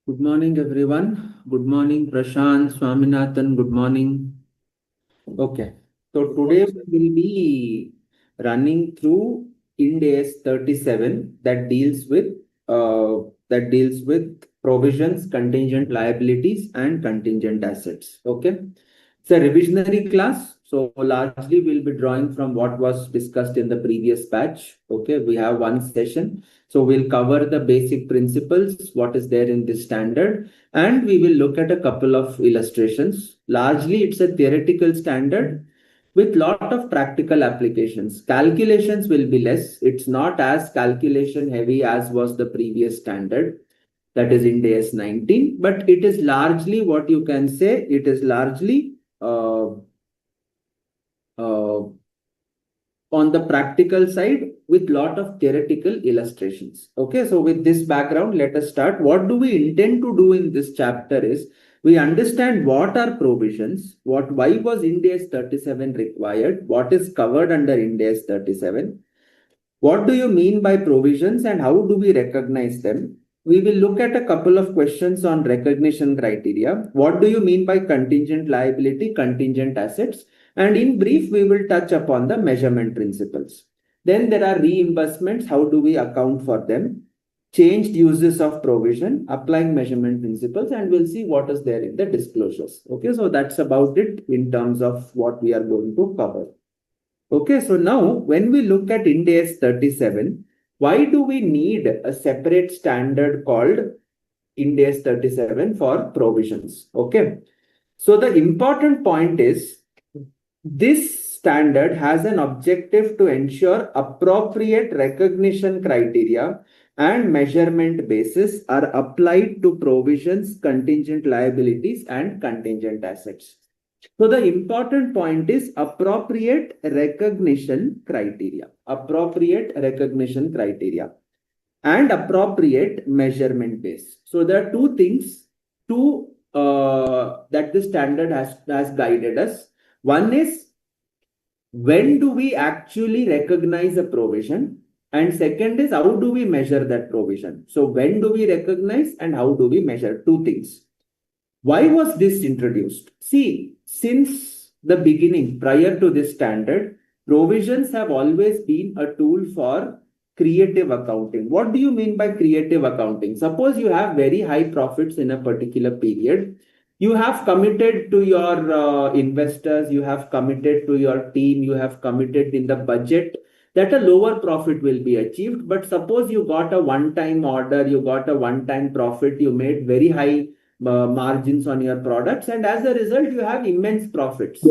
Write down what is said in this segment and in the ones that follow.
Good morning, everyone. Good morning, Prashant, Swaminathan. Good morning. Okay. So today we will be running through Ind AS 37 that deals with provisions, contingent liabilities, and contingent assets. Okay. It's a revisionary class, so largely we'll be drawing from what was discussed in the previous batch. Okay, we have one session, so we'll cover the basic principles, what is there in this standard, and we will look at a couple of illustrations. Largely, it's a theoretical standard with lot of practical applications. Calculations will be less. It's not as calculation heavy as was the previous standard, that is Ind AS 19, but it is largely what you can say, it is largely uh, uh, on the practical side with lot of theoretical illustrations. Okay, so with this background, let us start. What do we intend to do in this chapter is we understand what are provisions, why was Ind AS 37 required, what is covered under Ind AS 37, what do you mean by provisions and how do we recognize them? We will look at a couple of questions on recognition criteria. What do you mean by contingent liability, contingent assets? And in brief, we will touch upon the measurement principles. Then there are reimbursements. How do we account for them? Changed uses of provision, applying measurement principles, and we'll see what is there in the disclosures. Okay, so that's about it in terms of what we are going to cover. Okay, so now when we look at Ind AS 37, why do we need a separate standard called Ind AS 37 for provisions? Okay, so the important point is this standard has an objective to ensure appropriate recognition criteria and measurement basis are applied to provisions, contingent liabilities, and contingent assets. So the important point is appropriate recognition criteria, and appropriate measurement base. So there are two things that the standard has guided us. One is when do we actually recognize a provision? And second is how do we measure that provision? So when do we recognize and how do we measure? Two things. Why was this introduced? See, since the beginning, prior to this standard, provisions have always been a tool for creative accounting. What do you mean by creative accounting? Suppose you have very high profits in a particular period. You have committed to your investors, you have committed to your team, you have committed in the budget that a lower profit will be achieved. But suppose you got a one-time order, you got a one-time profit, you made very high margins on your products, and as a result you have immense profits.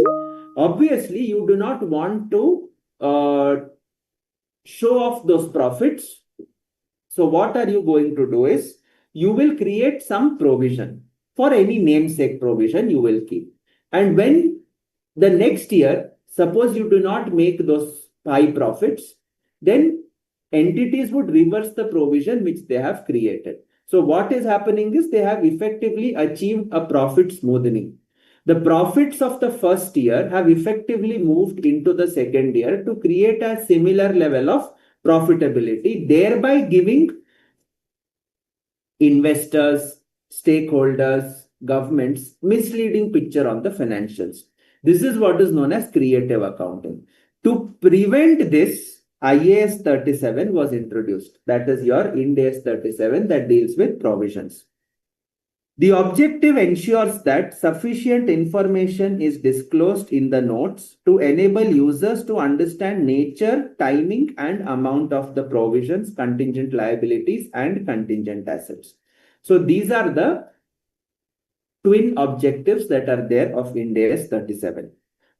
Obviously you do not want to show off those profits, so what are you going to do is you will create some provision. For any namesake provision you will keep, and when the next year suppose you do not make those high profits, then entities would reverse the provision which they have created. So what is happening is they have effectively achieved a profit smoothing. The profits of the first year have effectively moved into the second year to create a similar level of profitability, thereby giving investors, stakeholders, governments misleading picture on the financials. This is what is known as creative accounting. To prevent this, IAS 37 was introduced. That is your Ind AS 37 that deals with provisions. The objective ensures that sufficient information is disclosed in the notes to enable users to understand nature, timing, and amount of the provisions, contingent liabilities, and contingent assets. So these are the twin objectives that are there of Ind AS 37.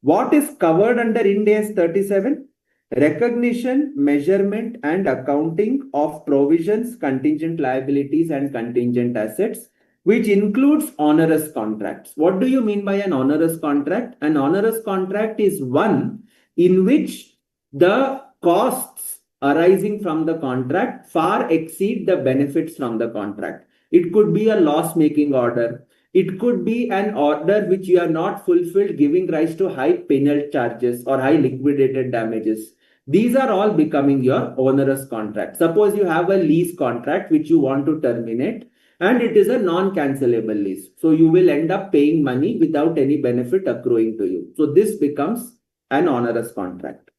What is covered under Ind AS 37? Recognition, measurement, and accounting of provisions, contingent liabilities, and contingent assets, which includes onerous contracts. What do you mean by an onerous contract? An onerous contract is one in which the costs arising from the contract far exceed the benefits from the contract. It could be a loss-making order. It could be an order which you are not fulfilled, giving rise to high penal charges or high liquidated damages. These are all becoming your onerous contract. Suppose you have a lease contract which you want to terminate, and it is a non-cancelable lease. So you will end up paying money without any benefit accruing to you. So this becomes an onerous contract.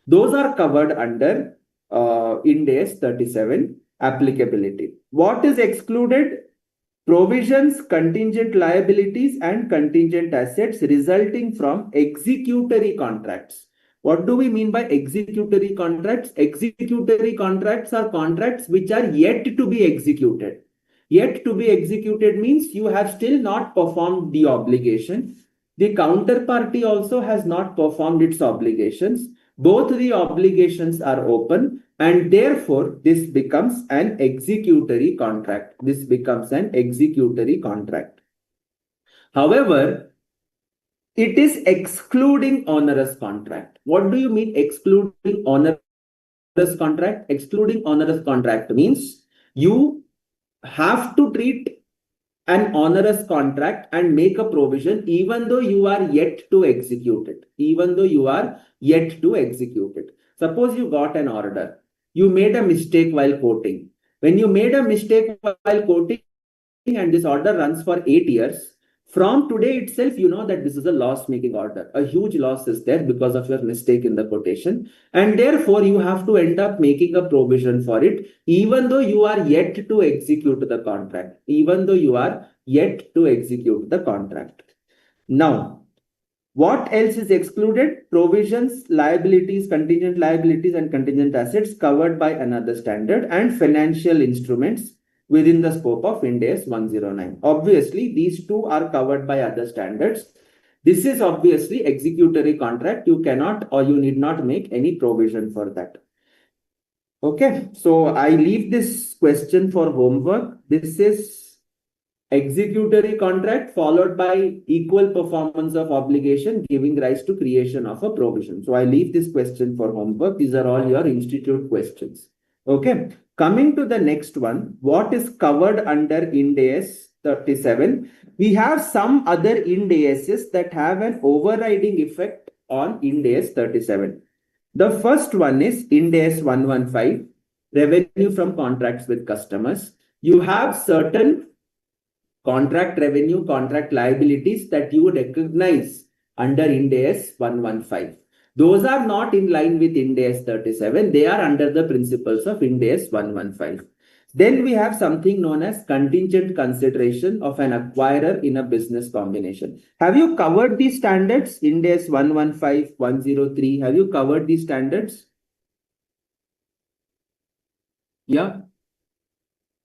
Those are covered under Ind AS 37 applicability. What is excluded? Provisions, contingent liabilities, and contingent assets resulting from executory contracts. What do we mean by executory contracts? Executory contracts are contracts which are yet to be executed. Yet to be executed means you have still not performed the obligation. The counterparty also has not performed its obligations. Both the obligations are open, and therefore this becomes an executory contract. This becomes an executory contract. However, it is excluding onerous contract. What do you mean excluding onerous contract? Excluding onerous contract means you have to treat an onerous contract and make a provision even though you are yet to execute it. Even though you are yet to execute it. Suppose you got an order. You made a mistake while quoting. When you made a mistake while quoting and this order runs for 8 years, from today itself, you know that this is a loss-making order. A huge loss is there because of your mistake in the quotation. And therefore, you have to end up making a provision for it, even though you are yet to execute the contract. Even though you are yet to execute the contract. Now, what else is excluded? Provisions, liabilities, contingent liabilities, and contingent assets covered by another standard, and financial instruments within the scope of Ind AS 109. Obviously, these two are covered by other standards. This is obviously executory contract. You cannot or you need not make any provision for that. Okay, so I leave this question for homework. This is executory contract followed by equal performance of obligation giving rise to creation of a provision. So I leave this question for homework. These are all your institute questions. Okay. Coming to the next one, what is covered under Ind AS 37? We have some other Ind ASs that have an overriding effect on Ind AS 37. The first one is Ind AS 115, revenue from contracts with customers. You have certain contract revenue, contract liabilities that you recognize under Ind AS 115. Those are not in line with Ind AS 37. They are under the principles of Ind AS 115. Then we have something known as contingent consideration of an acquirer in a business combination. Have you covered these standards? Ind AS 115, 103. Have you covered these standards? Yeah.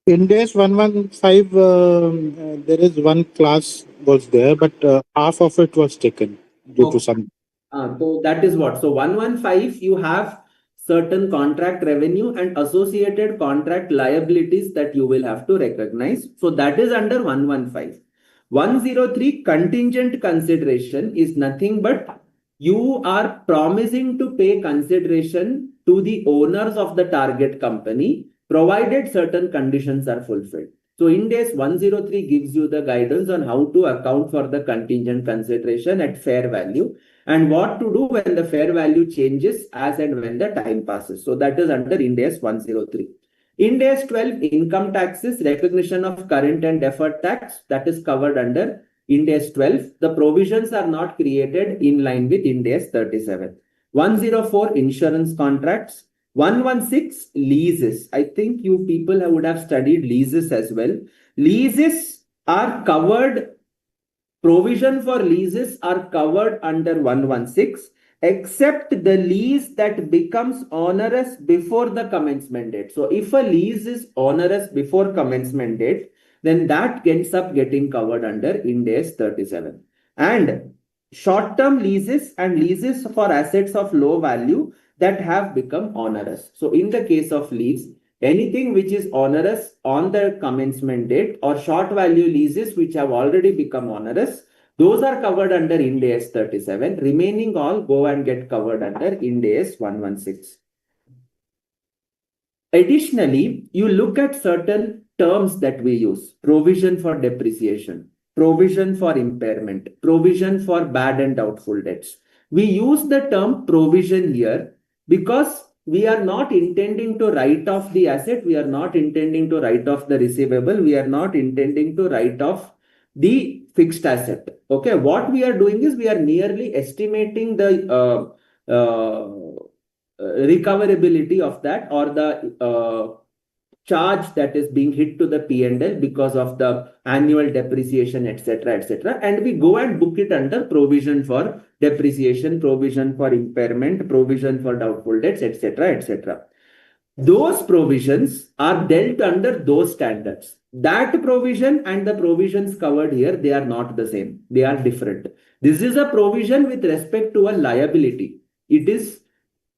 Ind AS 115, there is one class was there, but half of it was taken due to some. So that is what. So 115, you have certain contract revenue and associated contract liabilities that you will have to recognize. So that is under 115. 103, contingent consideration is nothing but you are promising to pay consideration to the owners of the target company provided certain conditions are fulfilled. So Ind AS 103 gives you the guidance on how to account for the contingent consideration at fair value and what to do when the fair value changes as and when the time passes. So that is under Ind AS 103. Ind AS 12, income taxes, recognition of current and deferred tax, that is covered under Ind AS 12. The provisions are not created in line with Ind AS 37. 104, insurance contracts. 116, leases. I think you people would have studied leases as well. Leases are covered, provision for leases are covered under 116, except the lease that becomes onerous before the commencement date. So if a lease is onerous before commencement date, then that ends up getting covered under Ind AS 37. And short-term leases and leases for assets of low value that have become onerous. So in the case of lease, anything which is onerous on the commencement date or short value leases which have already become onerous, those are covered under Ind AS 37. Remaining all go and get covered under Ind AS 116. Additionally, you look at certain terms that we use: provision for depreciation, provision for impairment, provision for bad and doubtful debts. We use the term provision here because we are not intending to write off the asset, we are not intending to write off the receivable, we are not intending to write off the fixed asset. Okay, what we are doing is we are merely estimating the recoverability of that, or the charge that is being hit to the P&L because of the annual depreciation, etc., etc. And we go and book it under provision for depreciation, provision for impairment, provision for doubtful debts, etc., etc. Those provisions are dealt under those standards. That provision and the provisions covered here, they are not the same. They are different. This is a provision with respect to a liability. It is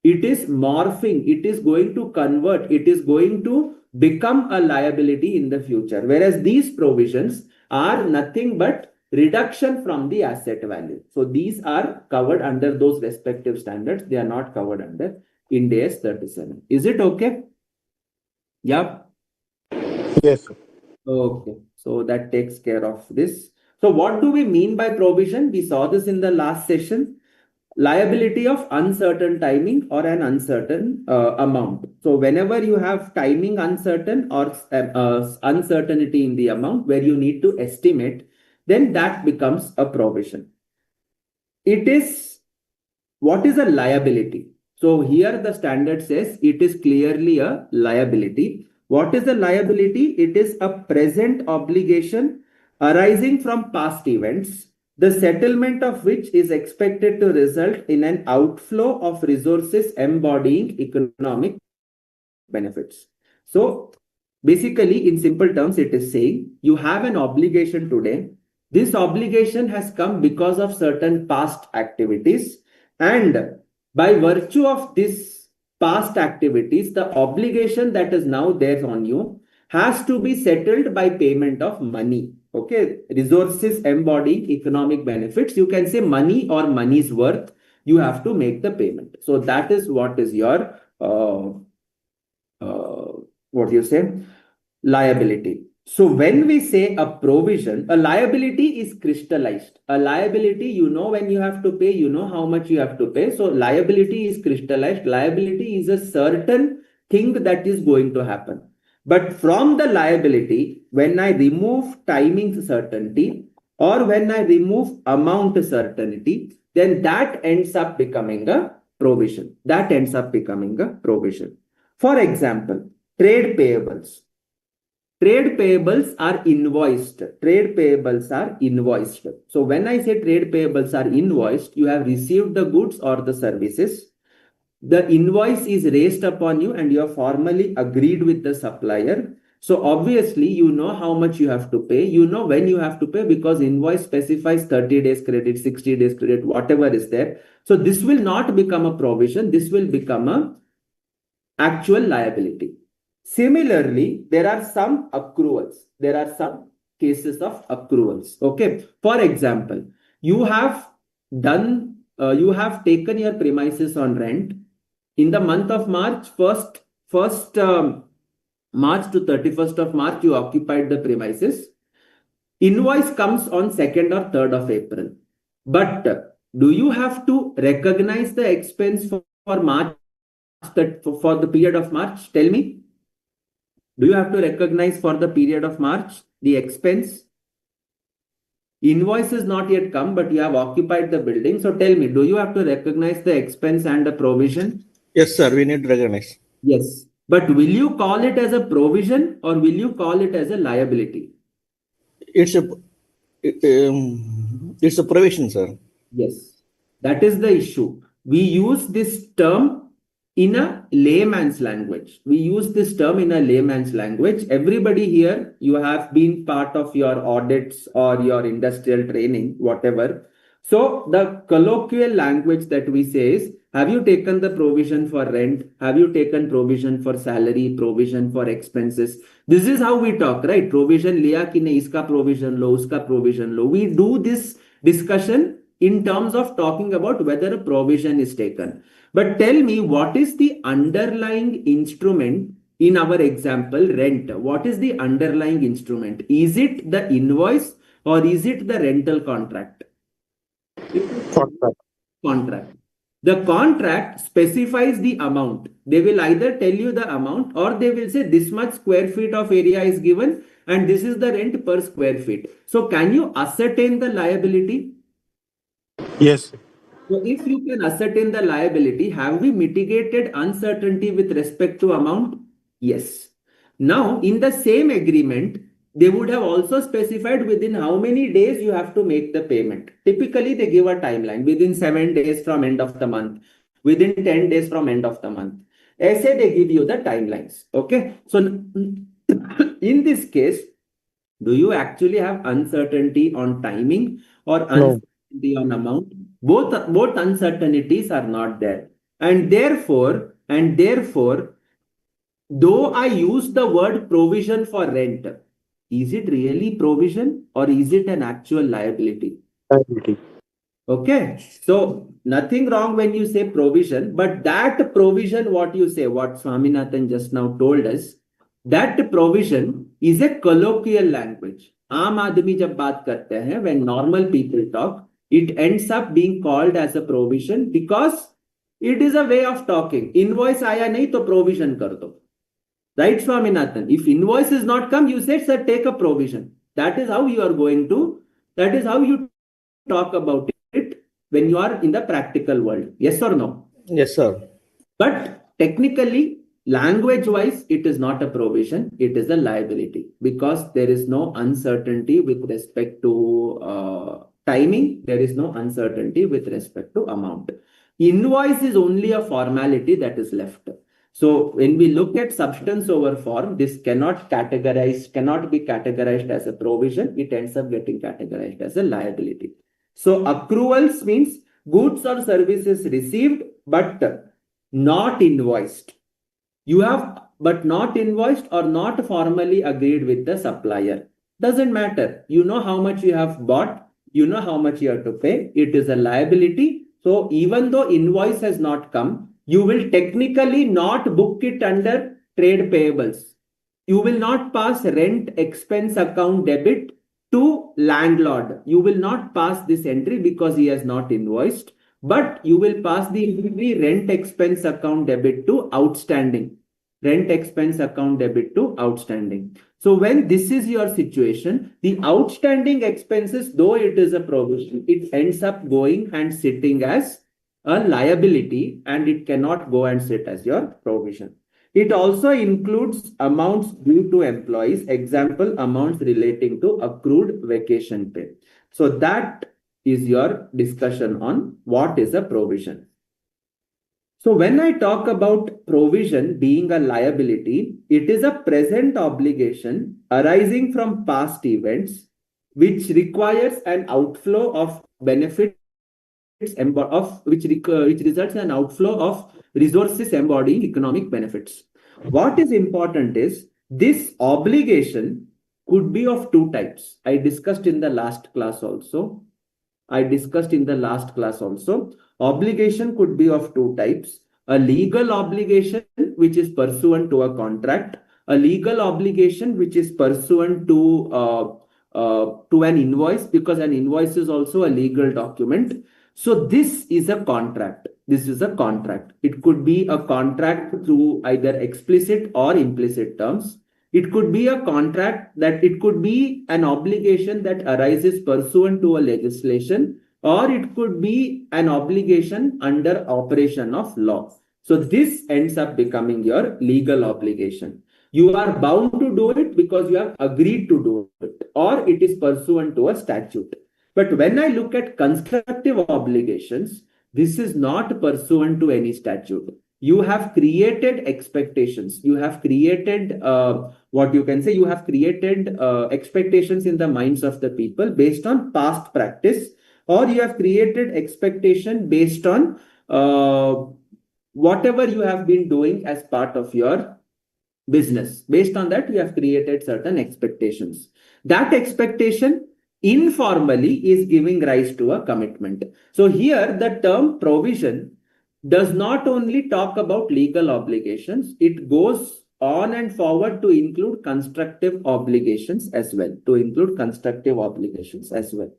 morphing. It is going to convert. It is going to become a liability in the future. Whereas these provisions are nothing but reduction from the asset value. So these are covered under those respective standards. They are not covered under Ind AS 37. Is it okay? Yeah. Yes, sir. Okay. So that takes care of this. So what do we mean by provision? We saw this in the last session. Liability of uncertain timing or an uncertain amount. So whenever you have timing uncertain or uncertainty in the amount where you need to estimate, then that becomes a provision. What is a liability? So here the standard says it is clearly a liability. What is a liability? It is a present obligation arising from past events, the settlement of which is expected to result in an outflow of resources embodying economic benefits. So basically, in simple terms, it is saying you have an obligation today. This obligation has come because of certain past activities, and by virtue of this past activities, the obligation that is now there on you has to be settled by payment of money. Okay, resources embodying economic benefits. You can say money or money's worth. You have to make the payment. So that is what is your what do you say? Liability. So when we say a provision, a liability is crystallized. A liability, you know when you have to pay, you know how much you have to pay. So liability is crystallized. Liability is a certain thing that is going to happen. But from the liability, when I remove timing certainty or when I remove amount certainty, then that ends up becoming a provision. That ends up becoming a provision. For example, trade payables. Trade payables are invoiced. Trade payables are invoiced. So when I say trade payables are invoiced, you have received the goods or the services. The invoice is raised upon you and you have formally agreed with the supplier. So obviously, you know how much you have to pay. You know when you have to pay because invoice specifies 30 days credit, 60 days credit, whatever is there. So this will not become a provision. This will become a actual liability. Similarly, there are some accruals. There are some cases of accruals. Okay. For example, you have you have taken your premises on rent in the month of March, first March to 31st of March, you occupied the premises. Invoice comes on 2nd or 3rd of April. But do you have to recognize the expense for March, for the period of March? Tell me. Do you have to recognize for the period of March the expense? Invoice is not yet come, but you have occupied the building. So tell me, do you have to recognize the expense and the provision? Yes, sir. We need to recognize. Yes. But will you call it as a provision or will you call it as a liability? It's a provision, sir. Yes. That is the issue. We use this term in a layman's language. We use this term in a layman's language. Everybody here, you have been part of your audits or your industrial training, whatever. So the colloquial language that we say is, have you taken the provision for rent? Have you taken provision for salary, provision for expenses? This is how we talk, right? Provision liya ki nahi, iska provision lo, uska provision lo. We do this discussion in terms of talking about whether a provision is taken. But tell me, what is the underlying instrument in our example, rent? What is the underlying instrument? Is it the invoice or is it the rental contract? Contract. Contract. The contract specifies the amount. They will either tell you the amount or they will say this much square feet of area is given and this is the rent per square feet. So can you ascertain the liability? Yes. So if you can ascertain the liability, have we mitigated uncertainty with respect to amount? Yes. Now, in the same agreement, they would have also specified within how many days you have to make the payment. Typically, they give a timeline within 7 days from end of the month, within 10 days from end of the month. As I say, they give you the timelines. Okay. So in this case, do you actually have uncertainty on timing or No. uncertainty on amount? Both uncertainties are not there. And therefore, though I use the word provision for rent, is it really provision or is it an actual liability? Liability. Okay, so nothing wrong when you say provision, but that provision, what you say, what Swaminathan just now told us, that provision is a colloquial language. आम आदमी जब बात करते हैं, when normal people talk, it ends up being called as a provision because it is a way of talking. Invoice आया नहीं तो provision कर दो. Right, Swaminathan? If invoice is not come, you said, sir, take a provision. That is how you are going to, that is how you talk about it when you are in the practical world. Yes or no? Yes, sir. But technically, language wise, it is not a provision, it is a liability because there is no uncertainty with respect to timing, there is no uncertainty with respect to amount. Invoice is only a formality that is left. So when we look at substance over form, this cannot be categorized as a provision. It ends up getting categorized as a liability. So accruals means goods or services received, but not invoiced. You have, but not invoiced or not formally agreed with the supplier. Doesn't matter. You know how much you have bought. You know how much you have to pay. It is a liability. So even though invoice has not come, you will technically not book it under trade payables. You will not pass rent expense account debit to landlord. You will not pass this entry because he has not invoiced, but you will pass the entry rent expense account debit to outstanding. Rent expense account debit to outstanding. So when this is your situation, the outstanding expenses, though it is a provision, it ends up going and sitting as a liability and it cannot go and sit as your provision. It also includes amounts due to employees, example, amounts relating to accrued vacation pay. So that is your discussion on what is a provision. So when I talk about provision being a liability, it is a present obligation arising from past events which requires an outflow of benefits which results in an outflow of resources embodying economic benefits. What is important is this obligation could be of two types. I discussed in the last class also. Obligation could be of two types. A legal obligation, which is pursuant to a contract. A legal obligation, which is pursuant to an invoice, because an invoice is also a legal document. So this is a contract. This is a contract. It could be a contract through either explicit or implicit terms. It could be a contract that it could be an obligation that arises pursuant to a legislation, or it could be an obligation under operation of law. So this ends up becoming your legal obligation. You are bound to do it because you have agreed to do it, or it is pursuant to a statute. But when I look at constructive obligations, this is not pursuant to any statute. You have created expectations. You have created expectations in the minds of the people based on past practice, or you have created expectation based on whatever you have been doing as part of your business. Based on that, you have created certain expectations. That expectation informally is giving rise to a commitment. So here the term provision does not only talk about legal obligations, it goes on and forward to include constructive obligations as well.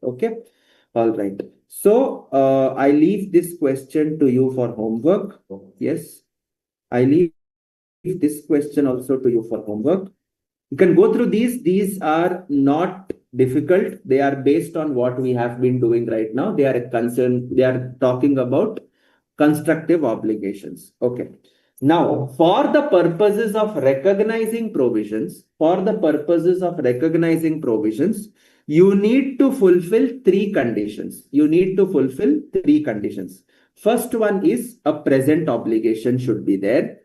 Okay. All right. So I leave this question to you for homework. Yes, I leave this question also to you for homework. You can go through these. These are not difficult. They are based on what we have been doing right now. They are a concern. They are talking about constructive obligations. Okay. Now, for the purposes of recognizing provisions, you need to fulfill three conditions. First one is a present obligation should be there.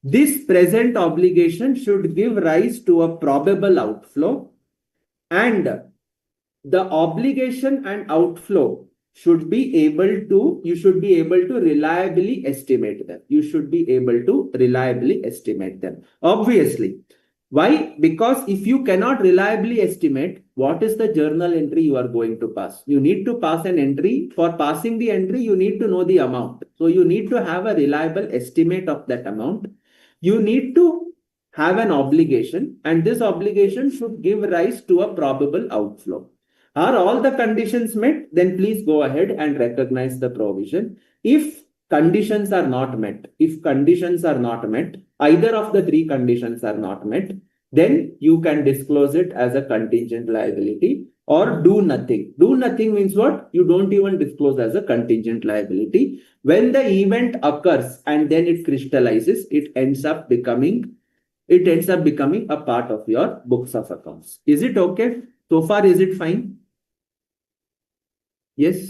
This present obligation should give rise to a probable outflow, and the obligation and outflow should be able to, you should be able to reliably estimate them. Obviously. Why? Because if you cannot reliably estimate, what is the journal entry you are going to pass? You need to pass an entry. For passing the entry, you need to know the amount. So you need to have a reliable estimate of that amount. You need to have an obligation, and this obligation should give rise to a probable outflow. Are all the conditions met? Then please go ahead and recognize the provision. If conditions are not met, either of the three conditions are not met, then you can disclose it as a contingent liability or do nothing. Do nothing means what? You don't even disclose as a contingent liability. When the event occurs and then it crystallizes, it ends up becoming a part of your books of accounts. Is it okay? So far, is it fine? Yes.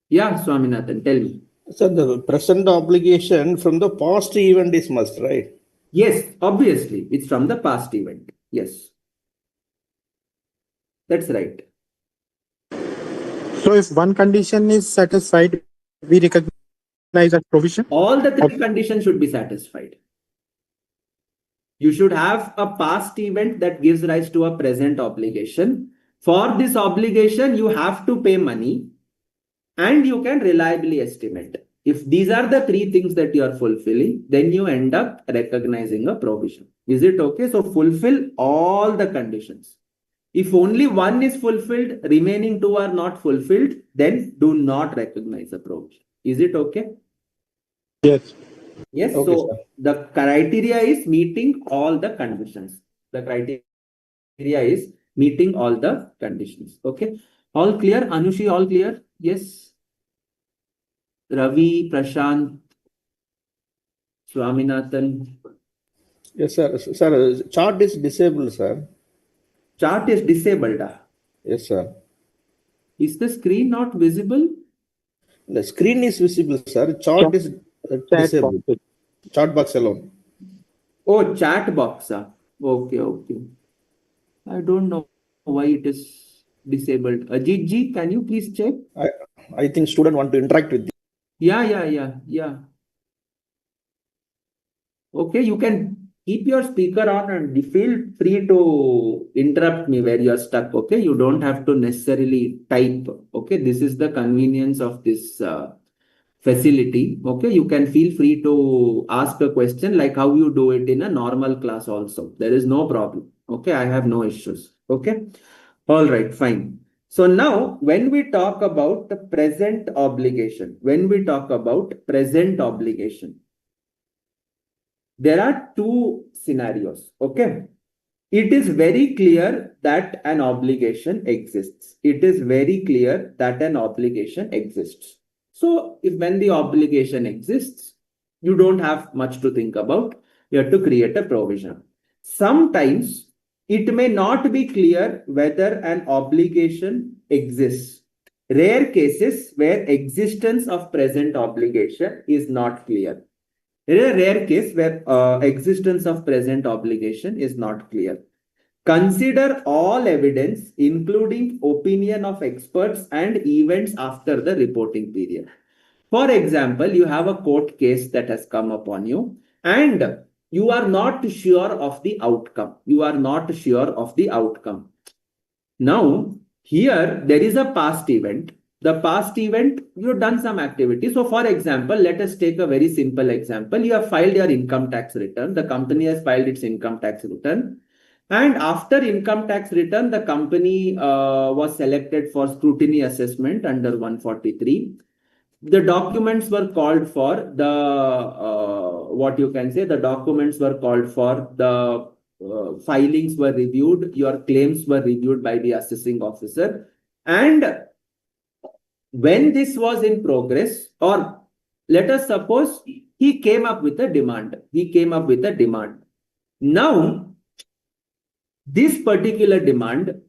Yeah, Swaminathan, tell me. Sir, the present obligation from the past event is must, right? Yes, obviously, it's from the past event. Yes. That's right. So if one condition is satisfied, we recognize that provision? All the three conditions should be satisfied. You should have a past event that gives rise to a present obligation. For this obligation, you have to pay money and you can reliably estimate. If these are the three things that you are fulfilling, then you end up recognizing a provision. Is it okay? So fulfill all the conditions. If only one is fulfilled, remaining two are not fulfilled, then do not recognize a provision. Is it okay? Yes. Yes. Okay, So sir. the criteria is meeting all the conditions. Okay. All clear? Anushi, all clear? Yes. Ravi, Prashant, Swaminathan. Yes, sir. Sir, chart is disabled, sir. Chart is disabled. Yes, sir. Is the screen not visible? The screen is visible, sir. Chart is disabled. Chart box alone. Oh, chat box. Okay. I don't know why it is disabled. Ajit ji, can you please check? I think student want to interact with you. Yeah. Okay, you can keep your speaker on and feel free to interrupt me where you're stuck. Okay, you don't have to necessarily type. Okay, this is the convenience of this facility. Okay, you can feel free to ask a question like how you do it in a normal class also. There is no problem. Okay, I have no issues. Okay, all right, fine. So now when we talk about the present obligation, there are two scenarios. Okay. It is very clear that an obligation exists. So if when the obligation exists, you don't have much to think about. You have to create a provision. Sometimes it may not be clear whether an obligation exists. Rare cases where existence of present obligation is not clear. There is a rare case where existence of present obligation is not clear. Consider all evidence, including opinion of experts and events after the reporting period. For example, you have a court case that has come upon you and you are not sure of the outcome. Now, here there is a past event. The past event, you've done some activity. So for example, let us take a very simple example. You have filed your income tax return. The company has filed its income tax return. And after income tax return, the company was selected for scrutiny assessment under 143. The documents were called for the documents were called for, the filings were reviewed, your claims were reviewed by the assessing officer. And when this was in progress, or let us suppose he came up with a demand. Now, this particular demand,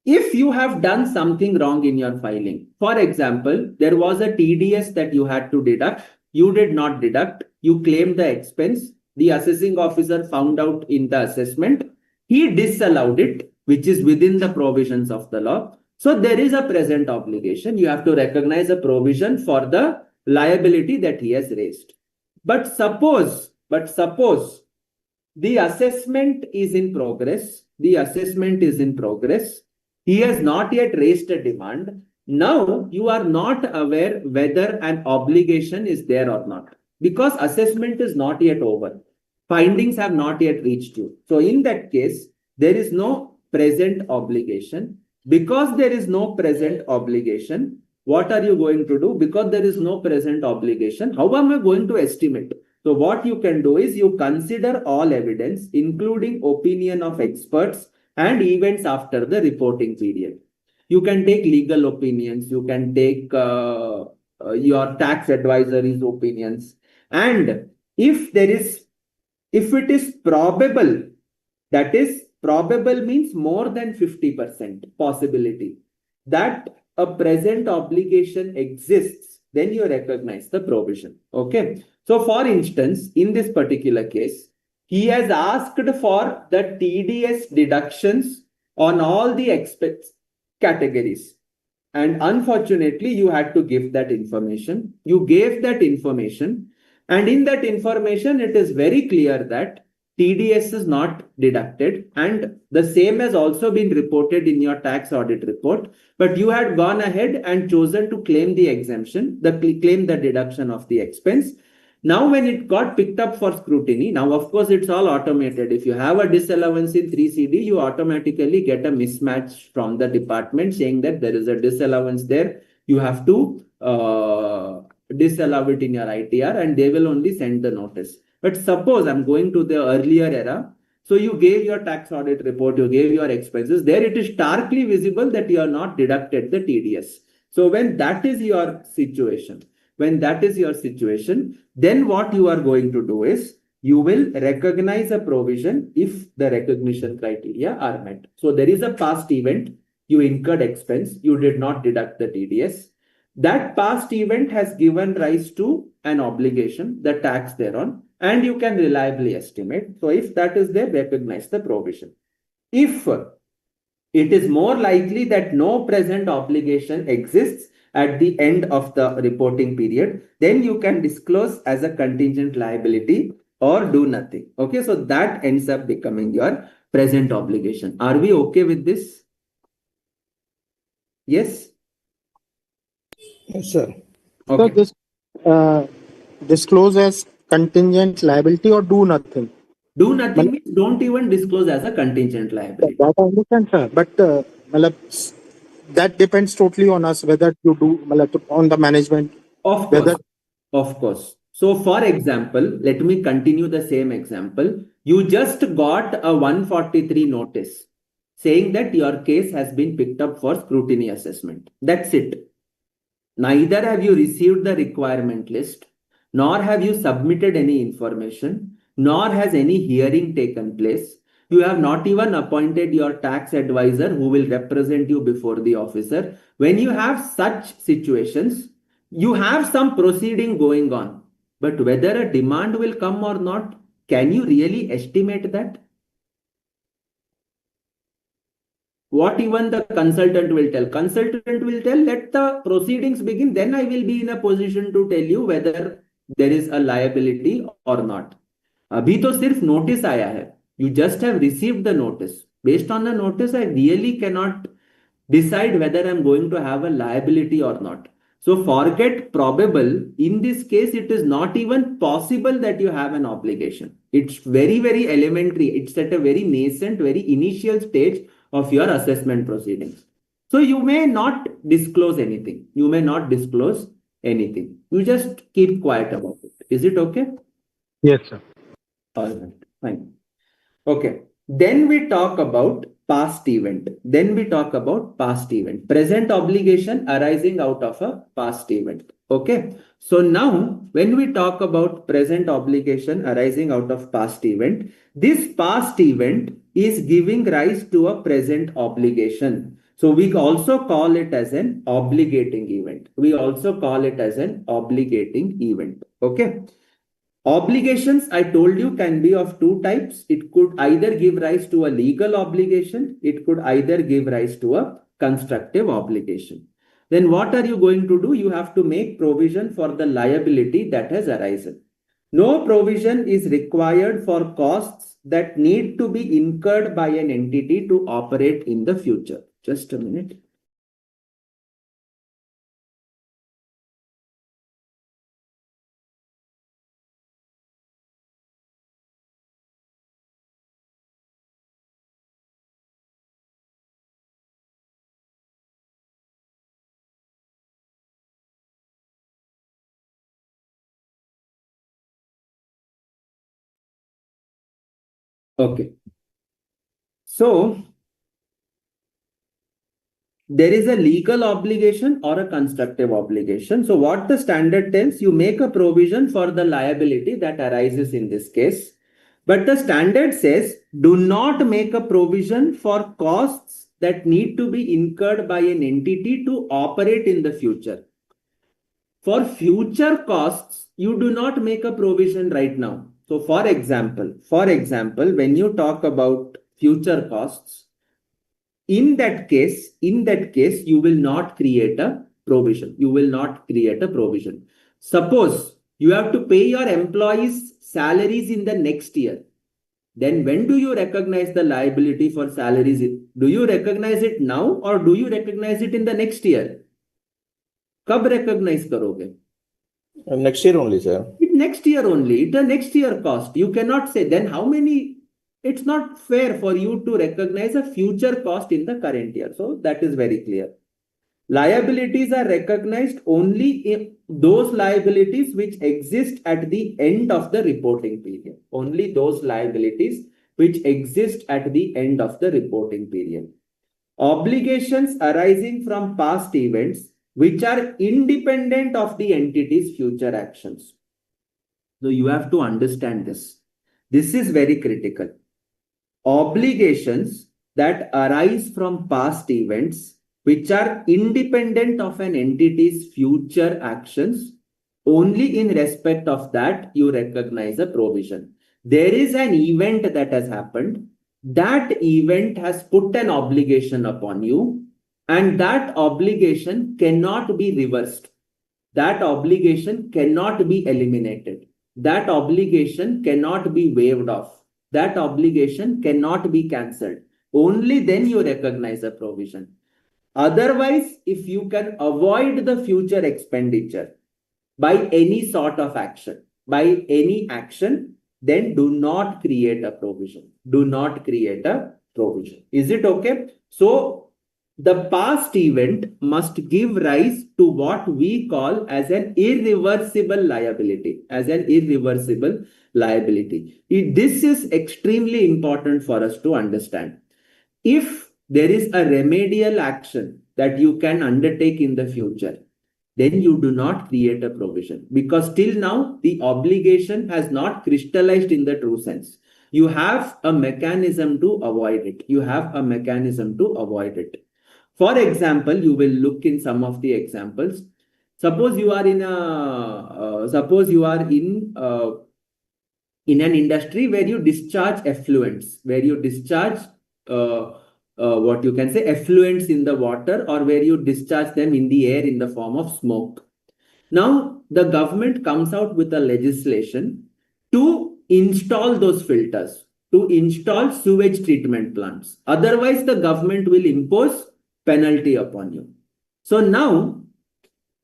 if you have done something wrong in your filing, for example, there was a TDS that you had to deduct, you did not deduct, you claimed the expense, the assessing officer found out in the assessment, he disallowed it, which is within the provisions of the law. So there is a present obligation. You have to recognize a provision for the liability that he has raised. But suppose the assessment is in progress. He has not yet raised a demand. Now you are not aware whether an obligation is there or not, because assessment is not yet over. Findings have not yet reached you. So in that case, there is no present obligation. Because there is no present obligation, what are you going to do? Because there is no present obligation, how am I going to estimate? So what you can do is you consider all evidence, including opinion of experts and events after the reporting period. You can take legal opinions, you can take your tax advisory's opinions. And if it is probable, that is, probable means more than 50% possibility that a present obligation exists, then you recognize the provision. Okay. So for instance, in this particular case, he has asked for the TDS deductions on all the expense categories. And unfortunately, you had to give that information. You gave that information. And in that information, it is very clear that TDS is not deducted, and the same has also been reported in your tax audit report, but you had gone ahead and chosen to claim the exemption, claim the deduction of the expense. Now, when it got picked up for scrutiny, now of course it's all automated. If you have a disallowance in 3CD, you automatically get a mismatch from the department saying that there is a disallowance there. You have to disallow it in your ITR, and they will only send the notice. But suppose I'm going to the earlier era. So you gave your tax audit report, you gave your expenses. There it is starkly visible that you are not deducted the TDS. So when that is your situation, then what you are going to do is you will recognize a provision if the recognition criteria are met. So there is a past event, you incurred expense, you did not deduct the TDS. That past event has given rise to an obligation, the tax thereon, and you can reliably estimate. So if that is there, recognize the provision. If it is more likely that no present obligation exists at the end of the reporting period, then you can disclose as a contingent liability or do nothing. Okay, so that ends up becoming your present obligation. Are we okay with this? Yes? Yes, sir. Okay. So this disclose as contingent liability or do nothing. Do nothing means don't even disclose as a contingent liability. That I understand, sir. But that depends totally on us whether you do on the management. Of course. So for example, let me continue the same example. You just got a 143 notice saying that your case has been picked up for scrutiny assessment. That's it. Neither have you received the requirement list, nor have you submitted any information, nor has any hearing taken place. You have not even appointed your tax advisor who will represent you before the officer. When you have such situations, you have some proceeding going on. But whether a demand will come or not, can you really estimate that? What even the consultant will tell? Consultant will tell, let the proceedings begin, then I will be in a position to tell you whether there is a liability or not. अभी तो सिर्फ notice आया है. You just have received the notice. Based on the notice, I really cannot decide whether I'm going to have a liability or not. So forget probable. In this case, it is not even possible that you have an obligation. It's very, very elementary. It's at a very nascent, very initial stage of your assessment proceedings. So you may not disclose anything. You may not disclose anything. You just keep quiet about it. Is it okay? Yes, sir. All right, fine. Okay. Then we talk about past event. Present obligation arising out of a past event. Okay. So now when we talk about present obligation arising out of past event, this past event is giving rise to a present obligation. So we also call it as an obligating event. Okay. Obligations, I told you, can be of two types. It could either give rise to a legal obligation. It could either give rise to a constructive obligation. Then what are you going to do? You have to make provision for the liability that has arisen. No provision is required for costs that need to be incurred by an entity to operate in the future. Just a minute. Okay. So there is a legal obligation or a constructive obligation. So what the standard tells, you make a provision for the liability that arises in this case. But the standard says, do not make a provision for costs that need to be incurred by an entity to operate in the future. For future costs, you do not make a provision right now. So for example, when you talk about future costs, in that case, you will not create a provision. Suppose you have to pay your employees salaries in the next year. Then when do you recognize the liability for salaries? Do you recognize it now or do you recognize it in the next year? Kab recognize karoge? Next year only, sir. Next year only. It's a next year cost. You cannot say then how many. It's not fair for you to recognize a future cost in the current year. So that is very clear. Liabilities are recognized only in those liabilities which exist at the end of the reporting period. Only those liabilities which exist at the end of the reporting period. Obligations arising from past events which are independent of the entity's future actions. So you have to understand this. This is very critical. Obligations that arise from past events which are independent of an entity's future actions, only in respect of that you recognize a provision. There is an event that has happened. That event has put an obligation upon you, and that obligation cannot be reversed. That obligation cannot be eliminated. That obligation cannot be waived off. That obligation cannot be cancelled. Only then you recognize a provision. Otherwise, if you can avoid the future expenditure by any sort of action, then do not create a provision. Is it okay? So the past event must give rise to what we call as an irreversible liability. This is extremely important for us to understand. If there is a remedial action that you can undertake in the future, then you do not create a provision, because till now the obligation has not crystallized in the true sense. You have a mechanism to avoid it. For example, you will look in some of the examples. Suppose you are in an industry where you discharge effluents, effluents in the water, or where you discharge them in the air in the form of smoke. Now, the government comes out with a legislation to install those filters, to install sewage treatment plants. Otherwise, the government will impose penalty upon you. So now,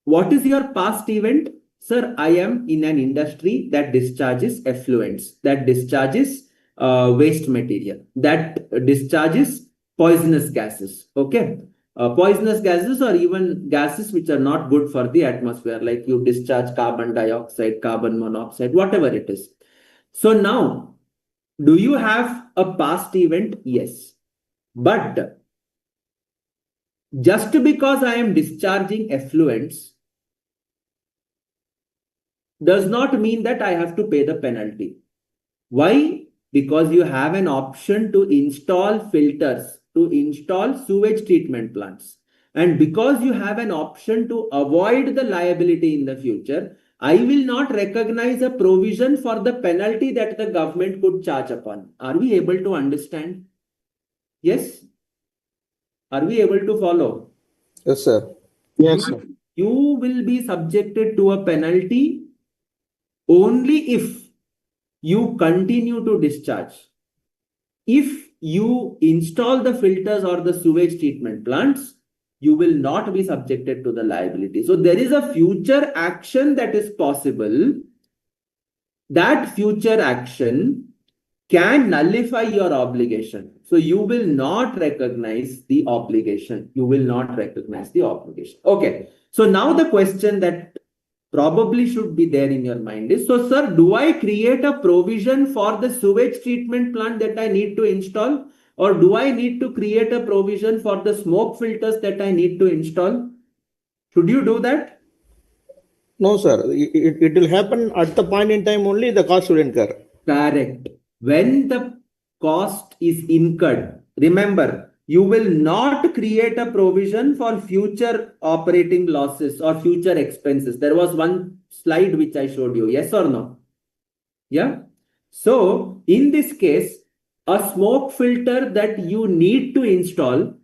what is your past event? Sir, I am in an industry that discharges effluents, that discharges waste material, that discharges poisonous gases. Okay. Poisonous gases or even gases which are not good for the atmosphere, like you discharge carbon dioxide, carbon monoxide, whatever it is. So now, do you have a past event? Yes. But just because I am discharging effluents does not mean that I have to pay the penalty. Why? Because you have an option to install filters, to install sewage treatment plants. And because you have an option to avoid the liability in the future, I will not recognize a provision for the penalty that the government could charge upon. Are we able to understand? Yes? Are we able to follow? Yes, sir. Yes, sir. You will be subjected to a penalty only if you continue to discharge. If you install the filters or the sewage treatment plants, you will not be subjected to the liability. So there is a future action that is possible. That future action can nullify your obligation. So you will not recognize the obligation. You will not recognize the obligation. Okay. So now the question that probably should be there in your mind is, so sir, do I create a provision for the sewage treatment plant that I need to install? Or do I need to create a provision for the smoke filters that I need to install? Should you do that? No, sir. It will happen at the point in time only the cost will incur. Correct. When the cost is incurred, remember, you will not create a provision for future operating losses or future expenses. There was one slide which I showed you. Yes or no? Yeah. So in this case, a smoke filter that you need to install,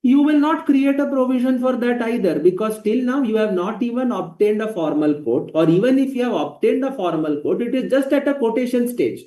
you will not create a provision for that either, because till now you have not even obtained a formal quote, or even if you have obtained a formal quote, it is just at a quotation stage.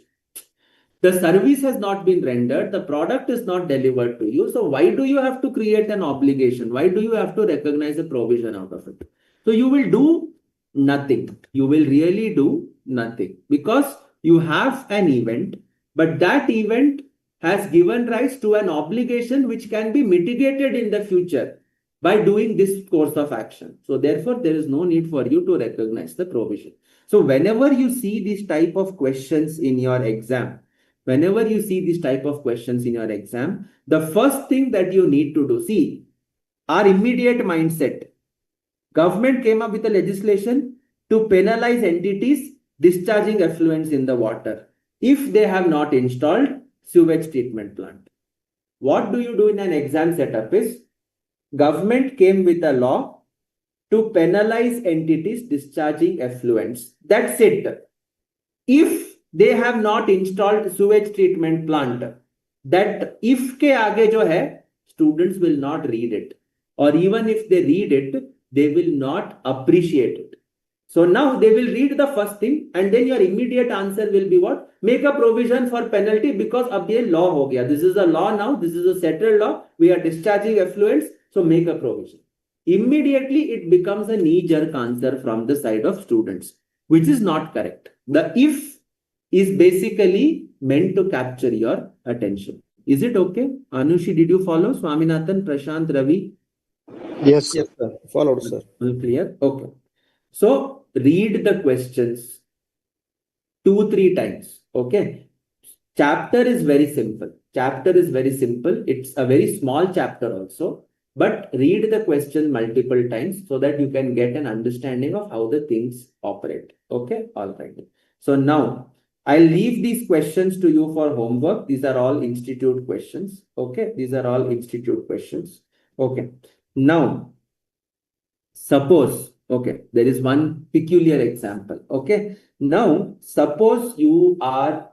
The service has not been rendered, the product is not delivered to you. So why do you have to create an obligation? Why do you have to recognize a provision out of it? So you will do nothing. You will really do nothing, because you have an event, but that event has given rise to an obligation which can be mitigated in the future by doing this course of action. So therefore, there is no need for you to recognize the provision. So whenever you see these type of questions in your exam, the first thing that you need to do, see, our immediate mindset, government came up with a legislation to penalize entities discharging effluents in the water if they have not installed sewage treatment plant. What do you do in an exam setup is, government came with a law to penalize entities discharging effluents. That's it. If they have not installed sewage treatment plant, that if ke aage jo hai, students will not read it, or even if they read it, they will not appreciate it. So now they will read the first thing, and then your immediate answer will be what? Make a provision for penalty, because ab ye law ho gaya. This is a law now. This is a settled law. We are discharging effluents, so make a provision. Immediately it becomes a knee-jerk answer from the side of students, which is not correct. The if is basically meant to capture your attention. Is it okay? Anushi, did you follow? Swaminathan, Prashant, Ravi? Yes, sir. Yes, sir. Followed, sir. All clear? Okay. So read the questions 2-3 times. Okay. Chapter is very simple. It's a very small chapter also. But read the question multiple times so that you can get an understanding of how the things operate. Okay. All right. So now, I'll leave these questions to you for homework. These are all institute questions. Okay. These are all institute questions. Okay. Now, suppose, okay, there is one peculiar example. Okay. Now, suppose you are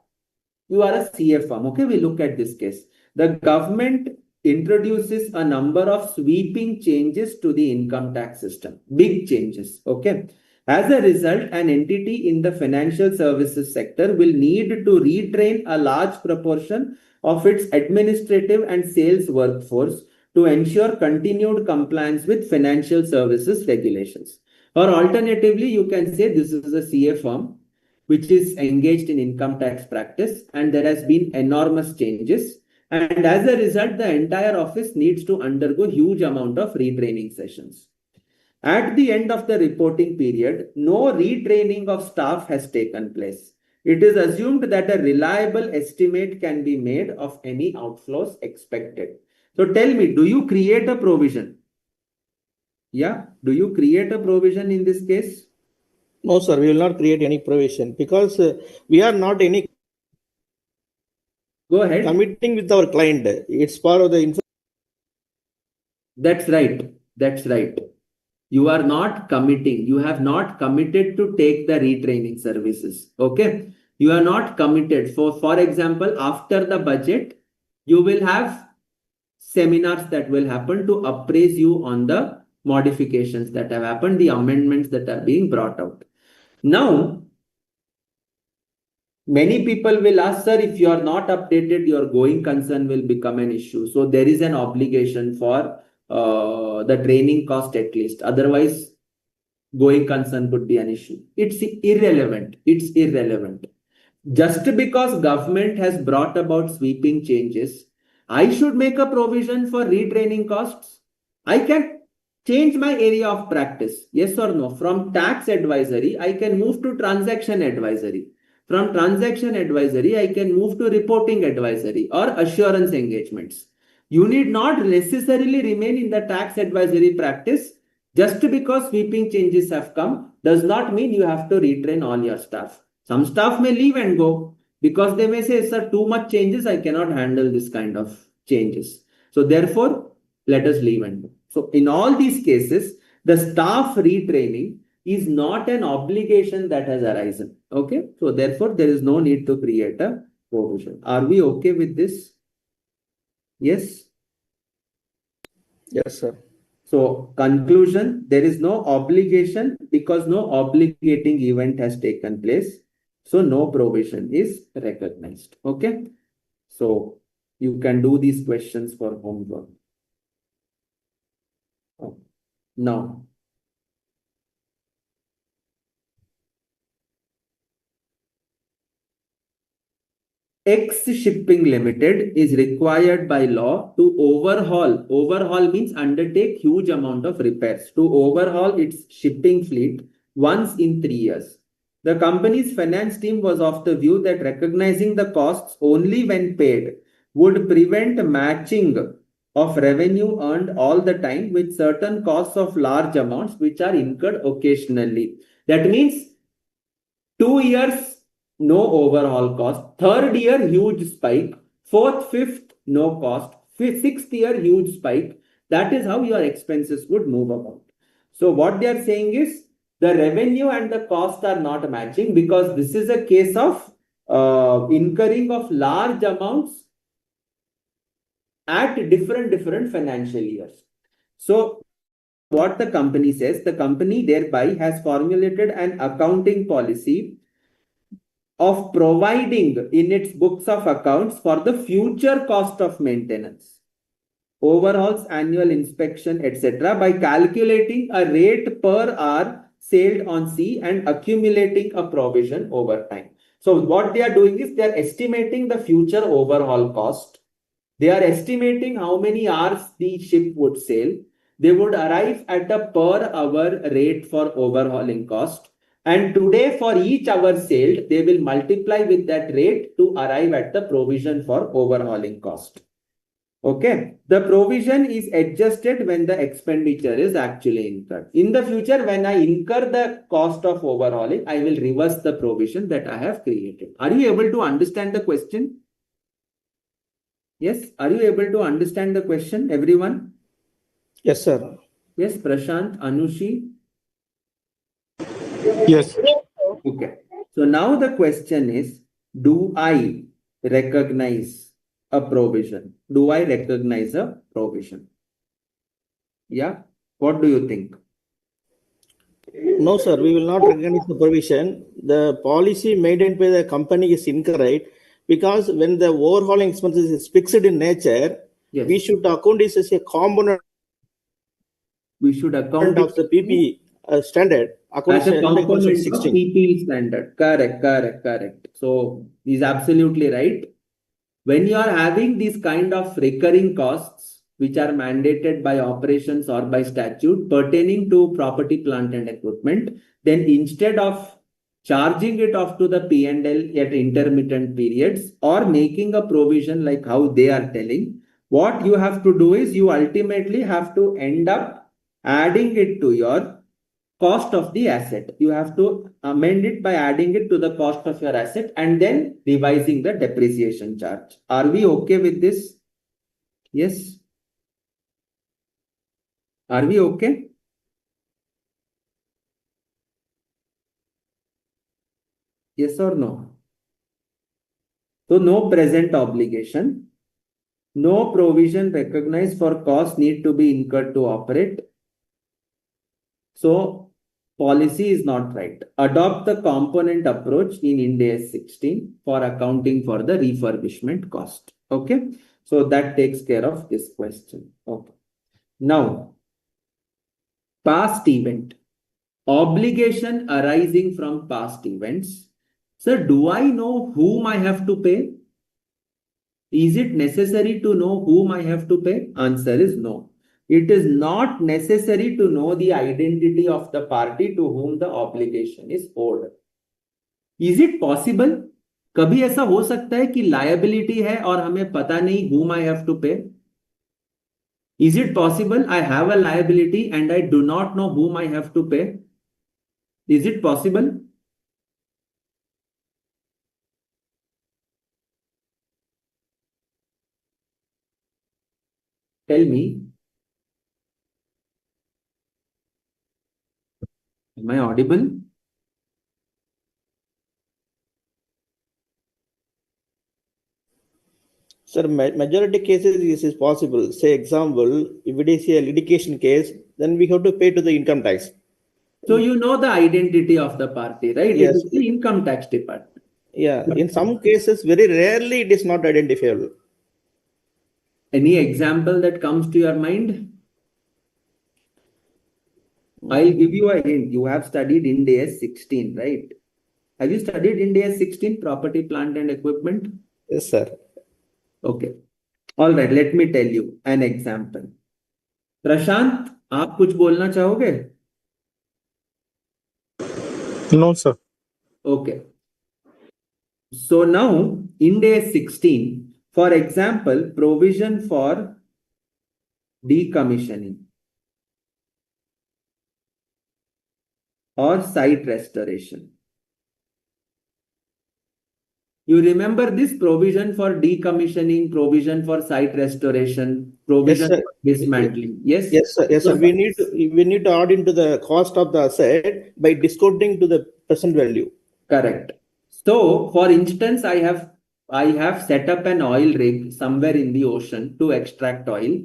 a CF firm. Okay. We look at this case. The government introduces a number of sweeping changes to the income tax system. Big changes. Okay. As a result, an entity in the financial services sector will need to retrain a large proportion of its administrative and sales workforce to ensure continued compliance with financial services regulations. Or alternatively, you can say this is a CA firm which is engaged in income tax practice, and there has been enormous changes. And as a result, the entire office needs to undergo huge amount of retraining sessions. At the end of the reporting period, no retraining of staff has taken place. It is assumed that a reliable estimate can be made of any outflows expected. So tell me, do you create a provision? Yeah, do you create a provision in this case? No, sir, we will not create any provision because we are not any Go ahead. committing with our client. It's part of the. That's right. That's right. You are not committing. You have not committed to take the retraining services. Okay. You are not committed. For example, after the budget, you will have seminars that will happen to appraise you on the modifications that have happened, the amendments that are being brought out. Now, many people will ask, sir, if you are not updated, your going concern will become an issue. So there is an obligation for the training cost at least. Otherwise, going concern could be an issue. It's irrelevant. It's irrelevant. Just because government has brought about sweeping changes, I should make a provision for retraining costs. I can change my area of practice. Yes or no? From tax advisory, I can move to transaction advisory. From transaction advisory, I can move to reporting advisory or assurance engagements. You need not necessarily remain in the tax advisory practice. Just because sweeping changes have come does not mean you have to retrain all your staff. Some staff may leave and go because they may say, sir, too much changes, I cannot handle this kind of changes. So therefore, let us leave and go. So in all these cases, the staff retraining is not an obligation that has arisen. Okay. So therefore, there is no need to create a provision. Are we okay with this? Yes. Yes, sir. So conclusion, there is no obligation because no obligating event has taken place. So no provision is recognized. Okay. So you can do these questions for homework. Now, X Shipping Limited is required by law to overhaul. Overhaul means undertake huge amount of repairs to overhaul its shipping fleet once in 3 years. The company's finance team was of the view that recognizing the costs only when paid would prevent matching of revenue earned all the time with certain costs of large amounts which are incurred occasionally. That means 2 years, no overhaul cost. Third year, huge spike. Fourth, fifth, no cost. Sixth year, huge spike. That is how your expenses would move about. So what they are saying is the revenue and the cost are not matching because this is a case of incurring of large amounts at different financial years. So what the company says, the company thereby has formulated an accounting policy of providing in its books of accounts for the future cost of maintenance, overhauls, annual inspection, etc. by calculating a rate per hour sailed on sea and accumulating a provision over time. So what they are doing is they are estimating the future overhaul cost. They are estimating how many hours the ship would sail. They would arrive at a per hour rate for overhauling cost. And today, for each hour sailed, they will multiply with that rate to arrive at the provision for overhauling cost. Okay. The provision is adjusted when the expenditure is actually incurred. In the future, when I incur the cost of overhauling, I will reverse the provision that I have created. Are you able to understand the question? Yes. Are you able to understand the question, everyone? Yes, sir. Yes, Prashant, Anushi. Yes. Okay. So now the question is, do I recognize a provision? Do I recognize a provision? Yeah. What do you think? No, sir, we will not recognize the provision. The policy maintained by the company is incorrect because when the overhauling expenses is fixed in nature, Yes. we should account this as a component We should account of the PPE standard according as a to Indian Constitution component of 16. PPE standard. Correct. So he's absolutely right. When you are having these kind of recurring costs, which are mandated by operations or by statute pertaining to property, plant and equipment, then instead of charging it off to the P&L at intermittent periods or making a provision like how they are telling, what you have to do is you ultimately have to end up adding it to your cost of the asset. You have to amend it by adding it to the cost of your asset and then revising the depreciation charge. Are we okay with this? Yes. Are we okay? Yes or no? So no present obligation, no provision recognized for costs need to be incurred to operate. So policy is not right. Adopt the component approach in Ind AS 16 for accounting for the refurbishment cost. Okay. So that takes care of this question. Okay. Now, past event. Obligation arising from past events. Sir, do I know whom I have to pay? Is it necessary to know whom I have to pay? Answer is no. It is not necessary to know the identity of the party to whom the obligation is owed. Is it possible? कभी ऐसा हो सकता है कि liability है और हमें पता नहीं whom I have to pay? Is it possible I have a liability and I do not know whom I have to pay? Is it possible? Tell me. Am I audible? Sir, majority cases this is possible. Say example, if it is a litigation case, then we have to pay to the income tax. So you know the identity of the party, right? Yes. It is the income tax department. Yeah. In some cases, very rarely it is not identifiable. Any example that comes to your mind? I'll give you a hint. You have studied Ind AS 16, right? Have you studied Ind AS 16, property, plant and equipment? Yes, sir. Okay. All right. Let me tell you an example. प्रशांत, आप कुछ बोलना चाहोगे? No, sir. Okay. So now Ind AS 16, for example, provision for decommissioning or site restoration. You remember this provision for decommissioning, provision for site restoration, provision Yes, sir. for dismantling. Yes? Yes, sir. Yes, sir. We need to add into the cost of the asset by discounting to the present value. Correct. So, for instance, I have set up an oil rig somewhere in the ocean to extract oil,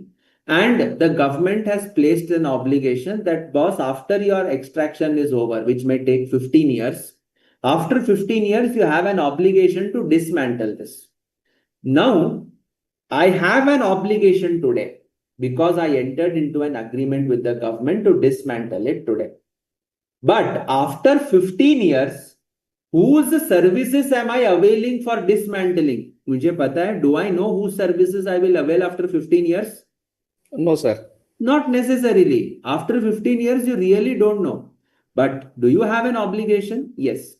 and the government has placed an obligation that, boss, after your extraction is over, which may take 15 years, after 15 years, you have an obligation to dismantle this. Now, I have an obligation today because I entered into an agreement with the government to dismantle it today. But after 15 years, whose services am I availing for dismantling? मुझे पता है. Do I know whose services I will avail after 15 years? No, sir. Not necessarily. After 15 years, you really don't know. But do you have an obligation? Yes.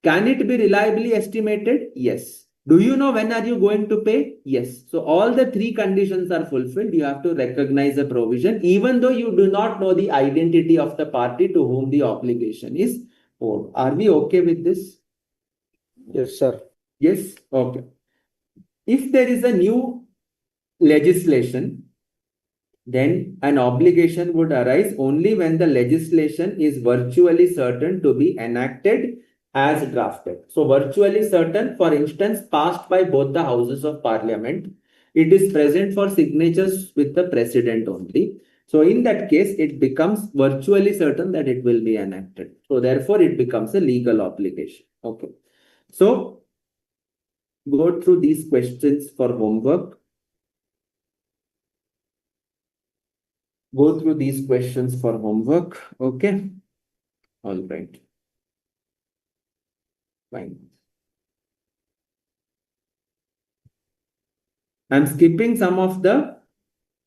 Can it be reliably estimated? Yes. Do you know when are you going to pay? Yes. So all the three conditions are fulfilled. You have to recognize a provision, even though you do not know the identity of the party to whom the obligation is owed. Are we okay with this? Yes, sir. Yes. Okay. If there is a new legislation, then an obligation would arise only when the legislation is virtually certain to be enacted as drafted. So virtually certain, for instance, passed by both the houses of parliament. It is present for signatures with the president only. So in that case, it becomes virtually certain that it will be enacted. So therefore, it becomes a legal obligation. Okay. So go through these questions for homework. go through these questions for homework. Okay. All right. Fine. I'm skipping some of the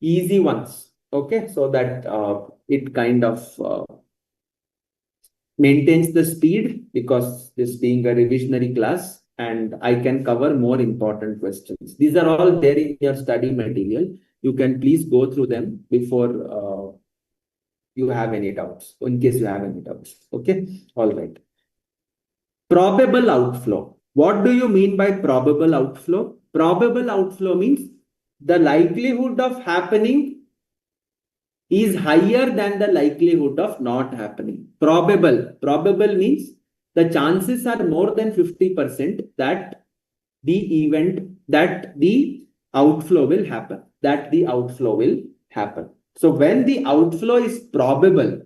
easy ones. Okay. So that it kind of maintains the speed, because this being a revisionary class, and I can cover more important questions. These are all there in your study material. You can please go through them before you have any doubts, in case you have any doubts. Okay. All right. Probable outflow. What do you mean by probable outflow? Probable outflow means the likelihood of happening is higher than the likelihood of not happening. Probable means the chances are more than 50% that the outflow will happen. So when the outflow is probable,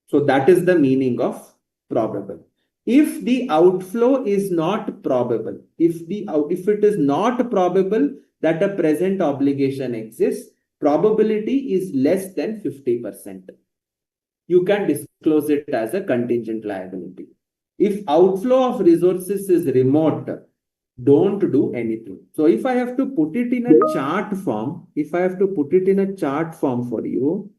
so that is the meaning of probable. If the outflow is not probable, if it is not probable that a present obligation exists, probability is less than 50%. You can disclose it as a contingent liability. If outflow of resources is remote, don't do anything. So if I have to put it in a chart form, for you,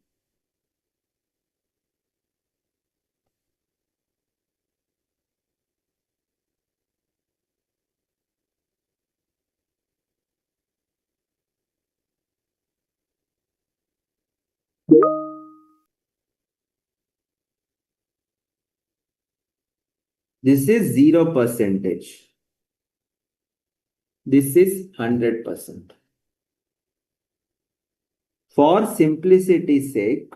this is 0%. This is 100%. For simplicity's sake,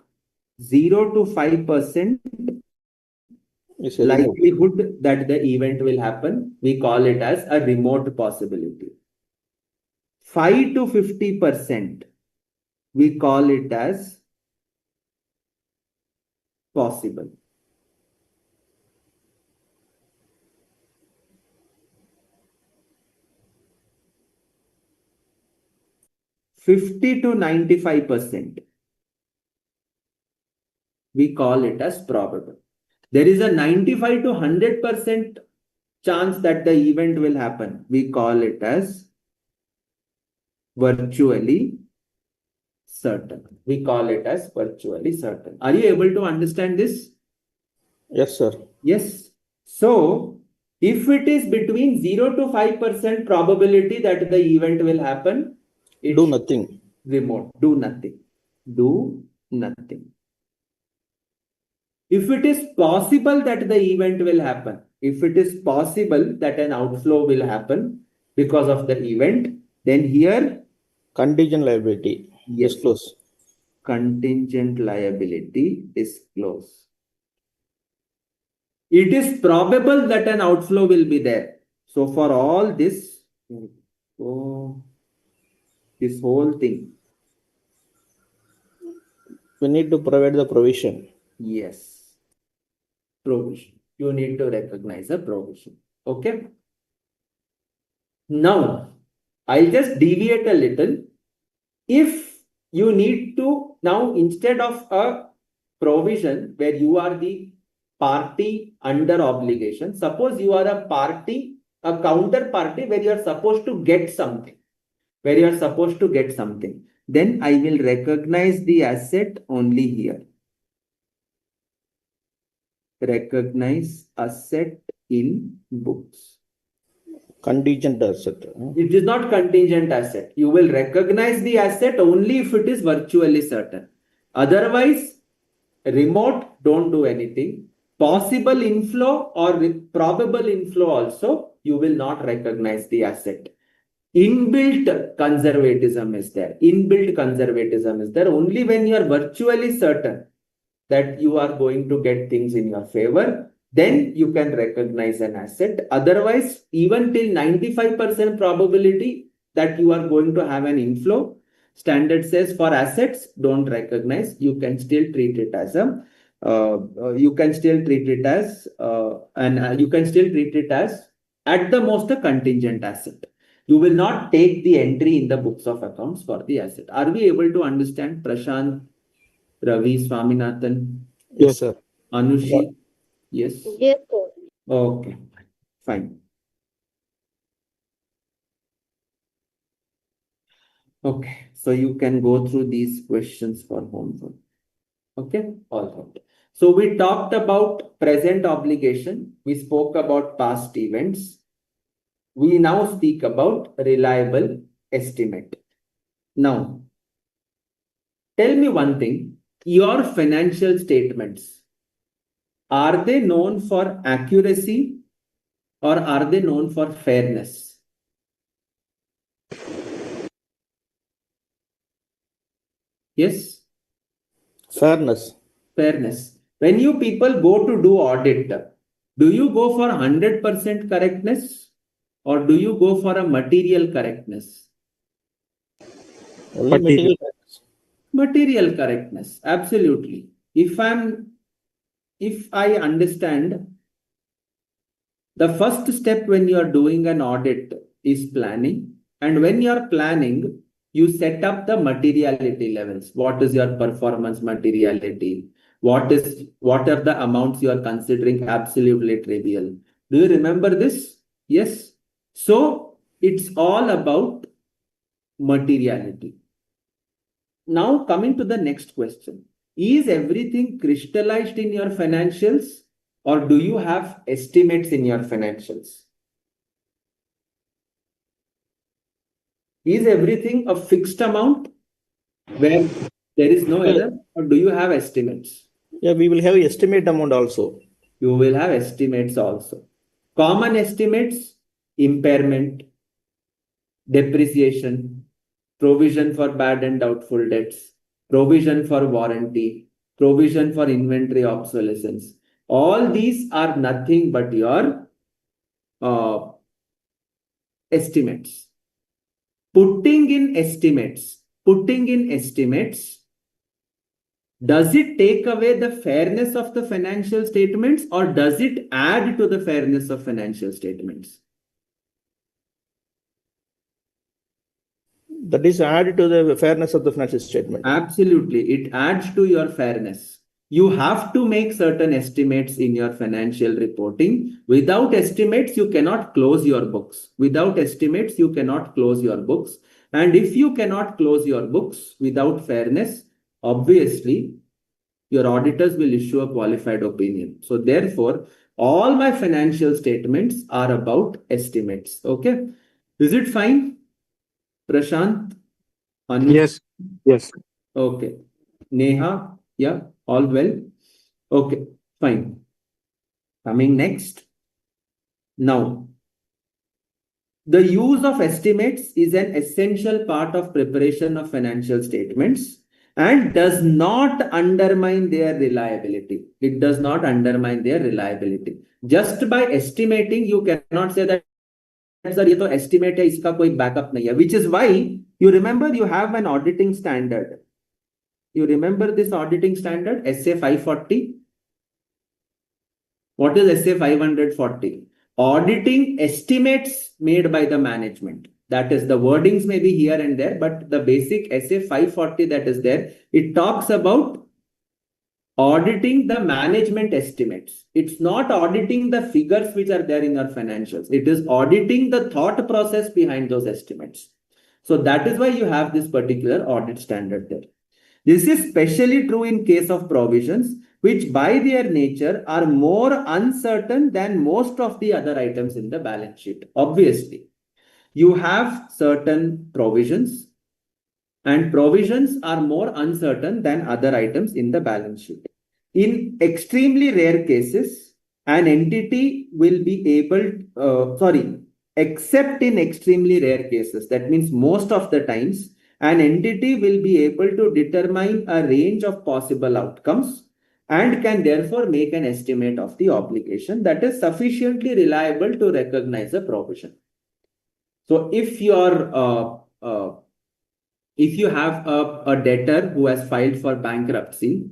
0 to 5% It's a remote. likelihood that the event will happen, we call it as a remote possibility. 5 to 50%, we call it as possible. 50 to 95%, we call it as probable. There is a 95 to 100% chance that the event will happen. We call it as virtually certain. Are you able to understand this? Yes, sir. Yes. So if it is between 0 to 5% probability that the event will happen, Do nothing. Remote. Do nothing. If it is possible that the event will happen, if it is possible that an outflow will happen because of the event, then here Contingent liability. Yes. Disclose. Contingent liability disclose. It is probable that an outflow will be there. So for all this, this whole thing. We need to provide the provision. Yes. Provision. You need to recognize a provision. Okay. Now, I'll just deviate a little. If you need to, now instead of a provision where you are the party under obligation, suppose you are a party, a counterparty where you are supposed to get something, then I will recognize the asset only here. Recognize asset in books. Contingent asset. It is not contingent asset. You will recognize the asset only if it is virtually certain. Otherwise, remote, don't do anything. Possible inflow or probable inflow also, you will not recognize the asset. Inbuilt conservatism is there. Only when you are virtually certain that you are going to get things in your favor, then you can recognize an asset. Otherwise, even till 95% probability that you are going to have an inflow, standard says for assets, don't recognize. You can still treat it as at the most a contingent asset. You will not take the entry in the books of accounts for the asset. Are we able to understand, Prashant? Ravi, Swaminathan, Yes, sir. Anushi? Yes. Yes, sir. Okay, fine. Okay, so you can go through these questions for homework. Okay, all right. So we talked about present obligation. We spoke about past events. We now speak about reliable estimate. Now, tell me one thing. Your financial statements, are they known for accuracy or are they known for fairness? Yes, Fairness. fairness. When you people go to do audit, do you go for 100% correctness or do you go for a material correctness? Only Material. material factors. Material correctness, absolutely. If I understand, the first step when you are doing an audit is planning. And when you are planning, you set up the materiality levels. What is your performance materiality? What are the amounts you are considering absolutely trivial? Do you remember this? Yes. So it's all about materiality. Now, coming to the next question. Is everything crystallized in your financials or do you have estimates in your financials? Is everything a fixed amount where there is no Yeah, error or do you have estimates? yeah, we will have estimate amount also. You will have estimates also. Common estimates, impairment, depreciation, provision for bad and doubtful debts, provision for warranty, provision for inventory obsolescence. All these are nothing but your uh, estimates. Putting in estimates, does it take away the fairness of the financial statements or does it add to the fairness of financial statements? That is added to the fairness of the financial statement. Absolutely, it adds to your fairness. You have to make certain estimates in your financial reporting. Without estimates, you cannot close your books. Without estimates, you cannot close your books. And if you cannot close your books without fairness, obviously, your auditors will issue a qualified opinion. So therefore, all my financial statements are about estimates. Okay. Is it fine? Prashant? Anush? Yes. Yes. Okay. Neha? Yeah, all well? Okay, fine. Coming next. Now, the use of estimates is an essential part of preparation of financial statements and does not undermine their reliability. It does not undermine their reliability. Just by estimating, you cannot say that, sir, ये तो estimate है, इसका कोई backup नहीं है. Which is why you remember you have an auditing standard. You remember this auditing standard, SA 540? What is SA 540? Auditing estimates made by the management. That is, the wordings may be here and there, but the basic SA 540 that is there, it talks about auditing the management estimates. It's not auditing the figures which are there in your financials. It is auditing the thought process behind those estimates. So that is why you have this particular audit standard there. This is especially true in case of provisions, which by their nature are more uncertain than most of the other items in the balance sheet. Obviously, you have certain provisions, and provisions are more uncertain than other items in the balance sheet. In extremely rare cases, an entity will be except in extremely rare cases, that means most of the times, an entity will be able to determine a range of possible outcomes and can therefore make an estimate of the obligation that is sufficiently reliable to recognize a provision. So if you have a debtor who has filed for bankruptcy,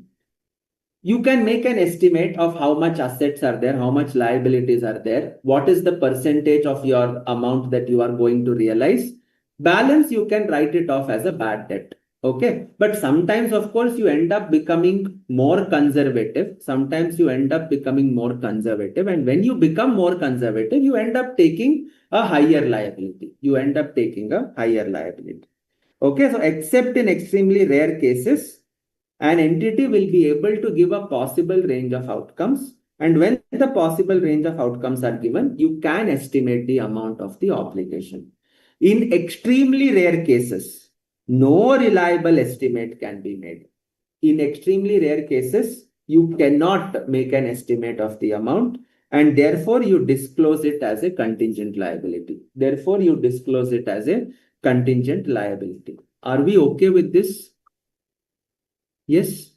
you can make an estimate of how much assets are there, how much liabilities are there, what is the percentage of your amount that you are going to realize. Balance, you can write it off as a bad debt. Okay, but sometimes, of course, you end up becoming more conservative. Sometimes you end up becoming more conservative. And when you become more conservative, you end up taking a higher liability. You end up taking a higher liability. Okay, so except in extremely rare cases, an entity will be able to give a possible range of outcomes. And when the possible range of outcomes are given, you can estimate the amount of the obligation. In extremely rare cases, no reliable estimate can be made. In extremely rare cases, you cannot make an estimate of the amount, and therefore you disclose it as a contingent liability. Therefore, you disclose it as a contingent liability. Are we okay with this? Yes?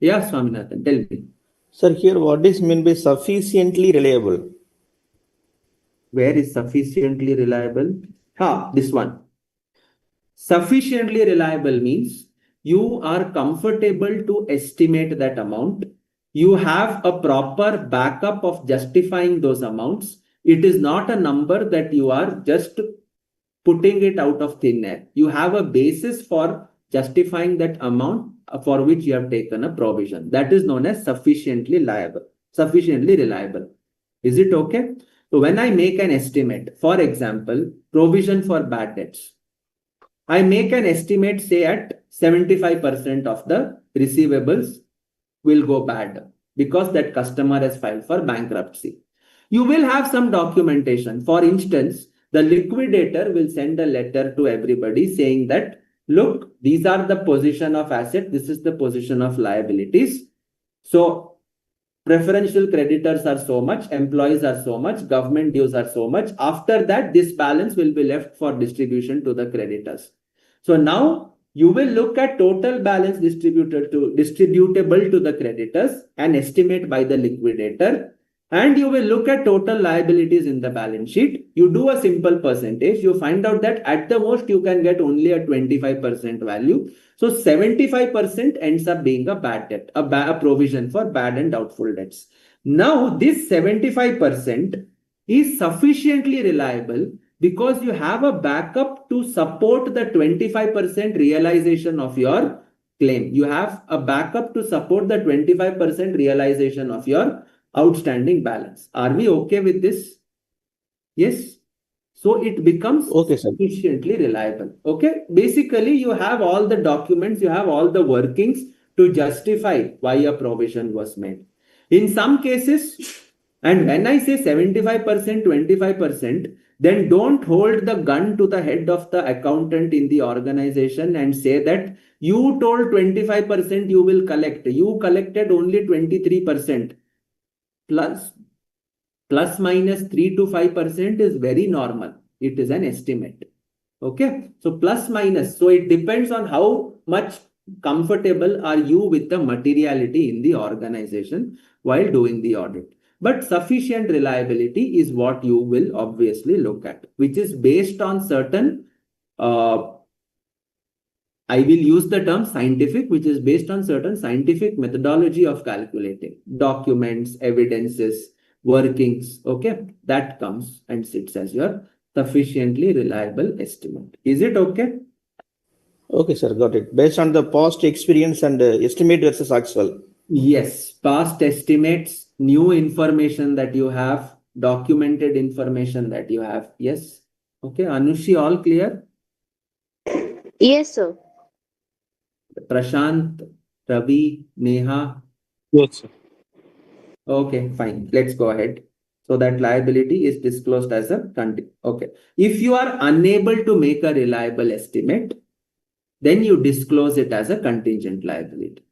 Yeah, Swaminathan, tell me. Sir, here what is meant by sufficiently reliable? Where is sufficiently reliable? This one. Sufficiently reliable means you are comfortable to estimate that amount. You have a proper backup of justifying those amounts. It is not a number that you are just putting it out of thin air. You have a basis for justifying that amount for which you have taken a provision. That is known as sufficiently reliable. Is it okay? So when I make an estimate, for example, provision for bad debts, I make an estimate, say at 75% of the receivables will go bad because that customer has filed for bankruptcy. You will have some documentation. For instance, the liquidator will send a letter to everybody saying that, look, these are the position of asset, this is the position of liabilities. So preferential creditors are so much, employees are so much, government dues are so much. After that, this balance will be left for distribution to the creditors. So now you will look at total balance distributable to the creditors and estimate by the liquidator. And you will look at total liabilities in the balance sheet. You do a simple percentage. You find out that at the most you can get only a 25% value. So 75% ends up being a bad debt, a provision for bad and doubtful debts. Now this 75% is sufficiently reliable because you have a backup to support the 25% realization of your claim. You have a backup to support the 25% realization of your outstanding balance. Are we okay with this? Yes. So it becomes Okay, sir. sufficiently reliable. Okay. Basically, you have all the documents, you have all the workings to justify why a provision was made. In some cases, and when I say 75%, 25%, then don't hold the gun to the head of the accountant in the organization and say that you told 25% you will collect. You collected only 23%. Plus minus 3 to 5% is very normal. It is an estimate. Okay. So plus minus. So it depends on how much comfortable are you with the materiality in the organization while doing the audit. But sufficient reliability is what you will obviously look at, which is based on certain I will use the term scientific, which is based on certain scientific methodology of calculating documents, evidences, workings. Okay, that comes and sits as your sufficiently reliable estimate. Is it okay? Okay, sir, got it. Based on the past experience and estimate versus actual. Yes, past estimates, new information that you have, documented information that you have. Yes. Okay, Anushi, all clear? Yes, sir. Prashant, Ravi, Neha. Yes, sir. Okay, fine. Let's go ahead. So that liability is disclosed as a contingent. Okay. If you are unable to make a reliable estimate, then you disclose it as a contingent liability.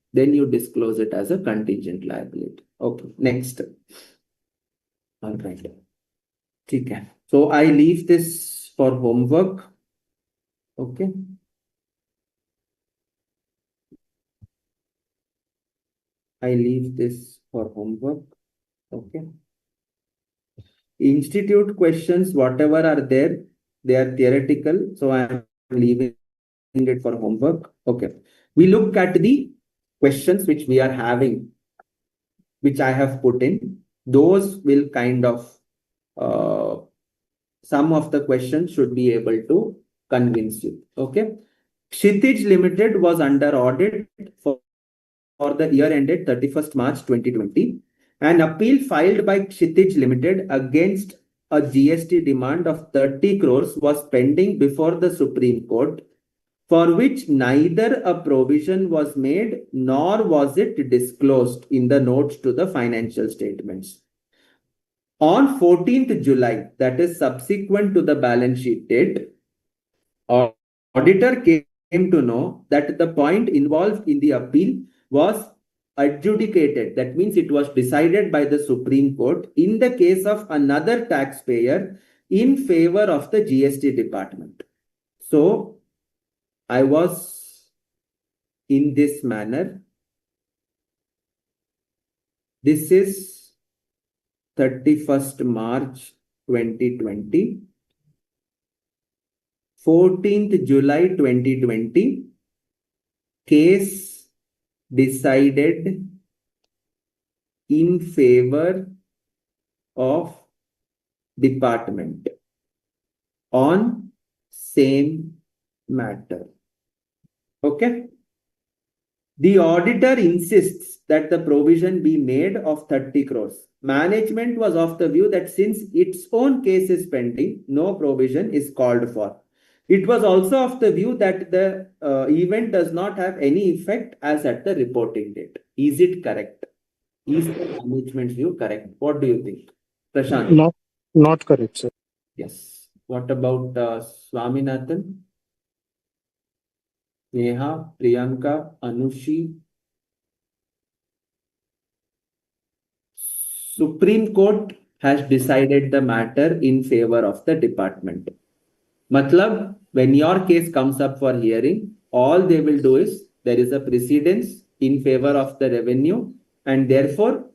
Okay, next. All right. Okay. So I leave this for homework. Okay. I leave this for homework. Okay. Institute questions, whatever are there, they are theoretical. So I am leaving it for homework. Okay. We look at the questions which we are having, which I have put in. Those will kind of, some of the questions should be able to convince you. Okay. Kshitij Limited was under audit for the year ended 31st March 2020. An appeal filed by Kshitij Limited against a GST demand of 30 crores was pending before the Supreme Court, for which neither a provision was made nor was it disclosed in the notes to the financial statements. On 14th July, that is subsequent to the balance sheet date, auditor came to know that the point involved in the appeal was adjudicated. That means it was decided by the Supreme Court in the case of another taxpayer in favor of the GST department. So I was in this manner. This is 31st March 2020. 14th July 2020, case decided in favor of department on same matter. Okay. The auditor insists that the provision be made of 30 crores. Management was of the view that since its own case is pending, no provision is called for. It was also of the view that the event does not have any effect as at the reporting date. Is it correct? Is the management's view correct? What do you think? Prashant? Not correct, sir. Yes. What about Swaminathan? Neha, Priyanka, Anushi? Supreme Court has decided the matter in favor of the department. Matlab, when your case comes up for hearing, all they will do is there is a precedence in favor of the revenue and therefore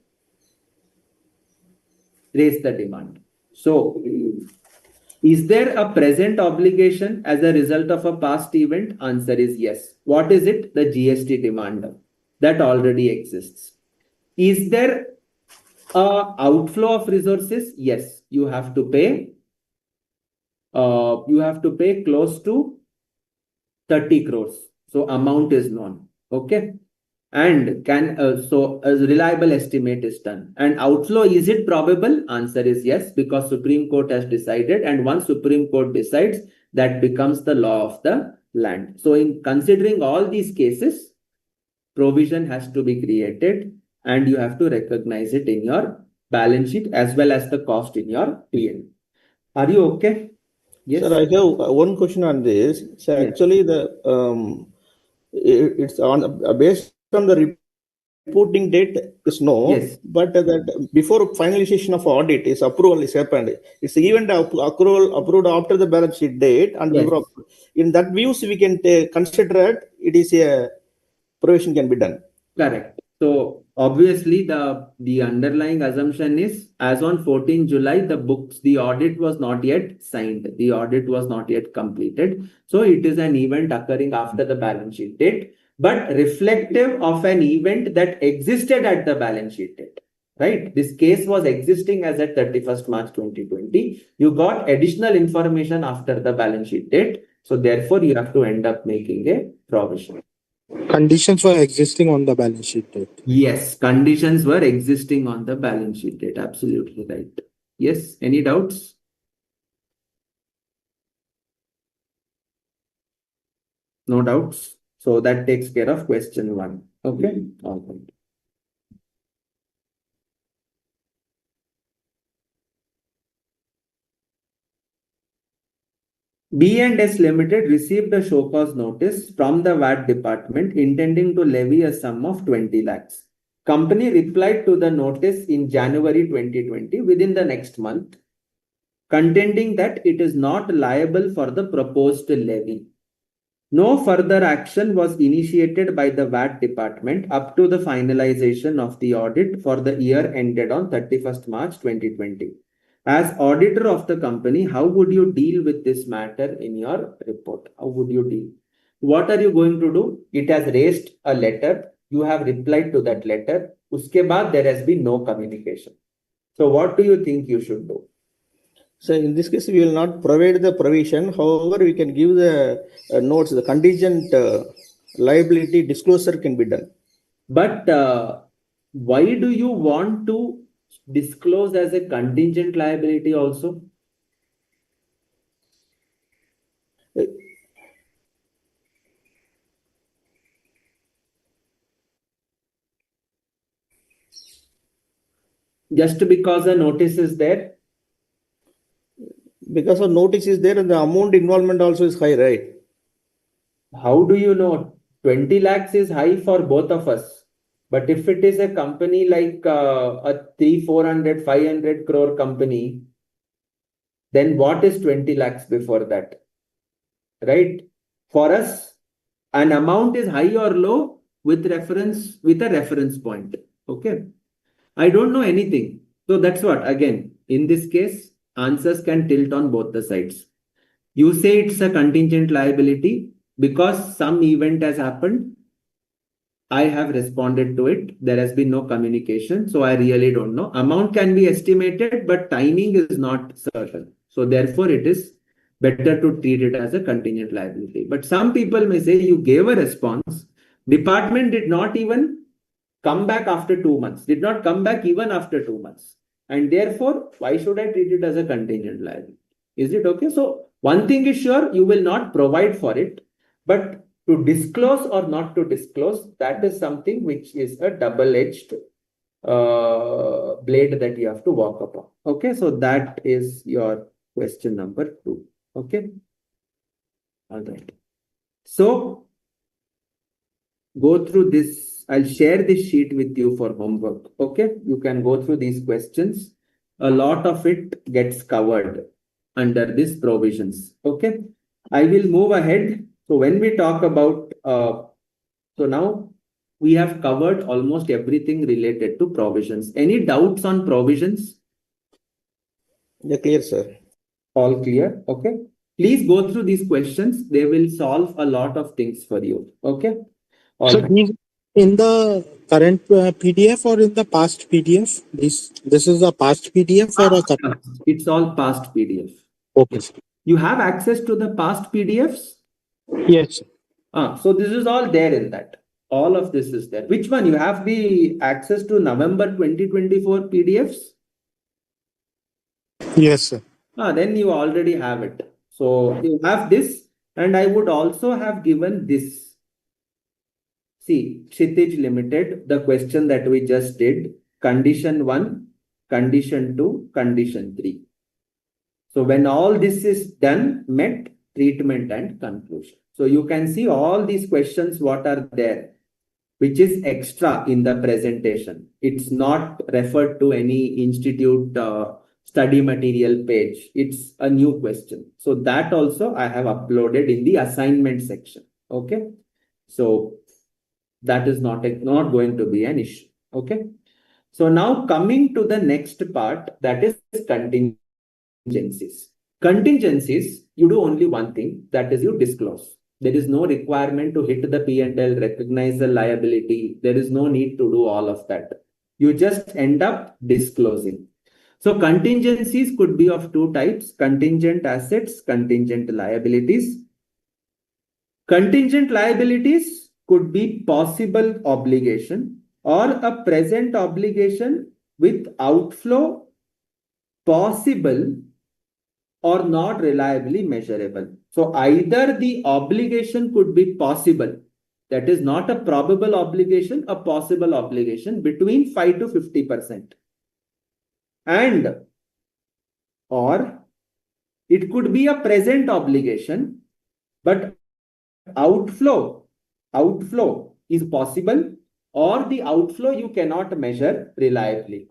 raise the demand. So, is there a present obligation as a result of a past event? Answer is yes. What is it? The GST demand that already exists. Is there a outflow of resources? Yes, you have to pay. You have to pay close to 30 crores. So amount is known. Okay. And so a reliable estimate is done. And outflow, is it probable? Answer is yes, because Supreme Court has decided. And once Supreme Court decides, that becomes the law of the land. So in considering all these cases, provision has to be created and you have to recognize it in your balance sheet as well as the cost in your P&L. Are you okay? Yes. Sir, I have one question on this. So Yes. actually, it's on based on the reporting date is no, Yes. but that before finalization of audit is approval is happened. It's even the approved after the balance sheet date, and Yes. in that views we can consider it is a provision can be done. Correct. So obviously the underlying assumption is as on 14 July, the audit was not yet signed. The audit was not yet completed. So it is an event occurring after the balance sheet date, but reflective of an event that existed at the balance sheet date. Right? This case was existing as at 31st March 2020. You got additional information after the balance sheet date. So therefore you have to end up making a provision. Conditions were existing on the balance sheet date. Yes, conditions were existing on the balance sheet date. Absolutely right. Yes, any doubts? No doubts. So that takes care of question 1. Okay. All right. B&S Limited received a show cause notice from the VAT department intending to levy a sum of 20 lakhs. Company replied to the notice in January 2020 within the next month, contending that it is not liable for the proposed levy. No further action was initiated by the VAT department up to the finalization of the audit for the year ended on 31st March 2020. As auditor of the company, how would you deal with this matter in your report? How would you deal? What are you going to do? It has raised a letter. You have replied to that letter. Uske baad there has been no communication. So what do you think you should do? So in this case, we will not provide the provision. However, we can give the notes. The contingent liability disclosure can be done. But why do you want to disclose as a contingent liability also? Just because a notice is there? Because a notice is there and the amount involvement also is high, right? How do you know? 20 lakhs is high for both of us. But if it is a company like a 300, 400, 500 crore company, then what is 20 lakhs before that? Right? For us, an amount is high or low with a reference point. Okay. I don't know anything. So that's what, again, in this case, answers can tilt on both the sides. You say it's a contingent liability because some event has happened. I have responded to it. There has been no communication. So I really don't know. Amount can be estimated, but timing is not certain. So therefore, it is better to treat it as a contingent liability. But some people may say you gave a response. Department did not even come back after 2 months, did not come back even after 2 months. And therefore, why should I treat it as a contingent liability? Is it okay? So one thing is sure, you will not provide for it, but to disclose or not to disclose, that is something which is a double-edged blade that you have to walk upon. Okay, so that is your question number 2. Okay. All right. So go through this. I'll share this sheet with you for homework. Okay, you can go through these questions. A lot of it gets covered under these provisions. Okay, I will move ahead. So when we talk about, so now we have covered almost everything related to provisions. Any doubts on provisions? Yeah, clear, sir. All clear? Okay. Please go through these questions. They will solve a lot of things for you. Okay. All So right. these in the current PDF or in the past PDF? This is a past PDF or a current? It's all past PDF. Okay. Sir. You have access to the past PDFs? Yes. Sir. So this is all there in that. All of this is there. Which one? You have the access to November 2024 PDFs? Yes, sir. Then you already have it. So you have this, and I would also have given this. See, Kshitij Limited, the question that we just did, condition 1, condition 2, condition 3. So when all this is done, met, treatment and conclusion. So you can see all these questions, what are there, which is extra in the presentation. It's not referred to any institute study material page. It's a new question. So that also I have uploaded in the assignment section. Okay. So that is not going to be an issue. Okay. So now coming to the next part, that is contingencies. Contingencies, you do only one thing, that is you disclose. There is no requirement to hit the P&L, recognize the liability. There is no need to do all of that. You just end up disclosing. So contingencies could be of two types: contingent assets, contingent liabilities. Contingent liabilities could be possible obligation or a present obligation with outflow possible or not reliably measurable. So either the obligation could be possible, that is not a probable obligation, a possible obligation between 5 to 50%. And or it could be a present obligation, but outflow is possible, or the outflow you cannot measure reliably,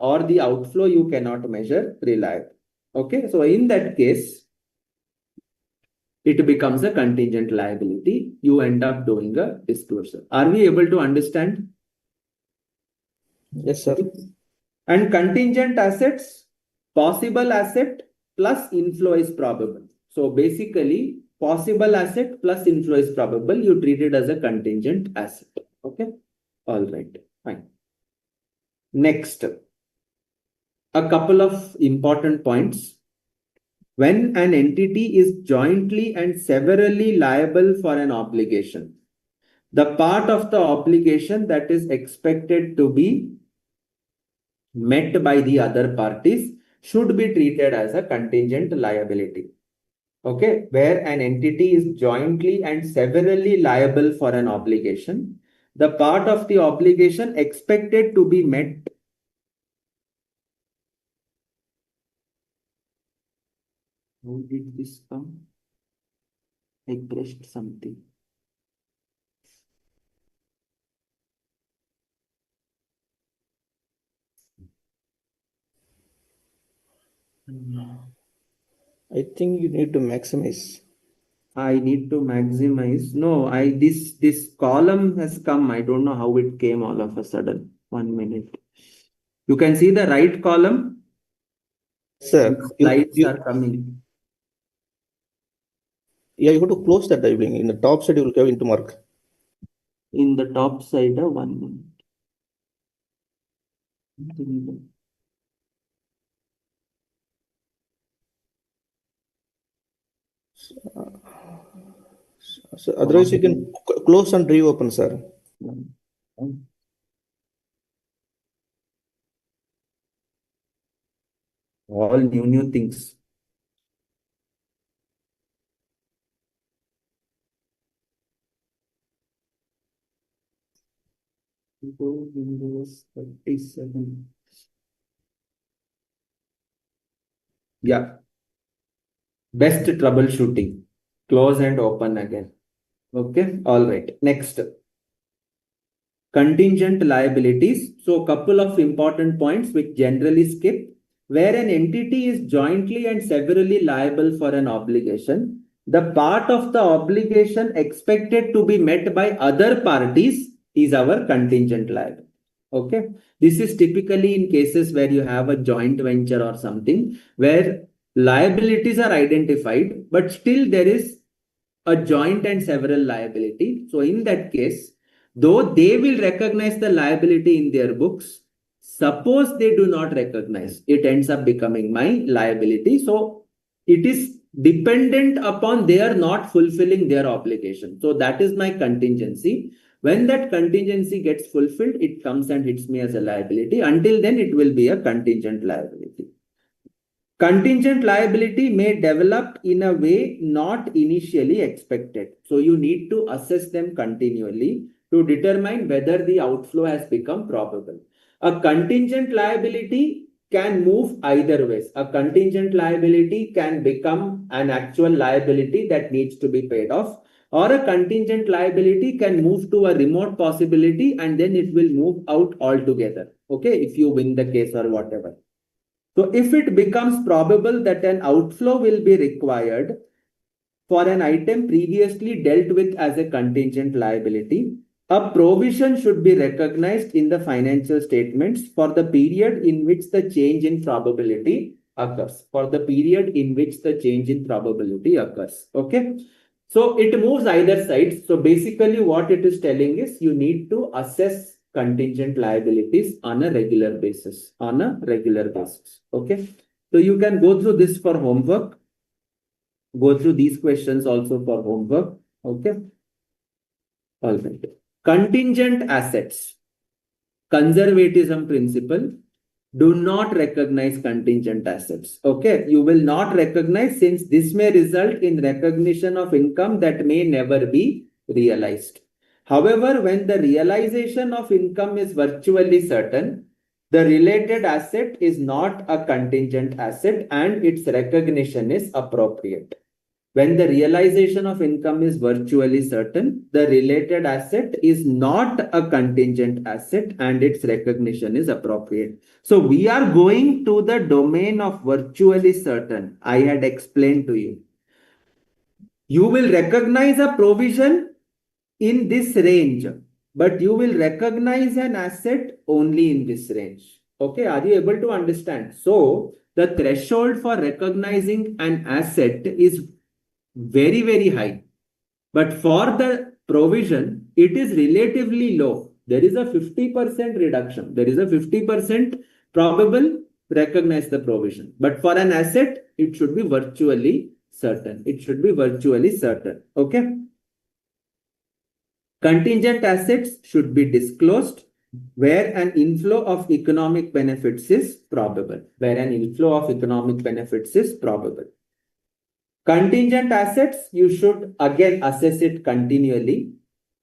Okay, so in that case, it becomes a contingent liability. You end up doing a disclosure. Are we able to understand? Yes, sir. And contingent assets, possible asset plus inflow is probable. So basically, possible asset plus inflow is probable. You treat it as a contingent asset. Okay. All right. Fine. Next, a couple of important points. when an entity is jointly and severally liable for an obligation, the part of the obligation that is expected to be met by the other parties should be treated as a contingent liability. Okay, where an entity is jointly and severally liable for an obligation, the part of the obligation expected to be met. How did this come? I pressed something. I think you need to maximize. I need to maximize. No, this column has come. I don't know how it came all of a sudden. 1 minute. You can see the right column. Sir, Slides are coming. yeah, you have to close that labeling. In the top side, you will have into mark. In the top side, 1 minute. So otherwise, you can close and reopen, sir. All new things. Windows 37. Yeah. Best troubleshooting. Close and open again. Okay. All right. Next. Contingent liabilities. So couple of important points which generally skip. Where an entity is jointly and severally liable for an obligation, the part of the obligation expected to be met by other parties is our contingent liability. Okay. This is typically in cases where you have a joint venture or something where liabilities are identified, but still there is a joint and several liability. So in that case, though they will recognize the liability in their books, suppose they do not recognize, it ends up becoming my liability. So it is dependent upon their not fulfilling their obligation. So that is my contingency. When that contingency gets fulfilled, it comes and hits me as a liability. Until then, it will be a contingent liability. Contingent liability may develop in a way not initially expected. So you need to assess them continually to determine whether the outflow has become probable. A contingent liability can move either ways. A contingent liability can become an actual liability that needs to be paid off, or a contingent liability can move to a remote possibility and then it will move out altogether. Okay, if you win the case or whatever. So if it becomes probable that an outflow will be required for an item previously dealt with as a contingent liability, a provision should be recognized in the financial statements for the period in which the change in probability occurs. For the period in which the change in probability occurs. Okay. So it moves either side. So basically what it is telling is you need to assess contingent liabilities on a regular basis. Okay. So you can go through this for homework. Go through these questions also for homework. Okay. All right. Contingent assets. Conservatism principle. Do not recognize contingent assets. Okay. You will not recognize since this may result in recognition of income that may never be realized. However, when the realization of income is virtually certain, the related asset is not a contingent asset and its recognition is appropriate. When the realization of income is virtually certain, the related asset is not a contingent asset and its recognition is appropriate. So we are going to the domain of virtually certain. I had explained to you. You will recognize a provision in this range, but you will recognize an asset only in this range. Okay, are you able to understand? So the threshold for recognizing an asset is very high, but for the provision it is relatively low. There is a 50% reduction. There is a 50% probable recognize the provision. But for an asset, it should be virtually certain. It should be virtually certain. Okay. Contingent assets should be disclosed where an inflow of economic benefits is probable. Where an inflow of economic benefits is probable. Contingent assets, you should again assess it continually.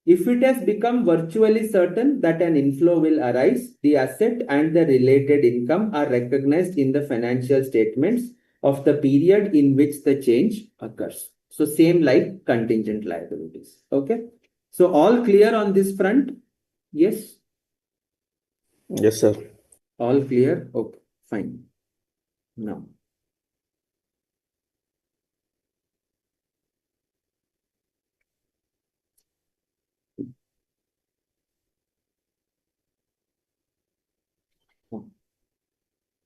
If it has become virtually certain that an inflow will arise, the asset and the related income are recognized in the financial statements of the period in which the change occurs. So same like contingent liabilities. Okay. So all clear on this front? Yes. Yes, sir. All clear? Okay, fine. Now.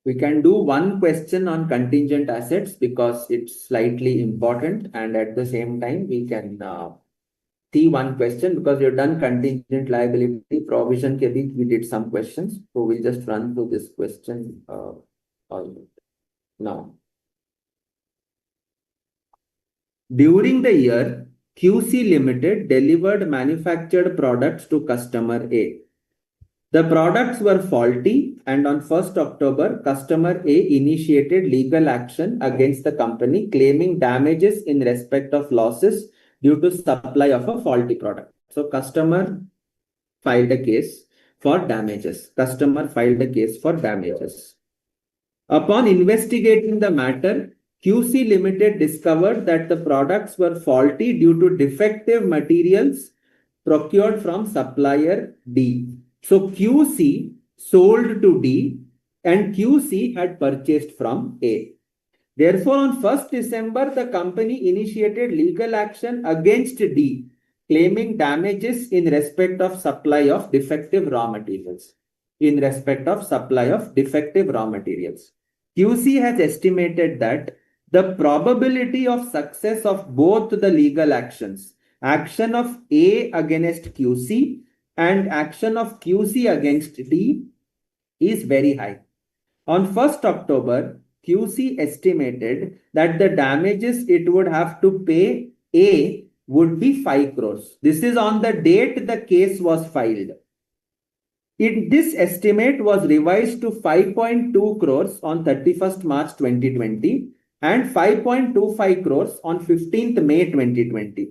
We can do one question on contingent assets because it's slightly important, and at the same time we can see one question because we've done contingent liability provision. We did some questions, so we'll just run through this question now. During the year, QC Limited delivered manufactured products to customer A. The products were faulty, and on 1st October, customer A initiated legal action against the company, claiming damages in respect of losses due to supply of a faulty product. So customer filed a case for damages. Customer filed a case for damages. Upon investigating the matter, QC Limited discovered that the products were faulty due to defective materials procured from supplier D. So QC sold to D and QC had purchased from A. Therefore, on 1st December, the company initiated legal action against D, claiming damages in respect of supply of defective raw materials. QC has estimated that the probability of success of both the legal actions, action of A against QC and action of QC against D, is very high. On 1st October, QC estimated that the damages it would have to pay A would be 5 crores. This is on the date the case was filed. This estimate was revised to 5.2 crores on 31st March 2020 and 5.25 crores on 15th May 2020.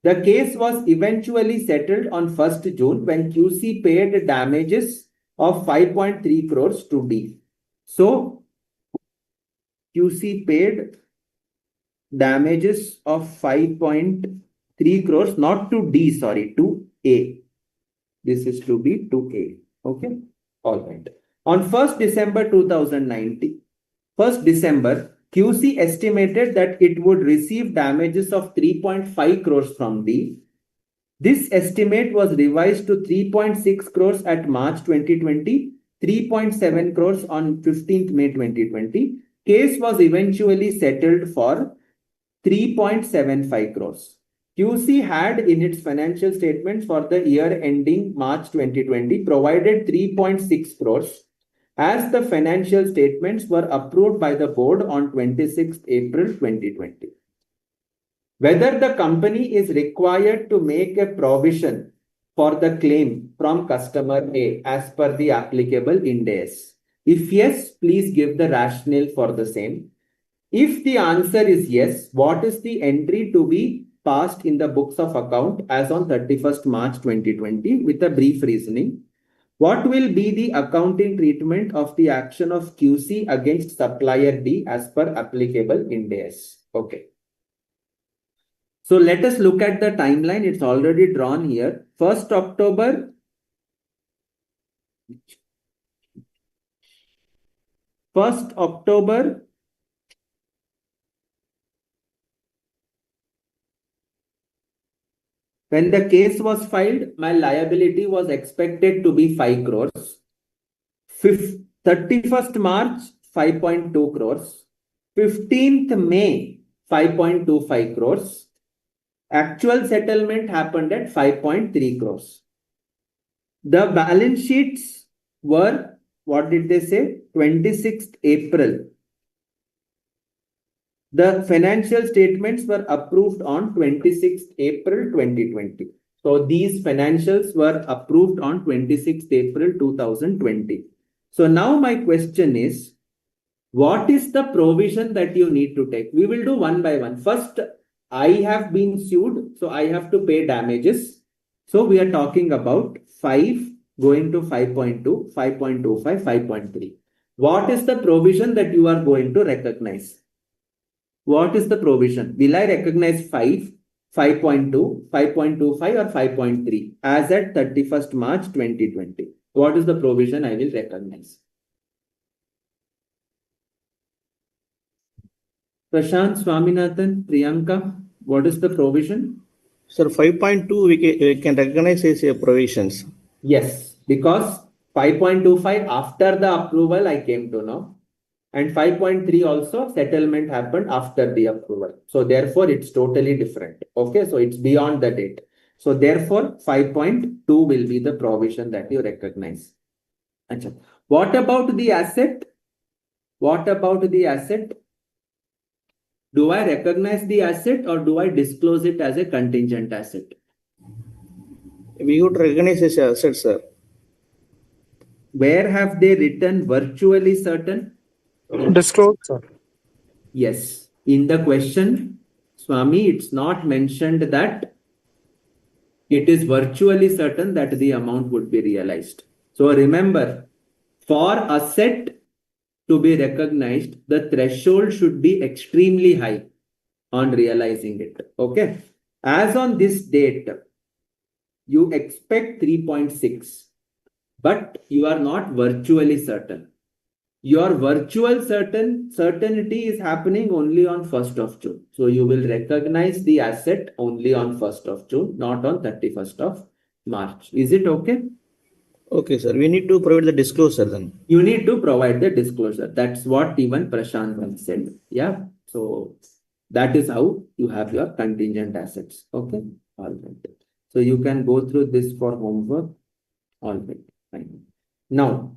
The case was eventually settled on 1st June when QC paid damages of 5.3 crores to D. So, QC paid damages of 5.3 crores, not to D, sorry, to A. This is to be to A. Okay. All right. On 1st December 2019, 1st December, QC estimated that it would receive damages of 3.5 crores from D. This estimate was revised to 3.6 crores at March 2020, 3.7 crores on 15th May 2020. Case was eventually settled for 3.75 crores. QC had in its financial statements for the year ending March 2020 provided 3.6 crores as the financial statements were approved by the board on 26th April 2020. Whether the company is required to make a provision for the claim from customer A as per the applicable Ind AS. If yes, please give the rationale for the same. If the answer is yes, what is the entry to be passed in the books of account as on 31st March 2020 with a brief reasoning? What will be the accounting treatment of the action of QC against supplier D as per applicable Ind AS? Okay. So let us look at the timeline. It's already drawn here. 1st October. 1st October. When the case was filed, my liability was expected to be 5 crores. 31st March, 5.2 crores. 15th May, 5.25 crores. Actual settlement happened at 5.3 crores. The balance sheets were, what did they say? 26th April, the financial statements were approved on 26th April 2020. So these financials were approved on 26th April 2020. So now my question is, what is the provision that you need to take? We will do one by one. First, I have been sued, so I have to pay damages. So we are talking about 5 going to 5.2, 5.25, 5.3. What is the provision that you are going to recognize? What is the provision? Will I recognize 5, 5.2, 5.25 or 5.3 as at 31st March 2020? What is the provision I will recognize? Prashant, Swaminathan, Priyanka, what is the provision? Sir, 5.2 we can recognize as a provisions. Yes, because 5.25 after the approval I came to know, and 5.3 also settlement happened after the approval. So therefore it's totally different. Okay, so it's beyond the date. So therefore 5.2 will be the provision that you recognize. Achha. What about the asset? What about the asset? Do I recognize the asset or do I disclose it as a contingent asset? We would recognize as an asset, sir. Where have they written virtually certain? Disclose, sir. Yes. In the question, Swami, it's not mentioned that it is virtually certain that the amount would be realized. So remember, for asset to be recognized, the threshold should be extremely high on realizing it. Okay. As on this date, you expect 3.6, but you are not virtually certain. Your virtual certainty is happening only on 1st of June. So you will recognize the asset only on 1st of June, not on 31st of March. Is it okay? Okay, sir. We need to provide the disclosure then. You need to provide the disclosure. That's what even Prashant said. Yeah. So that is how you have your contingent assets. Okay. All right. So you can go through this for homework. All right. Fine. Now,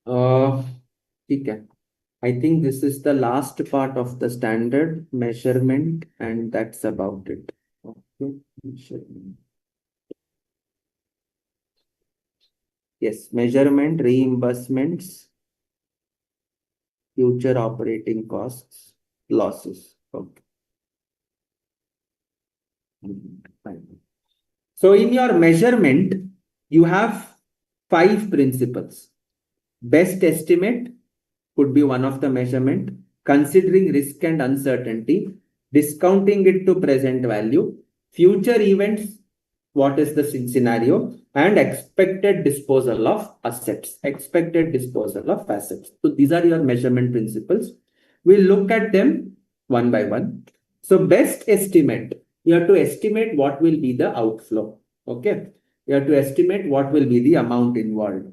okay. I think this is the last part of the standard measurement, and that's about it. Okay. Measurement. Yes, measurement, reimbursements, future operating costs, losses. Okay. Fine. So in your measurement, you have 5 principles. Best estimate could be one of the measurement, considering risk and uncertainty, discounting it to present value, future events, what is the scenario, and expected disposal of assets. Expected disposal of assets. So these are your measurement principles. We'll look at them one by one. So best estimate, you have to estimate what will be the outflow. Okay. You have to estimate what will be the amount involved.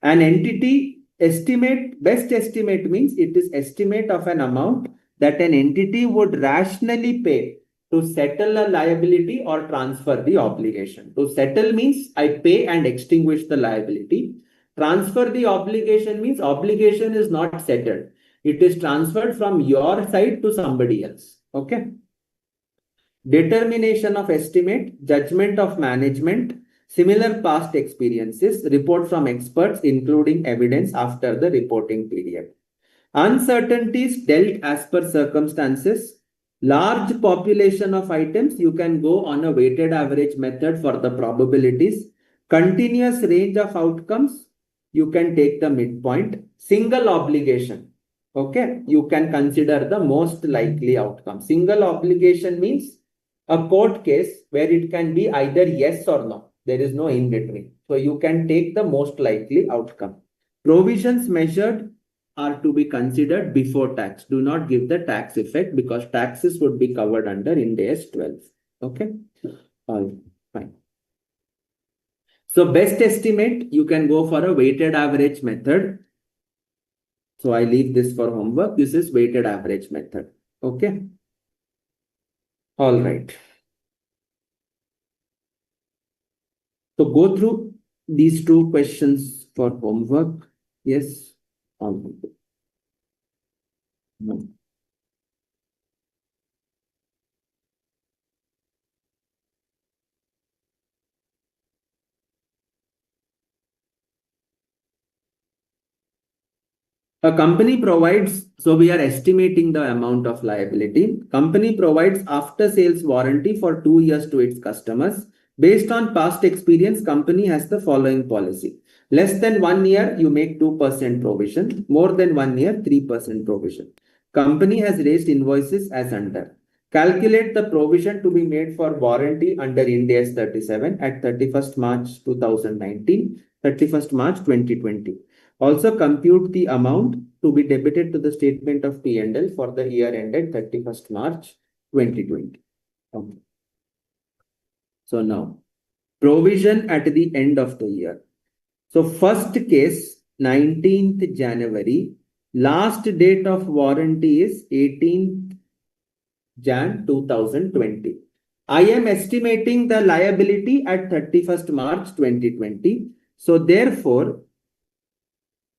An entity estimate, best estimate means it is estimate of an amount that an entity would rationally pay to settle a liability or transfer the obligation. To settle means I pay and extinguish the liability. Transfer the obligation means obligation is not settled. It is transferred from your side to somebody else. Okay. Determination of estimate, judgment of management, similar past experiences, report from experts, including evidence after the reporting period. Uncertainties dealt as per circumstances. Large population of items, you can go on a weighted average method for the probabilities. Continuous range of outcomes, you can take the midpoint. Single obligation, okay, you can consider the most likely outcome. Single obligation means a court case where it can be either yes or no. There is no in between. So you can take the most likely outcome. Provisions measured are to be considered before tax. Do not give the tax effect because taxes would be covered under Ind AS 12. Okay. All fine. So best estimate, you can go for a weighted average method. So I leave this for homework. This is weighted average method. Okay. All right. So go through these 2 questions for homework? Yes. No. A company provides, so we are estimating the amount of liability. Company provides after sales warranty for 2 years to its customers. Based on past experience, company has the following policy. Less than 1 year, you make 2% provision. More than 1 year, 3% provision. Company has raised invoices as under. Calculate the provision to be made for warranty under Ind AS 37 at 31st March 2019, 31st March 2020. Also compute the amount to be debited to the statement of P&L for the year ended 31st March 2020. Okay. So now, provision at the end of the year. So first case, 19th January, last date of warranty is 18th Jan 2020. I am estimating the liability at 31st March 2020. So therefore,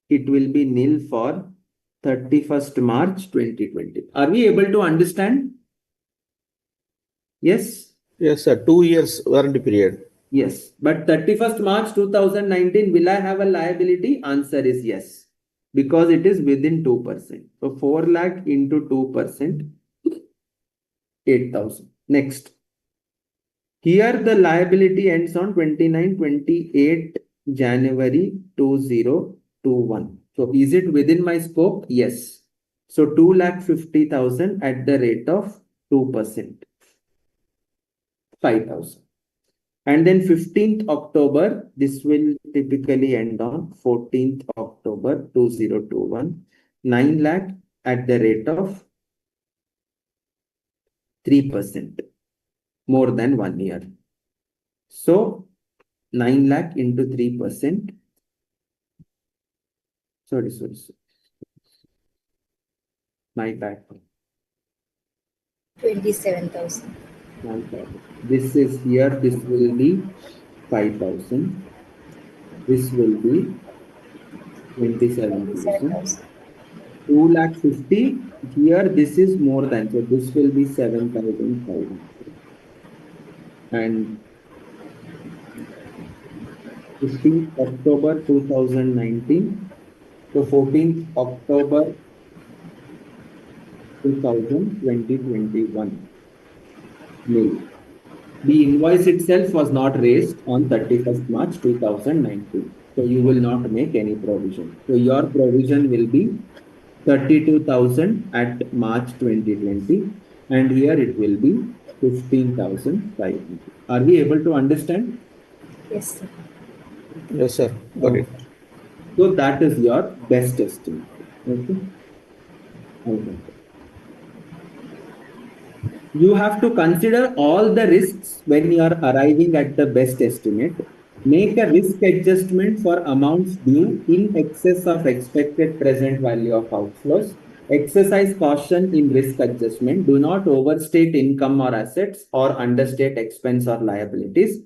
it will be nil for 31st March 2020. Are we able to understand? Yes? Yes, sir. 2 years warranty period. Yes. But 31st March 2019, will I have a liability? Answer is yes. Because it is within 2%. So 4 lakh into 2%, 8,000. Next. Here the liability ends on 28 January 2021. So is it within my scope? Yes. So 2,50,000 at the rate of 2%. 5,000. And then 15th October, this will typically end on 14th October 2021. 9 lakh at the rate of 3%. More than 1 year. So 9 lakh into 3%. Sorry. My bad. 27,000. This is here, this will be 5,000. This will be 27,000. 2,50,000. Here, this is more than, so this will be 7,500. And 15th October 2019. So 14th October 2021. Nil. The invoice itself was not raised on 31st March 2019. So you will not make any provision. So your provision will be 32,000 at March 2020. And here it will be 15,500. Are we able to understand? Yes, sir. Yes, sir. Got it. So that is your best estimate. Okay. You have to consider all the risks when you are arriving at the best estimate. Make a risk adjustment for amounts due in excess of expected present value of outflows. Exercise caution in risk adjustment. Do not overstate income or assets or understate expense or liabilities.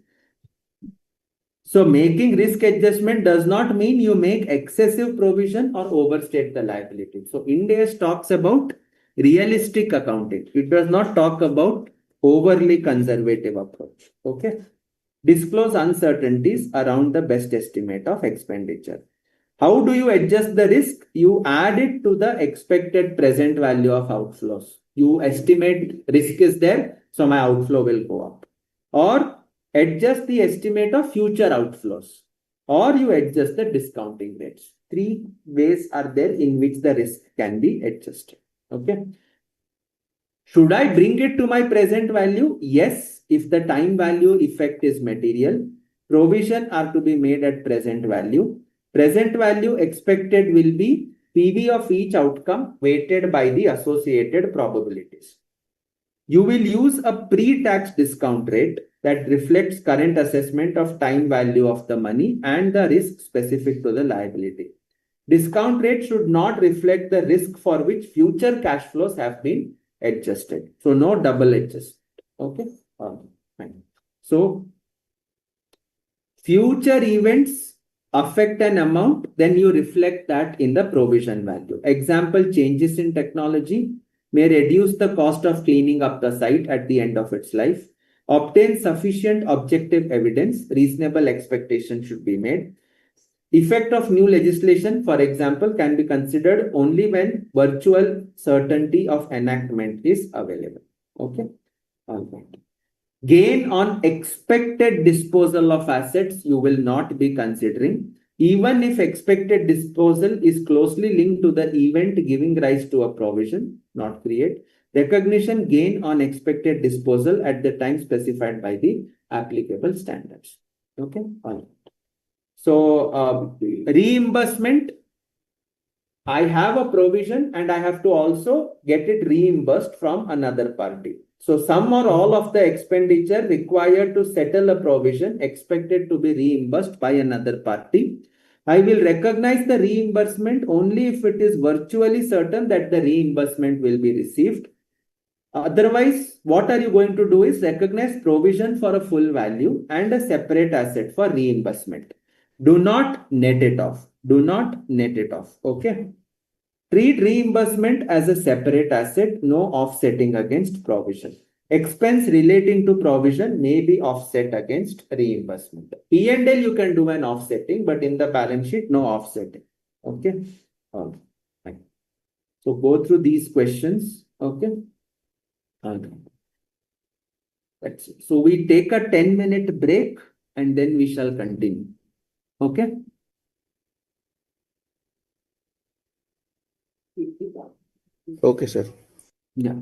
So making risk adjustment does not mean you make excessive provision or overstate the liability. So Ind AS talks about realistic accounting. It does not talk about overly conservative approach. Okay. Disclose uncertainties around the best estimate of expenditure. How do you adjust the risk? You add it to the expected present value of outflows. You estimate risk is there, so my outflow will go up. Or adjust the estimate of future outflows, or you adjust the discounting rates. 3 ways are there in which the risk can be adjusted. Okay. Should I bring it to my present value? Yes, if the time value effect is material. Provision are to be made at present value. Present value expected will be PV of each outcome weighted by the associated probabilities. You will use a pre-tax discount rate that reflects current assessment of time value of the money and the risk specific to the liability. Discount rate should not reflect the risk for which future cash flows have been adjusted. So no double adjustment. Okay. Fine. So future events affect an amount, then you reflect that in the provision value. Example, changes in technology may reduce the cost of cleaning up the site at the end of its life. Obtain sufficient objective evidence, reasonable expectation should be made. Effect of new legislation, for example, can be considered only when virtual certainty of enactment is available. Okay. All right. Gain on expected disposal of assets you will not be considering, even if expected disposal is closely linked to the event giving rise to a provision, not create. Recognition gain on expected disposal at the time specified by the applicable standards. Okay. All right. So reimbursement, I have a provision and I have to also get it reimbursed from another party. So some or all of the expenditure required to settle a provision expected to be reimbursed by another party. I will recognize the reimbursement only if it is virtually certain that the reimbursement will be received. Otherwise, what are you going to do is recognize provision for a full value and a separate asset for reimbursement. Do not net it off. Do not net it off. Okay. Treat reimbursement as a separate asset, no offsetting against provision. Expense relating to provision may be offset against reimbursement. P&L you can do an offsetting, but in the balance sheet, no offsetting. Okay. All right. So go through these questions. Okay. Okay. That's it. So we take a 10-minute break and then we shall continue. Okay. Okay, sir. Yeah.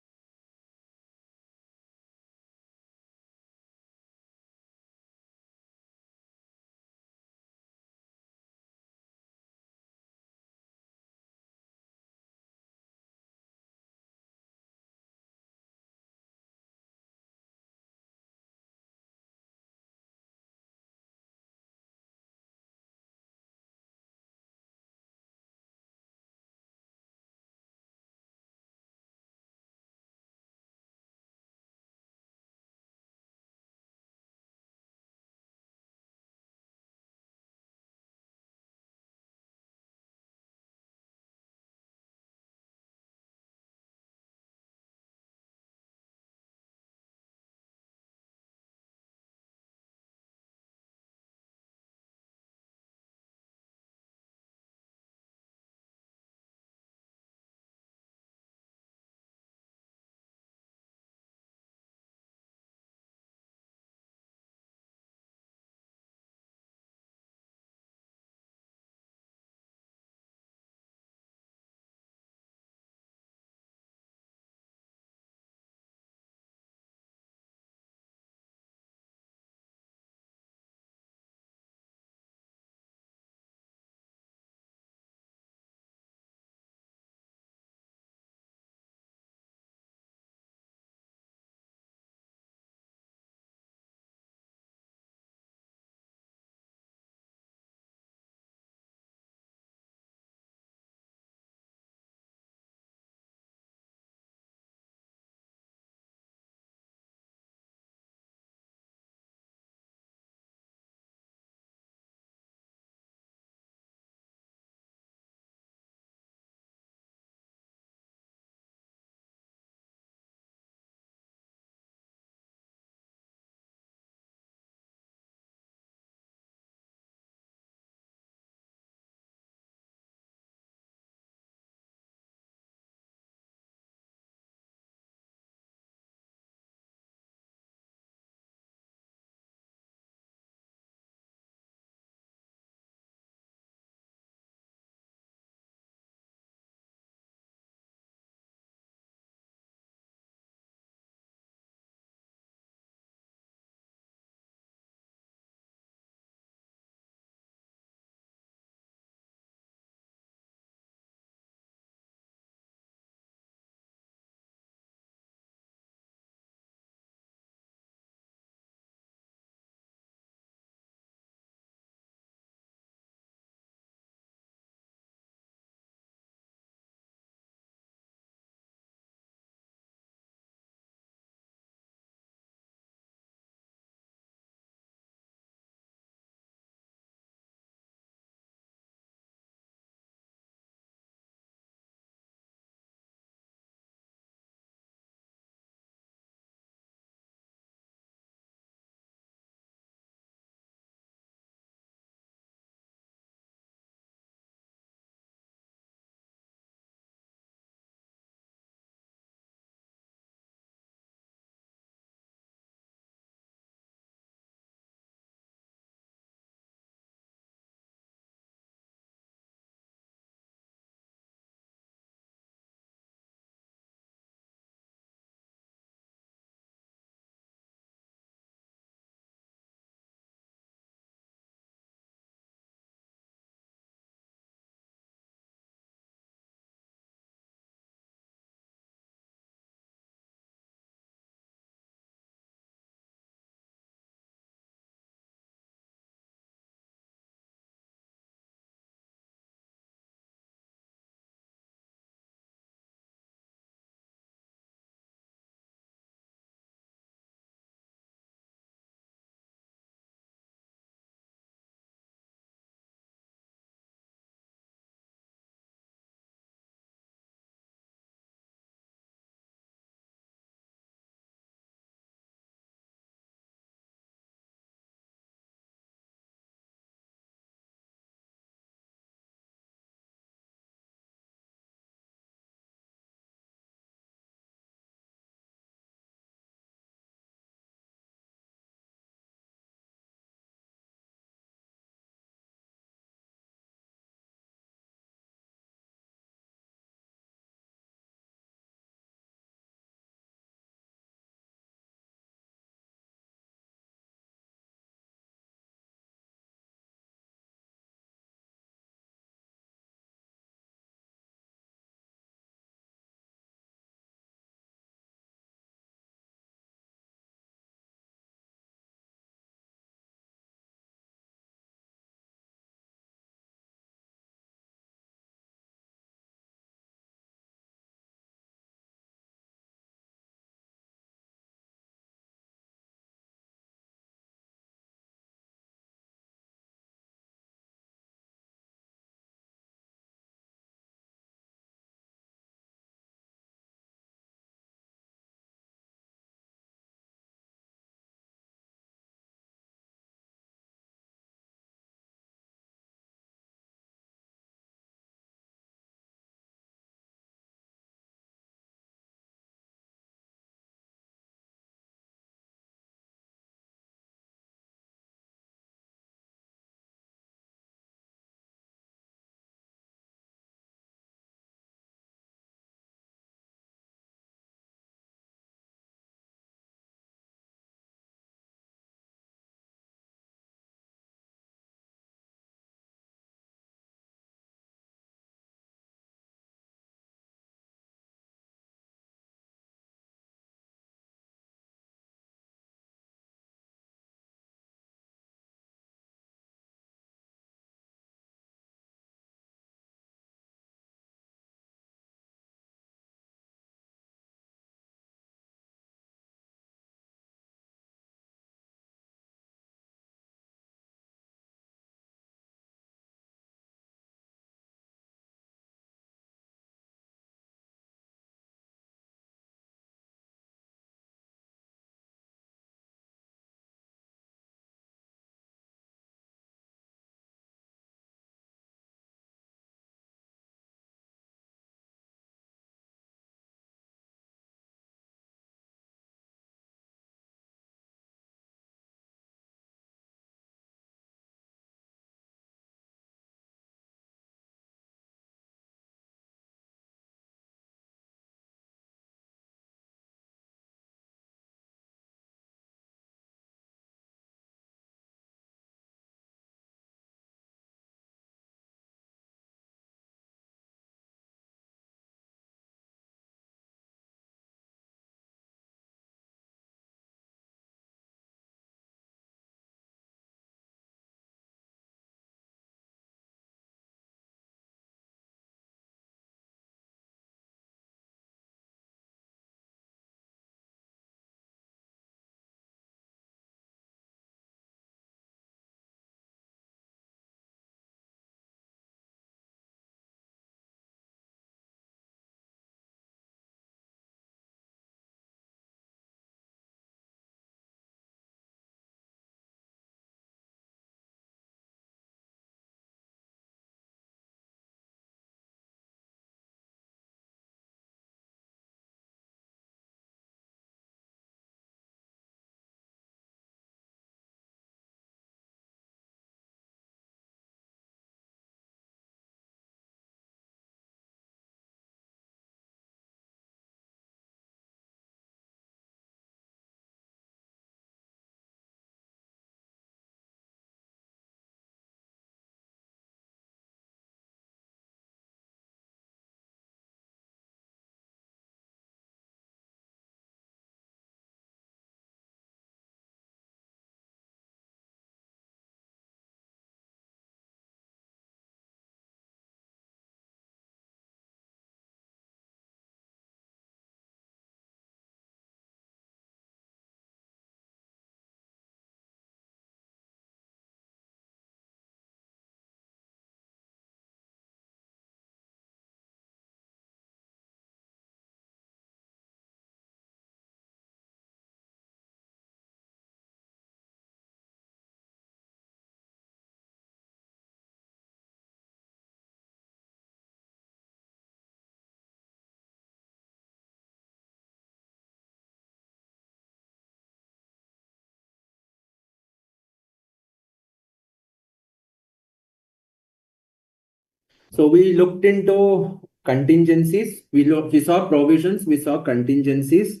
So we looked into contingencies, we saw provisions, we saw contingencies,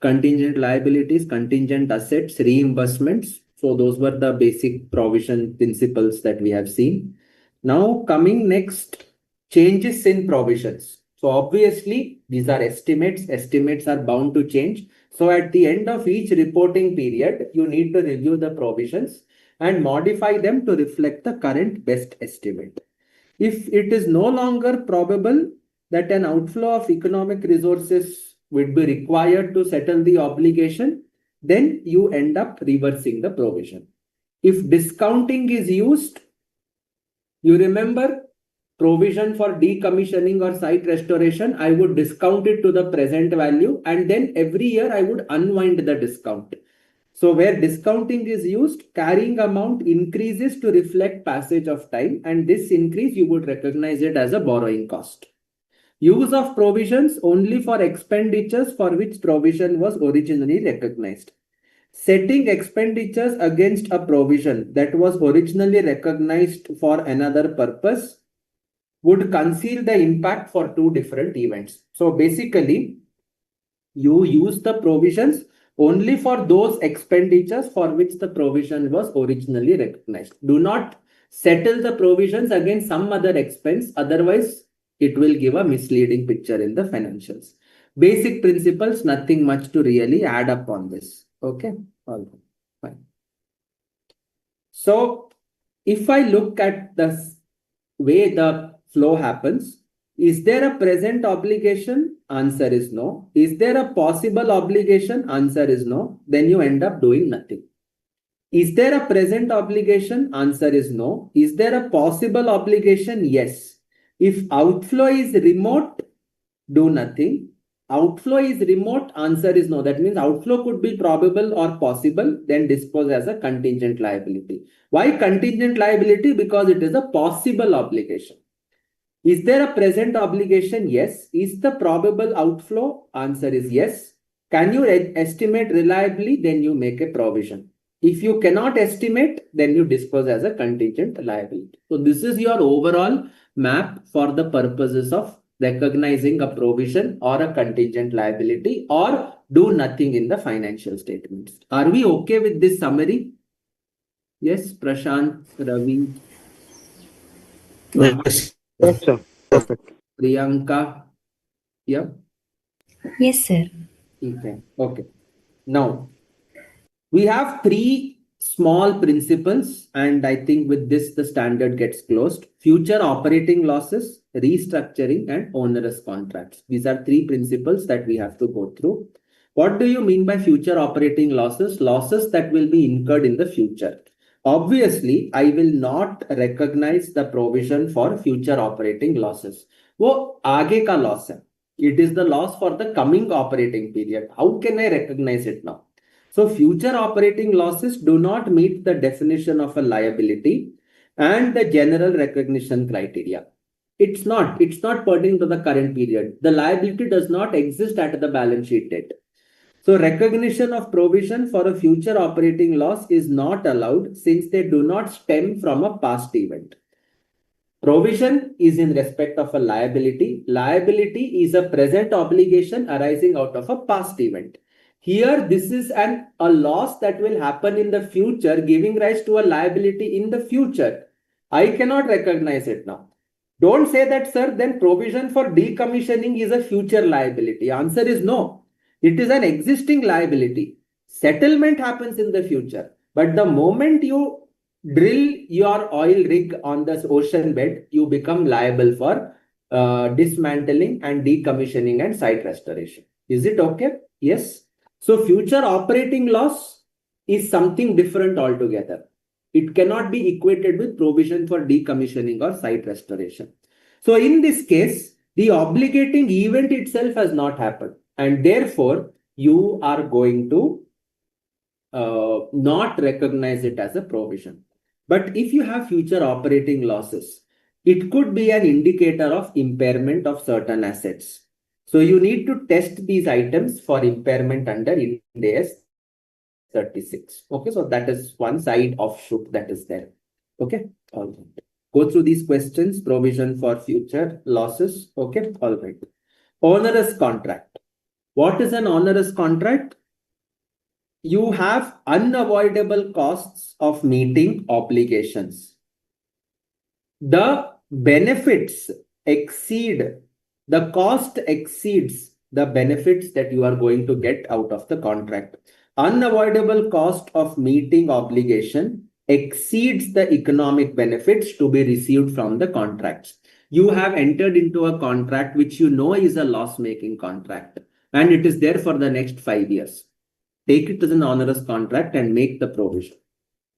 contingent liabilities, contingent assets, reimbursements. So those were the basic provision principles that we have seen. Now coming next, changes in provisions. So obviously these are estimates. Estimates are bound to change. So at the end of each reporting period, you need to review the provisions and modify them to reflect the current best estimate. If it is no longer probable that an outflow of economic resources would be required to settle the obligation, then you end up reversing the provision. If discounting is used, you remember provision for decommissioning or site restoration, I would discount it to the present value and then every year I would unwind the discount. So where discounting is used, carrying amount increases to reflect passage of time, and this increase you would recognize it as a borrowing cost. Use of provisions only for expenditures for which provision was originally recognized. Setting expenditures against a provision that was originally recognized for another purpose would conceal the impact for two different events. So basically, you use the provisions only for those expenditures for which the provision was originally recognized. Do not settle the provisions against some other expense, otherwise it will give a misleading picture in the financials. Basic principles, nothing much to really add up on this. Okay, all right, fine. So if I look at the way the flow happens, is there a present obligation? Answer is no. Is there a possible obligation? Answer is no. Then you end up doing nothing. Is there a present obligation? Answer is no. Is there a possible obligation? Yes. If outflow is remote, do nothing. Outflow is remote, answer is no. That means outflow could be probable or possible, then dispose as a contingent liability. Why contingent liability? Because it is a possible obligation. Is there a present obligation? Yes. Is the probable outflow? Answer is yes. Can you estimate reliably? Then you make a provision. If you cannot estimate, then you dispose as a contingent liability. So this is your overall map for the purposes of recognizing a provision or a contingent liability or do nothing in the financial statements. Are we okay with this summary? Yes, Prashant, Ravi, Yes. Yes, sir. Perfect. Priyanka. Yeah. Yes, sir. Okay. Now, we have three small principles, and I think with this, the standard gets closed. Future operating losses, restructuring, and onerous contracts. These are three principles that we have to go through. What do you mean by future operating losses? Losses that will be incurred in the future. Obviously, I will not recognize the provision for future operating losses. वो आगे का loss है. It is the loss for the coming operating period. How can I recognize it now? So future operating losses do not meet the definition of a liability and the general recognition criteria. It's not pertaining to the current period. The liability does not exist at the balance sheet date. So recognition of provision for a future operating loss is not allowed since they do not stem from a past event. Provision is in respect of a liability. Liability is a present obligation arising out of a past event. Here, this is a loss that will happen in the future, giving rise to a liability in the future. I cannot recognize it now. Don't say that, sir, then provision for decommissioning is a future liability. Answer is no. It is an existing liability. Settlement happens in the future. But the moment you drill your oil rig on this ocean bed, you become liable for dismantling and decommissioning and site restoration. Is it okay? Yes. So future operating loss is something different altogether. It cannot be equated with provision for decommissioning or site restoration. So in this case, the obligating event itself has not happened, and therefore you are going to not recognize it as a provision. But if you have future operating losses, it could be an indicator of impairment of certain assets. So you need to test these items for impairment under Ind AS 36. Okay, so that is one side offshoot that is there. Okay, all right. Go through these questions, provision for future losses. Okay, all right. Onerous contract. What is an onerous contract? You have unavoidable costs of meeting obligations. The benefits exceed, the cost exceeds the benefits that you are going to get out of the contract. Unavoidable cost of meeting obligation exceeds the economic benefits to be received from the contracts. You have entered into a contract which you know is a loss-making contract, and it is there for the next 5 years. Take it as an onerous contract and make the provision.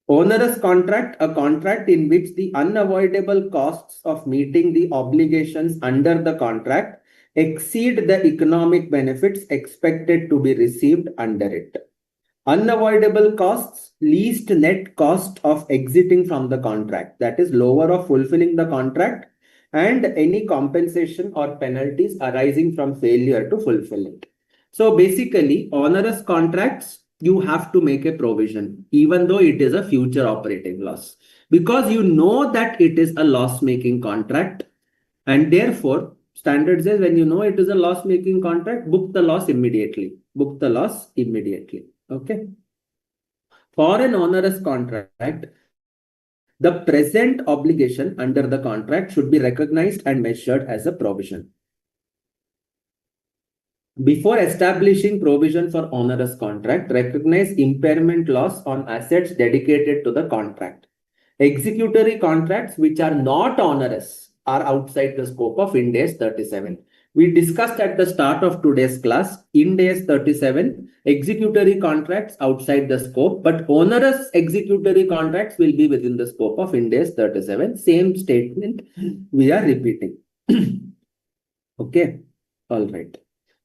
Onerous contract, a contract in which the unavoidable costs of meeting the obligations under the contract exceed the economic benefits expected to be received under it. Unavoidable costs, least net cost of exiting from the contract, that is lower of fulfilling the contract, and any compensation or penalties arising from failure to fulfill it. So basically, onerous contracts, you have to make a provision, even though it is a future operating loss, because you know that it is a loss-making contract, and therefore, standard says when you know it is a loss-making contract, book the loss immediately. Book the loss immediately. Okay. For an onerous contract, the present obligation under the contract should be recognized and measured as a provision. Before establishing provision for onerous contract, recognize impairment loss on assets dedicated to the contract. Executory contracts which are not onerous are outside the scope of Ind AS 37. We discussed at the start of today's class, Ind AS 37, executory contracts outside the scope, but onerous executory contracts will be within the scope of Ind AS 37. Same statement we are repeating. Okay, all right.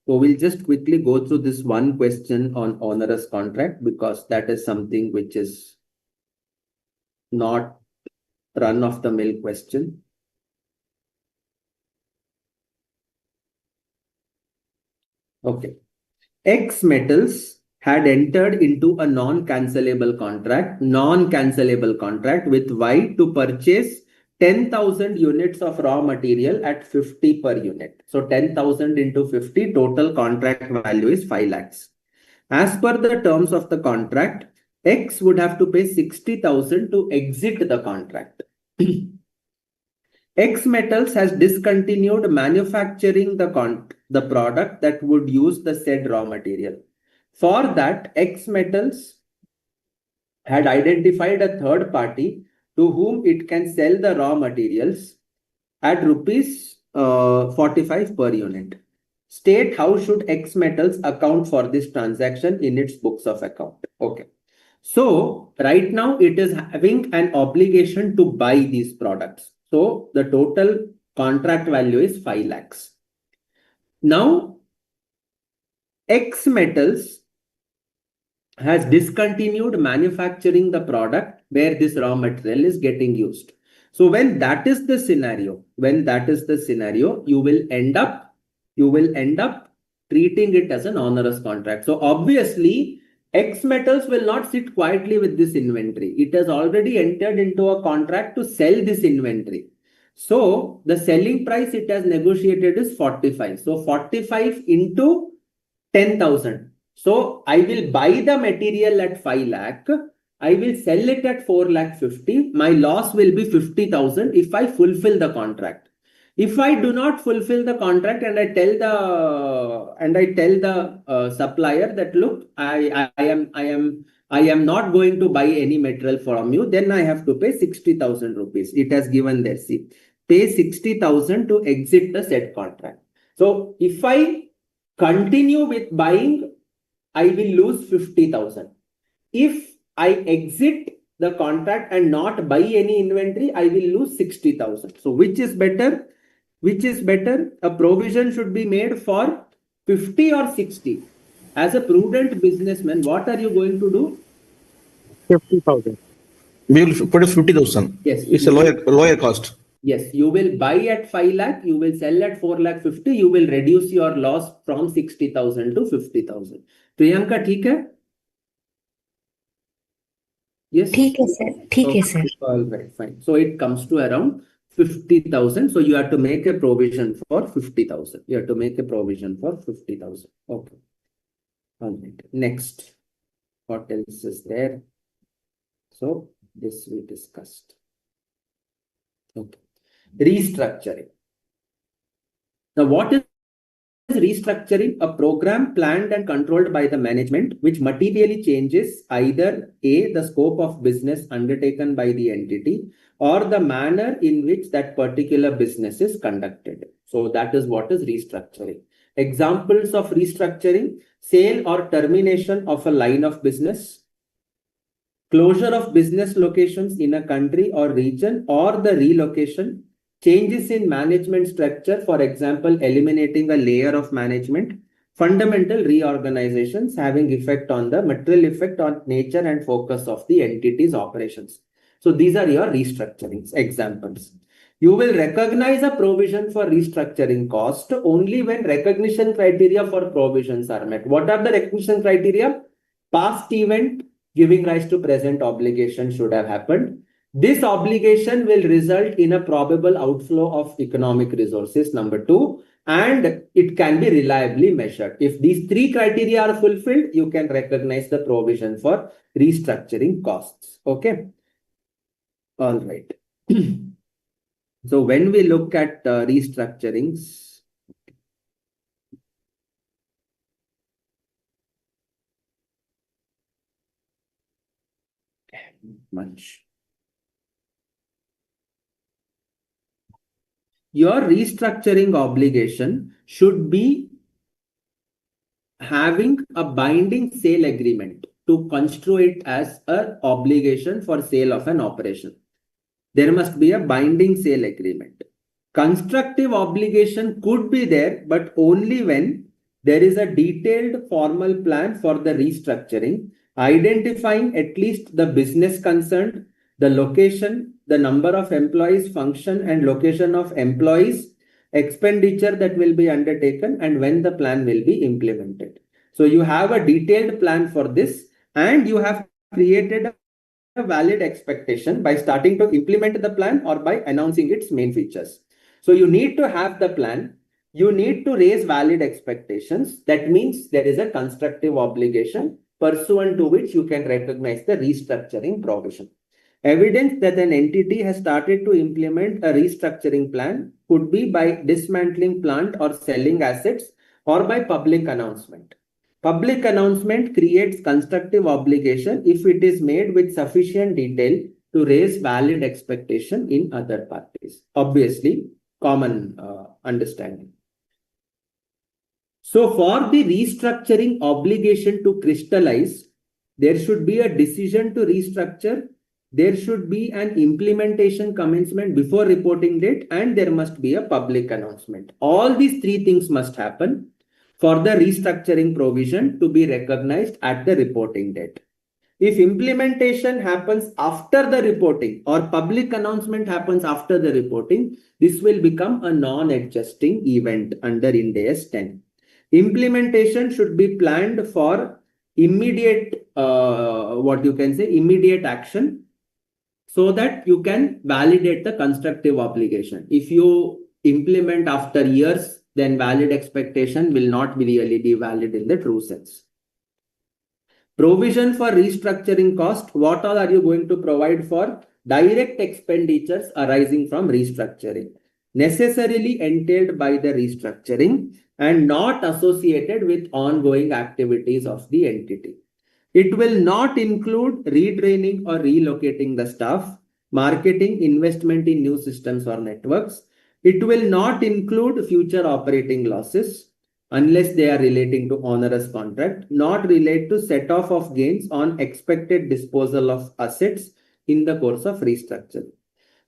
So we'll just quickly go through this one question on onerous contract, because that is something which is not run-of-the-mill question. Okay. X Metals had entered into a non-cancelable contract with Y to purchase 10,000 units of raw material at 50 per unit. So 10,000 into 50, total contract value is 5 lakhs. As per the terms of the contract, X would have to pay 60,000 to exit the contract. X Metals has discontinued manufacturing the product that would use the said raw material. For that, X Metals had identified a third party to whom it can sell the raw materials at rupees 45 per unit. State how should X Metals account for this transaction in its books of account. Okay. So right now it is having an obligation to buy these products. So the total contract value is 5 lakhs. Now, X Metals has discontinued manufacturing the product where this raw material is getting used. So when that is the scenario, you will end up treating it as an onerous contract. So obviously, X Metals will not sit quietly with this inventory. It has already entered into a contract to sell this inventory. So the selling price it has negotiated is 45. So 45 into 10,000. So I will buy the material at 5 lakh. I will sell it at 4 lakh 50. My loss will be 50,000 if I fulfill the contract. If I do not fulfill the contract and I tell the supplier that look, I am not going to buy any material from you, then I have to pay 60,000 rupees. It has given there. See, pay 60,000 to exit the said contract. So if I continue with buying, I will lose 50,000. If I exit the contract and not buy any inventory, I will lose 60,000. So which is better? A provision should be made for 50 or 60. As a prudent businessman, what are you going to do? 50,000. We will put it 50,000. Yes. It's a lower cost. Yes, you will buy at 5 lakh, you will sell at 4 lakh 50, you will reduce your loss from 60,000 to 50,000. Priyanka, ठीक है? Yes. ठीक है sir, ठीक है Okay. Sir. All right, fine. So it comes to around 50,000. So you have to make a provision for 50,000. You have to make a provision for 50,000. Okay. All right. Next. What else is there? So this we discussed. Okay. Restructuring. Now, what is restructuring? A program planned and controlled by the management, which materially changes either A, the scope of business undertaken by the entity, or the manner in which that particular business is conducted. So that is what is restructuring. Examples of restructuring: sale or termination of a line of business, closure of business locations in a country or region, or the relocation, changes in management structure, for example, eliminating a layer of management, fundamental reorganizations having effect on the material effect on nature and focus of the entity's operations. So these are your restructurings examples. You will recognize a provision for restructuring cost only when recognition criteria for provisions are met. What are the recognition criteria? Past event giving rise to present obligation should have happened. This obligation will result in a probable outflow of economic resources, number two, and it can be reliably measured. If these three criteria are fulfilled, you can recognize the provision for restructuring costs. Okay. All right. So when we look at restructurings, much. Your restructuring obligation should be having a binding sale agreement to construe it as an obligation for sale of an operation. There must be a binding sale agreement. Constructive obligation could be there, but only when there is a detailed formal plan for the restructuring, identifying at least the business concerned, the location, the number of employees, function and location of employees, expenditure that will be undertaken, and when the plan will be implemented. So you have a detailed plan for this, and you have created a valid expectation by starting to implement the plan or by announcing its main features. So you need to have the plan. You need to raise valid expectations. That means there is a constructive obligation pursuant to which you can recognize the restructuring provision. Evidence that an entity has started to implement a restructuring plan could be by dismantling plant or selling assets, or by public announcement. Public announcement creates constructive obligation if it is made with sufficient detail to raise valid expectation in other parties. Obviously, common understanding. So for the restructuring obligation to crystallize, there should be a decision to restructure, there should be an implementation commencement before reporting date, and there must be a public announcement. All these three things must happen for the restructuring provision to be recognized at the reporting date. If implementation happens after the reporting or public announcement happens after the reporting, this will become a non-adjusting event under Ind AS 10. Implementation should be planned for immediate, immediate action, so that you can validate the constructive obligation. If you implement after years, then valid expectation will not really be valid in the true sense. Provision for restructuring cost. What all are you going to provide for? Direct expenditures arising from restructuring, necessarily entailed by the restructuring and not associated with ongoing activities of the entity. It will not include retraining or relocating the staff, marketing, investment in new systems or networks. It will not include future operating losses unless they are relating to onerous contract, not relate to set off of gains on expected disposal of assets in the course of restructuring.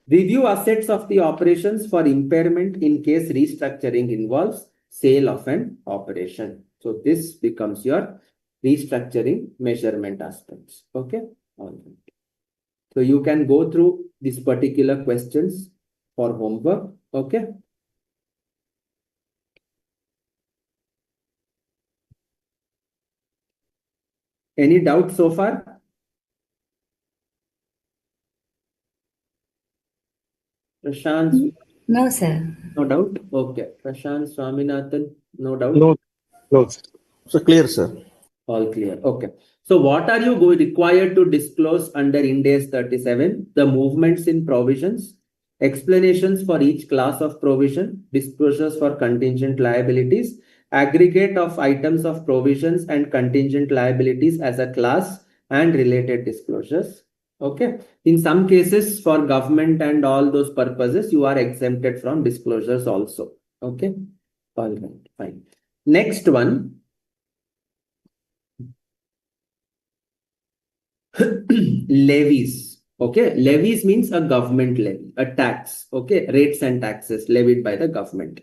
Review assets of the operations for impairment in case restructuring involves sale of an operation. So this becomes your restructuring measurement aspects. Okay. All right. So you can go through these particular questions for homework. Okay. Any doubts so far? Prashant, No, sir. no doubt. Okay. Prashant, Swaminathan, no doubt. No, no. So clear, sir. All clear. Okay. So what are you required to disclose under Ind AS 37? The movements in provisions, explanations for each class of provision, disclosures for contingent liabilities, aggregate of items of provisions and contingent liabilities as a class, and related disclosures. Okay. In some cases, for government and all those purposes, you are exempted from disclosures also. Okay. All right. Fine. Next one. Levies. Okay, levies means a government levy, a tax. Okay, rates and taxes levied by the government.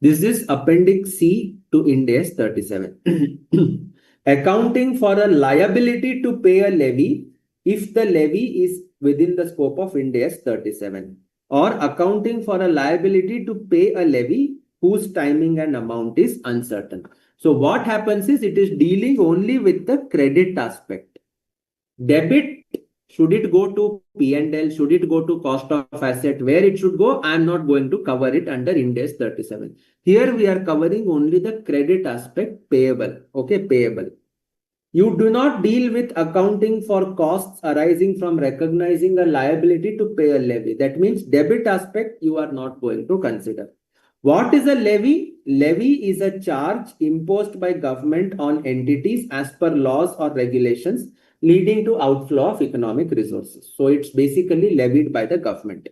This is Appendix C to Ind AS 37. Accounting for a liability to pay a levy if the levy is within the scope of Ind AS 37, or accounting for a liability to pay a levy whose timing and amount is uncertain. So what happens is it is dealing only with the credit aspect. Debit, should it go to P&L? Should it go to cost of asset? Where it should go? I am not going to cover it under Ind AS 37. Here we are covering only the credit aspect, payable. Okay, payable. You do not deal with accounting for costs arising from recognizing a liability to pay a levy. That means debit aspect you are not going to consider. What is a levy? Levy is a charge imposed by government on entities as per laws or regulations leading to outflow of economic resources. So it's basically levied by the government.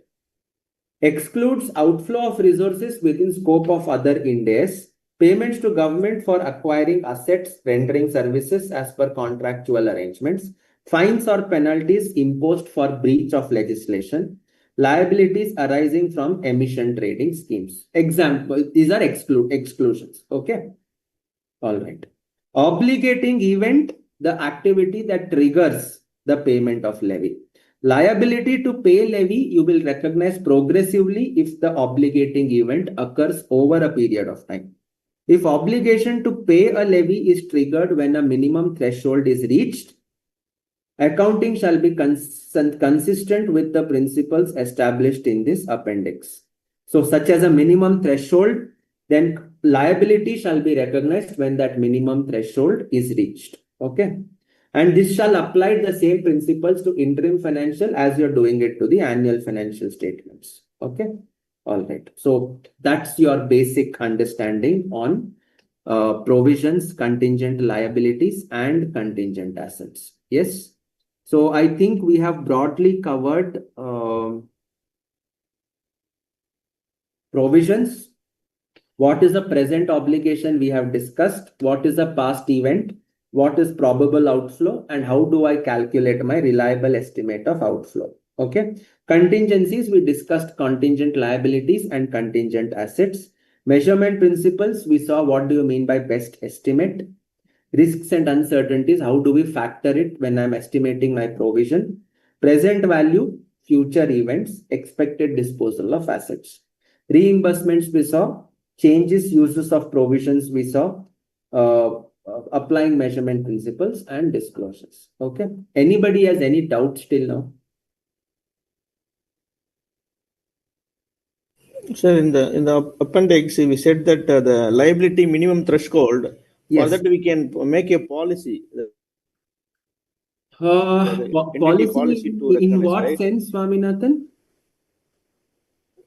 Excludes outflow of resources within scope of other Ind AS. Payments to government for acquiring assets, rendering services as per contractual arrangements. Fines or penalties imposed for breach of legislation. Liabilities arising from emission trading schemes. Example, these are exclusions. Okay. All right. Obligating event, the activity that triggers the payment of levy. Liability to pay levy, you will recognize progressively if the obligating event occurs over a period of time. If obligation to pay a levy is triggered when a minimum threshold is reached, accounting shall be consistent with the principles established in this appendix. So such as a minimum threshold, then liability shall be recognized when that minimum threshold is reached. Okay. And this shall apply the same principles to interim financial as you're doing it to the annual financial statements. Okay. All right. So that's your basic understanding on provisions, contingent liabilities, and contingent assets. Yes. So I think we have broadly covered provisions. What is a present obligation we have discussed? What is a past event? What is probable outflow? And how do I calculate my reliable estimate of outflow? Okay. Contingencies, we discussed contingent liabilities and contingent assets. Measurement principles, we saw what do you mean by best estimate. Risks and uncertainties, how do we factor it when I'm estimating my provision? Present value, future events, expected disposal of assets. Reimbursements, we saw. Changes, uses of provisions, we saw. Applying measurement principles and disclosures. Okay. Anybody has any doubts till now? Sir, in the appendix, we said that the liability minimum threshold, Yes. for that we can make a policy. Policy to in recognize, what right? sense, Swaminathan?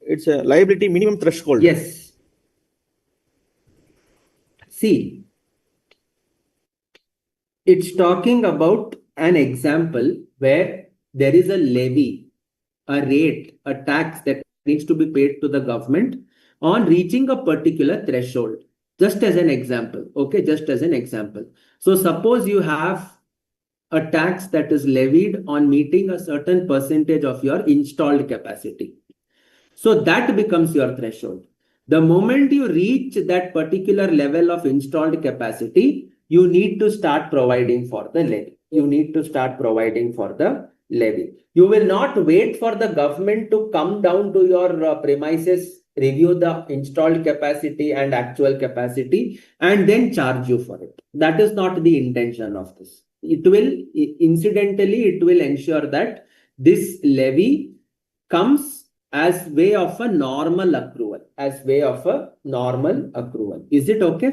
It's a liability minimum threshold. Yes. See, it's talking about an example where there is a levy, a rate, a tax that needs to be paid to the government on reaching a particular threshold. Just as an example. Okay, just as an example. So suppose you have a tax that is levied on meeting a certain percentage of your installed capacity. So that becomes your threshold. The moment you reach that particular level of installed capacity, you need to start providing for the levy. You need to start providing for the levy. You will not wait for the government to come down to your premises, review the installed capacity and actual capacity, and then charge you for it. That is not the intention of this. It will, incidentally, it will ensure that this levy comes as way of a normal accrual. As way of a normal accrual. Is it okay?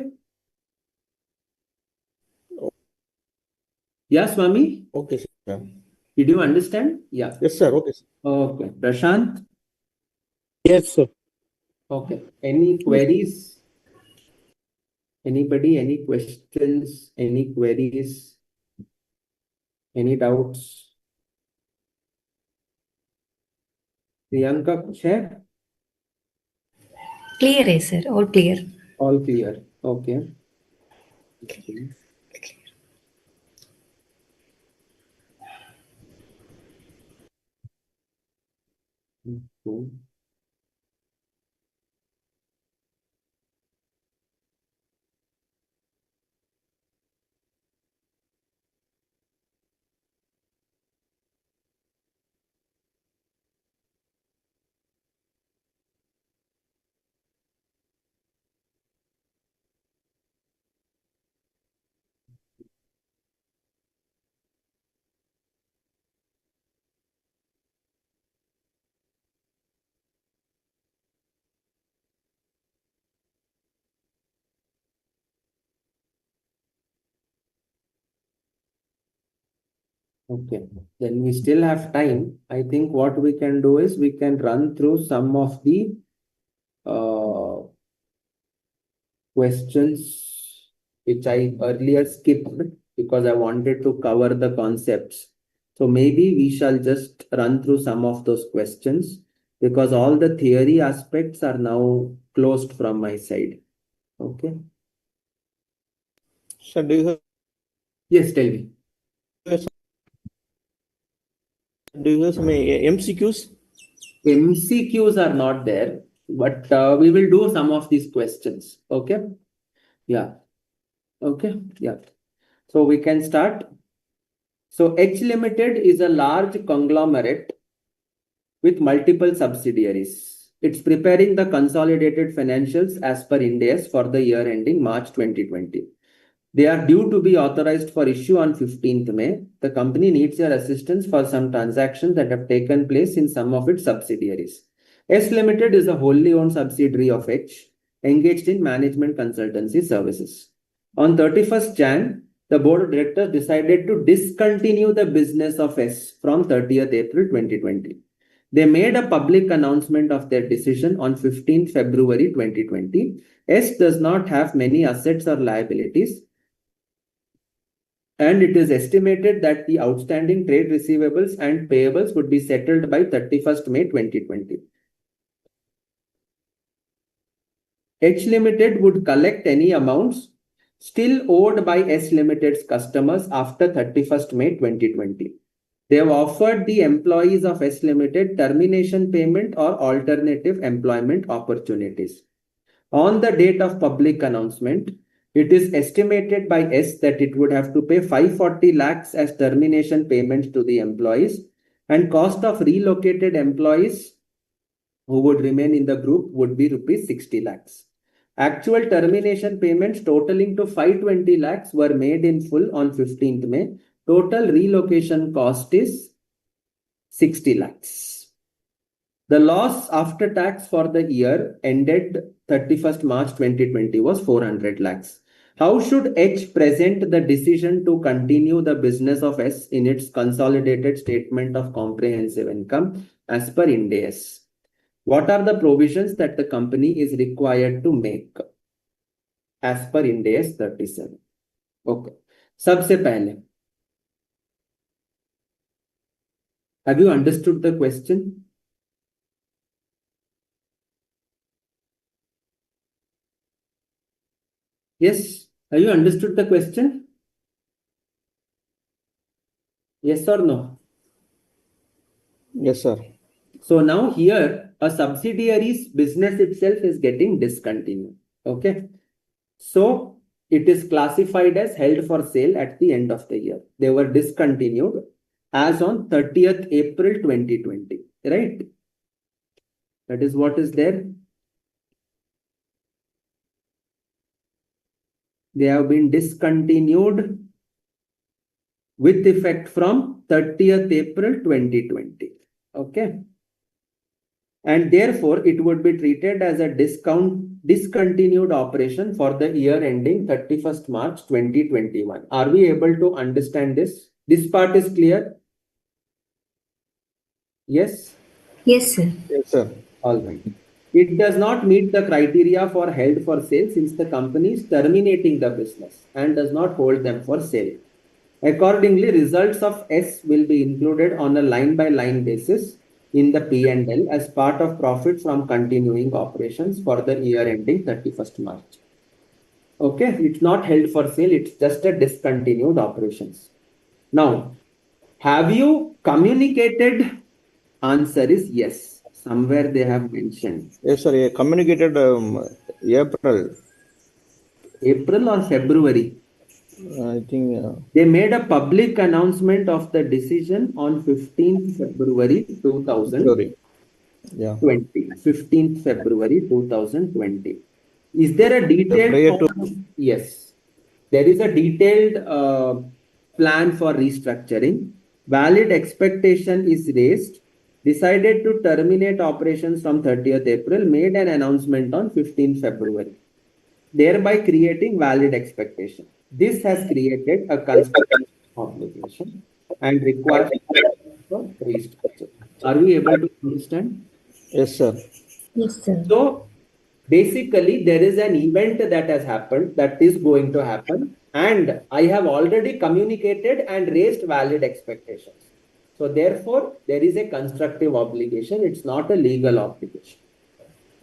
Yeah, Swami? Okay, sir. Did you understand? Yeah. Yes, sir. Okay, sir. Okay. Prashant? Yes, sir. Okay. Any queries? Anybody? Any questions? Any queries? Any doubts? Priyanka, कुछ है? Clear है sir, all clear. All clear. Okay. Cool. Okay, then we still have time. I think what we can do is we can run through some of the questions which I earlier skipped because I wanted to cover the concepts. So maybe we shall just run through some of those questions because all the theory aspects are now closed from my side. Okay. Sir, do you Yes, tell me. have some MCQs? MCQs are not there, but we will do some of these questions. Okay. Yeah. Okay. Yeah. So we can start. So H Limited is a large conglomerate with multiple subsidiaries. It's preparing the consolidated financials as per Ind AS for the year ending March 2020. They are due to be authorized for issue on 15th May. The company needs your assistance for some transactions that have taken place in some of its subsidiaries. S Limited is a wholly owned subsidiary of H, engaged in management consultancy services. On 31st Jan, the board of directors decided to discontinue the business of S from 30th April 2020. They made a public announcement of their decision on 15th February 2020. S does not have many assets or liabilities, and it is estimated that the outstanding trade receivables and payables would be settled by 31st May 2020. H Limited would collect any amounts still owed by S Limited's customers after 31st May 2020. They have offered the employees of S Limited termination payment or alternative employment opportunities. On the date of public announcement, it is estimated by S that it would have to pay 540 lakhs as termination payment to the employees, and cost of relocated employees who would remain in the group would be rupees 60 lakhs. Actual termination payments totaling to 520 lakhs were made in full on 15th May. Total relocation cost is 60 lakhs. The loss after tax for the year ended 31st March 2020 was 400 lakhs. How should H present the decision to continue the business of S in its consolidated statement of comprehensive income as per Ind AS? What are the provisions that the company is required to make as per Ind AS 37? Okay. सबसे पहले, have you understood the question? Yes. Have you understood the question? Yes or no? Yes, sir. So now here a subsidiary's business itself is getting discontinued. Okay. So it is classified as held for sale at the end of the year. They were discontinued as on 30th April 2020. Right? That is what is there. They have been discontinued with effect from 30th April 2020. Okay. and therefore it would be treated as a discontinued operation for the year ending 31st March 2021. Are we able to understand this? This part is clear? Yes? Yes, sir. Yes, sir. All right. It does not meet the criteria for held for sale since the company is terminating the business and does not hold them for sale. Accordingly, results of S will be included on a line-by-line basis in the P&L as part of profit from continuing operations for the year ending 31st March. Okay, it's not held for sale, it's just a discontinued operations. Now, have you communicated? Answer is yes. Somewhere they have mentioned. Yes, sir. I communicated April. April or February? I think They made a public announcement of the decision on 15th February 2020. February. Yeah. 15th February 2020. Is there a detailed prior to Yes, there is a detailed plan for restructuring. Valid expectation is raised. Decided to terminate operations from 30th April. Made an announcement on 15th February, thereby creating valid expectation. This has created a constructive obligation and requires for restructure. Are we able to understand? yes, sir. Yes, sir. So basically, there is an event that has happened that is going to happen, and I have already communicated and raised valid expectations. So therefore, there is a constructive obligation. It's not a legal obligation.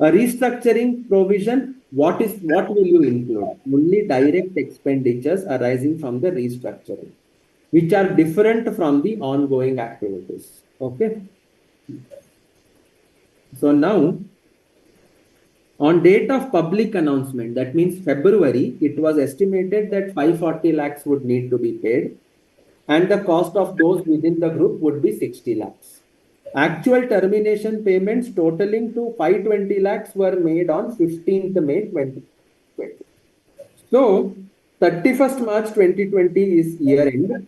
A restructuring provision, what will you include? Only direct expenditures arising from the restructuring, which are different from the ongoing activities. Okay. So now, on date of public announcement, that means February, it was estimated that 540 lakhs would need to be paid, and the cost of those within the group would be 60 lakhs. Actual termination payments totaling to 520 lakhs were made on 15th May 2020. So, 31st March 2020 is year end.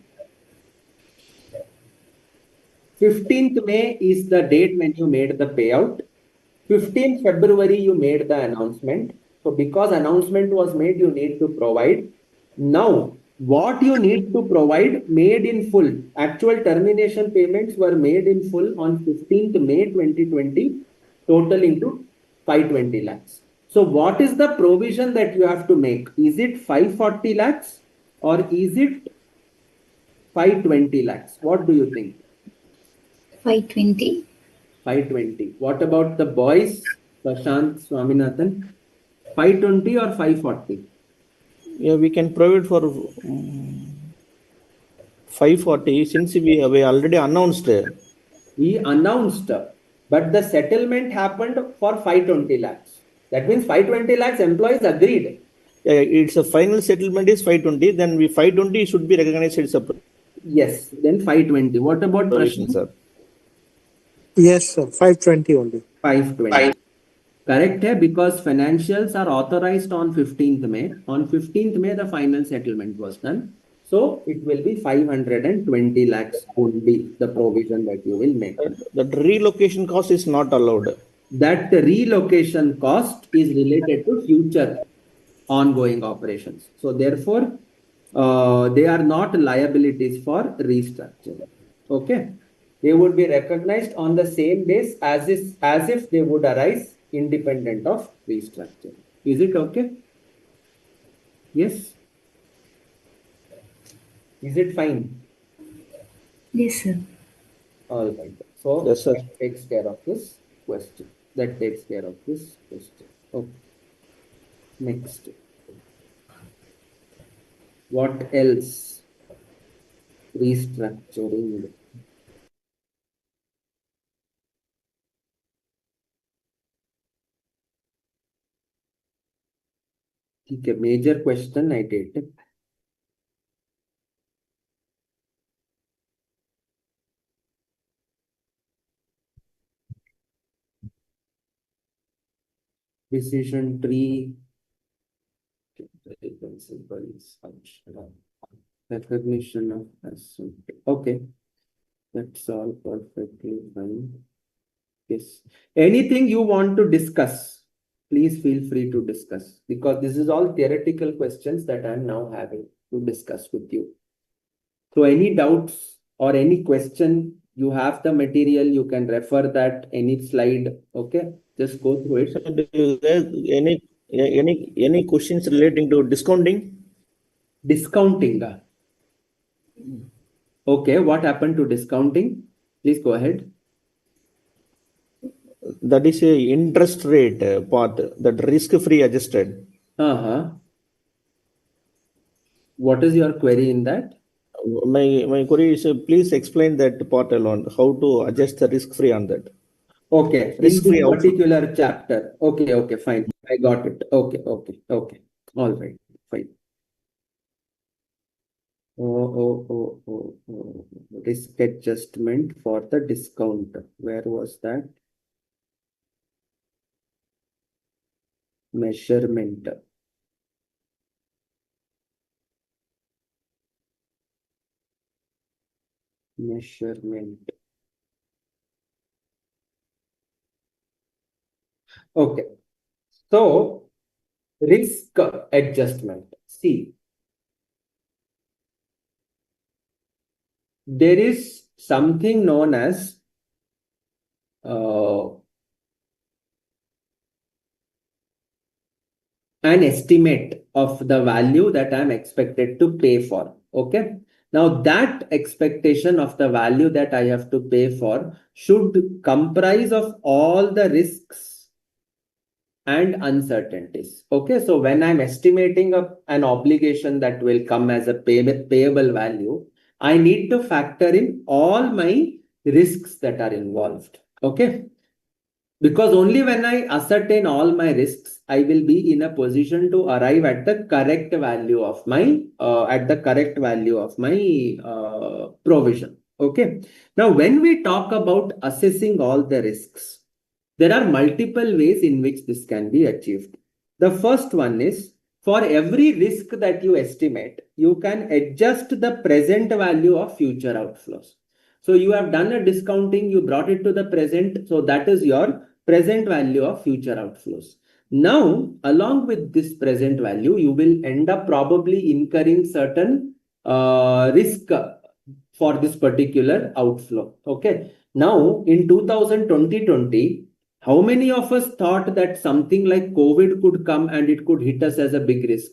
15th May is the date when you made the payout. 15th February, you made the announcement. So, because announcement was made, you need to provide. Now, what you need to provide made in full. Actual termination payments were made in full on 15th May 2020, totaling to 520 lakhs. So, what is the provision that you have to make? Is it 540 lakhs or is it 520 lakhs? What do you think? 520. 520. What about the boys, Prashant, Swaminathan? 520 or 540? yeah, we can provide for 540 since we already announced. We announced, but the settlement happened for 520 lakhs. That means 520 lakhs employees agreed. It's a final settlement is 520. Then we 520 should be recognized as a Yes, then 520. What about provision, Prashant? sir. Yes, sir. 520 only. 520. Correct, hai? Because financials are authorized on 15th May. On 15th May, the final settlement was done. So it will be 520 lakhs only the provision that you will make. That relocation cost is not allowed. That the relocation cost is related to future ongoing operations. So therefore, they are not liabilities for restructuring. Okay. They would be recognized on the same base as if they would arise independent of restructuring. Is it okay? Yes. Is it fine? Yes, sir. All right. So Yes, sir. that takes care of this question. That takes care of this question. Okay. Next. What else? Restructuring. Okay, major question I did. Decision tree. Recognition of asset. Okay, that's all perfectly fine. Yes. Anything you want to discuss, please feel free to discuss, because this is all theoretical questions that I'm now having to discuss with you. So any doubts or any question, you have the material, you can refer that any slide. Okay, just go through So it. do you have any questions relating to discounting? Discounting. Okay, what happened to discounting? Please go ahead. That is a interest rate part, that risk-free adjusted. Uh-huh. What is your query in that? My query is, please explain that part alone, how to adjust the risk-free on that. Okay, in this Risk-free outflow. particular chapter. Okay, okay, fine. I got it. Okay, okay, okay. All right, fine. Oh. Risk adjustment for the discount. Where was that? Measurement. Measurement. Okay. So, risk adjustment. See, there is something known as an estimate of the value that I'm expected to pay for. Okay. Now that expectation of the value that I have to pay for should comprise of all the risks and uncertainties. Okay. So when I'm estimating an obligation that will come as a payable value, I need to factor in all my risks that are involved. Okay. Because only when I ascertain all my risks, I will be in a position to arrive at the correct value of my provision. Okay. Now, when we talk about assessing all the risks, there are multiple ways in which this can be achieved. The first one is, for every risk that you estimate, you can adjust the present value of future outflows. So you have done a discounting, you brought it to the present. So that is your present value of future outflows. Now, along with this present value, you will end up probably incurring certain risk for this particular outflow. Okay. Now, in 2020, how many of us thought that something like COVID could come and it could hit us as a big risk?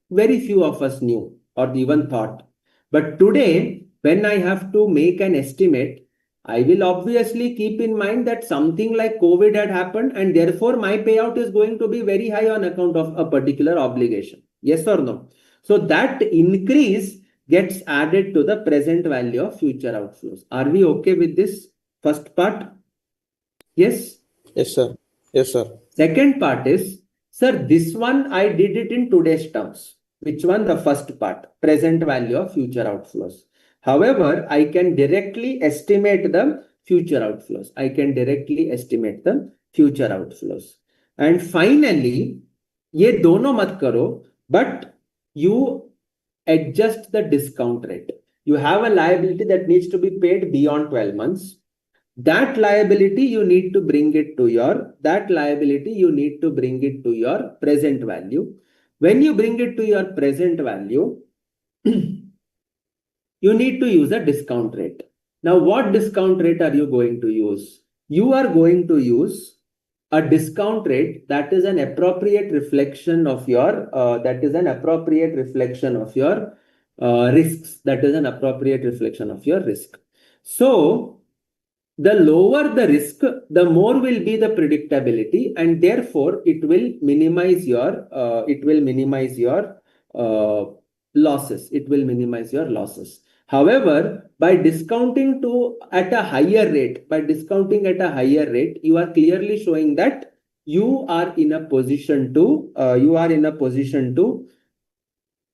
Very few of us knew or even thought. But today, when I have to make an estimate, I will obviously keep in mind that something like COVID had happened and therefore my payout is going to be very high on account of a particular obligation. Yes or no? So that increase gets added to the present value of future outflows. Are we okay with this first part? Yes. Yes, sir. Yes, sir. Second part is, sir, this one I did it in today's terms. Which one? The first part, present value of future outflows. However, I can directly estimate the future outflows. I can directly estimate the future outflows. And finally, ये दोनों मत करो, but you adjust the discount rate. You have a liability that needs to be paid beyond 12 months. That liability you need to bring it to your present value. When you bring it to your present value, you need to use a discount rate. Now, what discount rate are you going to use? You are going to use a discount rate that is an appropriate reflection of your risks. That is an appropriate reflection of your risk. So the lower the risk, the more will be the predictability, and therefore it will minimize your losses. It will minimize your losses. However, by discounting at a higher rate, you are clearly showing that you are in a position to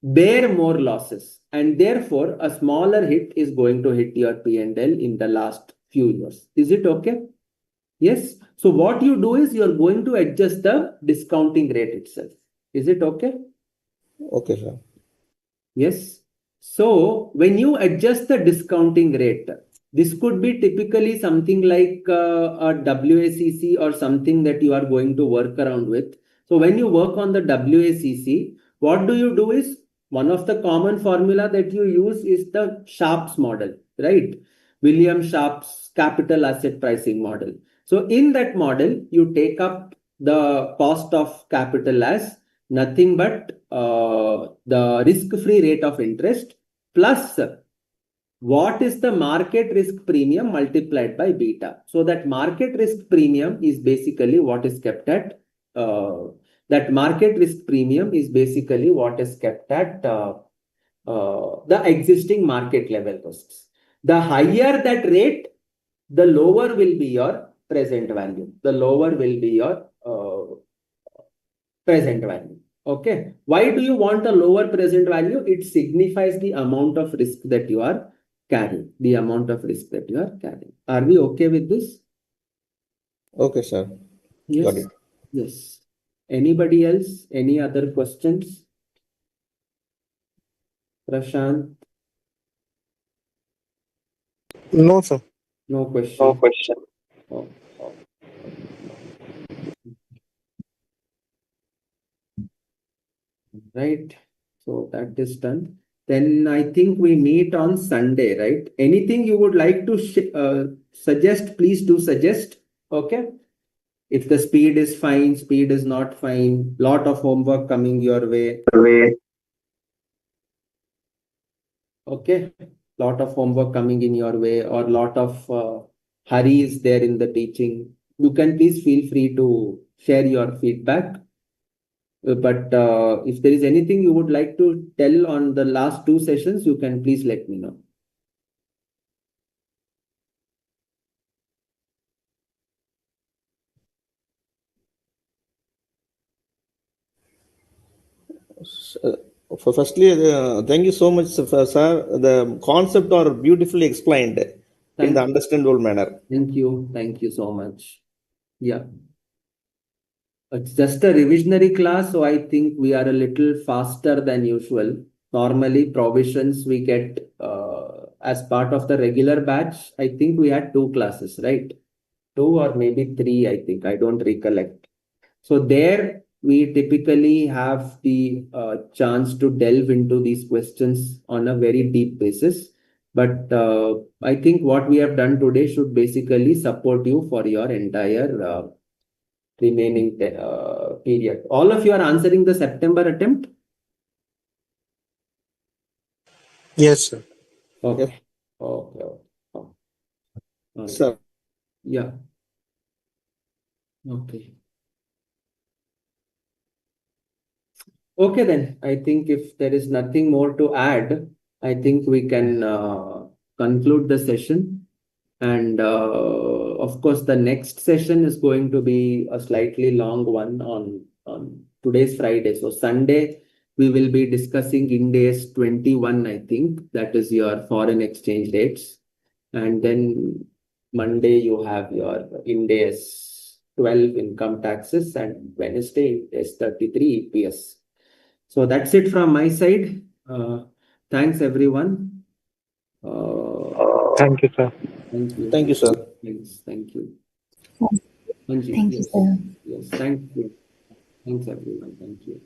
bear more losses, and therefore a smaller hit is going to hit your P&L in the last few years. Is it okay? Yes. So what you do is you're going to adjust the discounting rate itself. Is it okay? Okay, sir. Yes. So when you adjust the discounting rate, This could be typically something like a WACC or something that you are going to work around with. So when you work on the WACC, what do you do is, one of the common formula that you use is the Sharpe's model, right? William Sharpe's capital asset pricing model. So in that model, you take up the cost of capital as nothing but the risk-free rate of interest plus what is the market risk premium multiplied by beta. So that market risk premium is basically what is kept at the existing market level risks. The higher that rate, the lower will be your present value. Present value. Okay. Why do you want a lower present value? It signifies the amount of risk that you are carrying. Are we okay with this? Okay, sir. Yes. Got it. Yes. Anybody else? Any other questions? Prashant? No, sir. No question. Oh. Right. So that is done. Then I think we meet on Sunday, right? Anything you would like to suggest, please do suggest. Okay. If the speed is fine, speed is not fine, lot of homework coming your way. Okay. Lot of homework coming in your way, or lot of hurry is there in the teaching. You can please feel free to share your feedback. But if there is anything you would like to tell on the last two sessions, you can please let me know. Firstly, thank you so much, sir. The concept are beautifully explained in the understandable manner. Thank you. Thank you so much. Yeah. It's just a revisionary class, so I think we are a little faster than usual. Normally, provisions we get as part of the regular batch. I think we had 2 classes, right? 2 or maybe 3, I think. I don't recollect. So there we typically have the chance to delve into these questions on a very deep basis. But I think what we have done today should basically support you for your entire remaining period. All of you are answering the September attempt? Yes, sir. Okay. Okay. Sir. Yeah. Okay. Okay, then I think if there is nothing more to add, I think we can conclude the session. And of course, the next session is going to be a slightly long one on today's Friday. So Sunday, we will be discussing Ind AS 21, I think. That is your foreign exchange rates. And then Monday, you have your Ind AS 12 income taxes, and Wednesday, is 33 EPS. So that's it from my side. Thanks, everyone. Thank you, sir. Thank you. Thank you, sir. Thanks. Thank you. Thank you, Yes. sir. Yes. Thank you. Thanks, everyone. Thank you.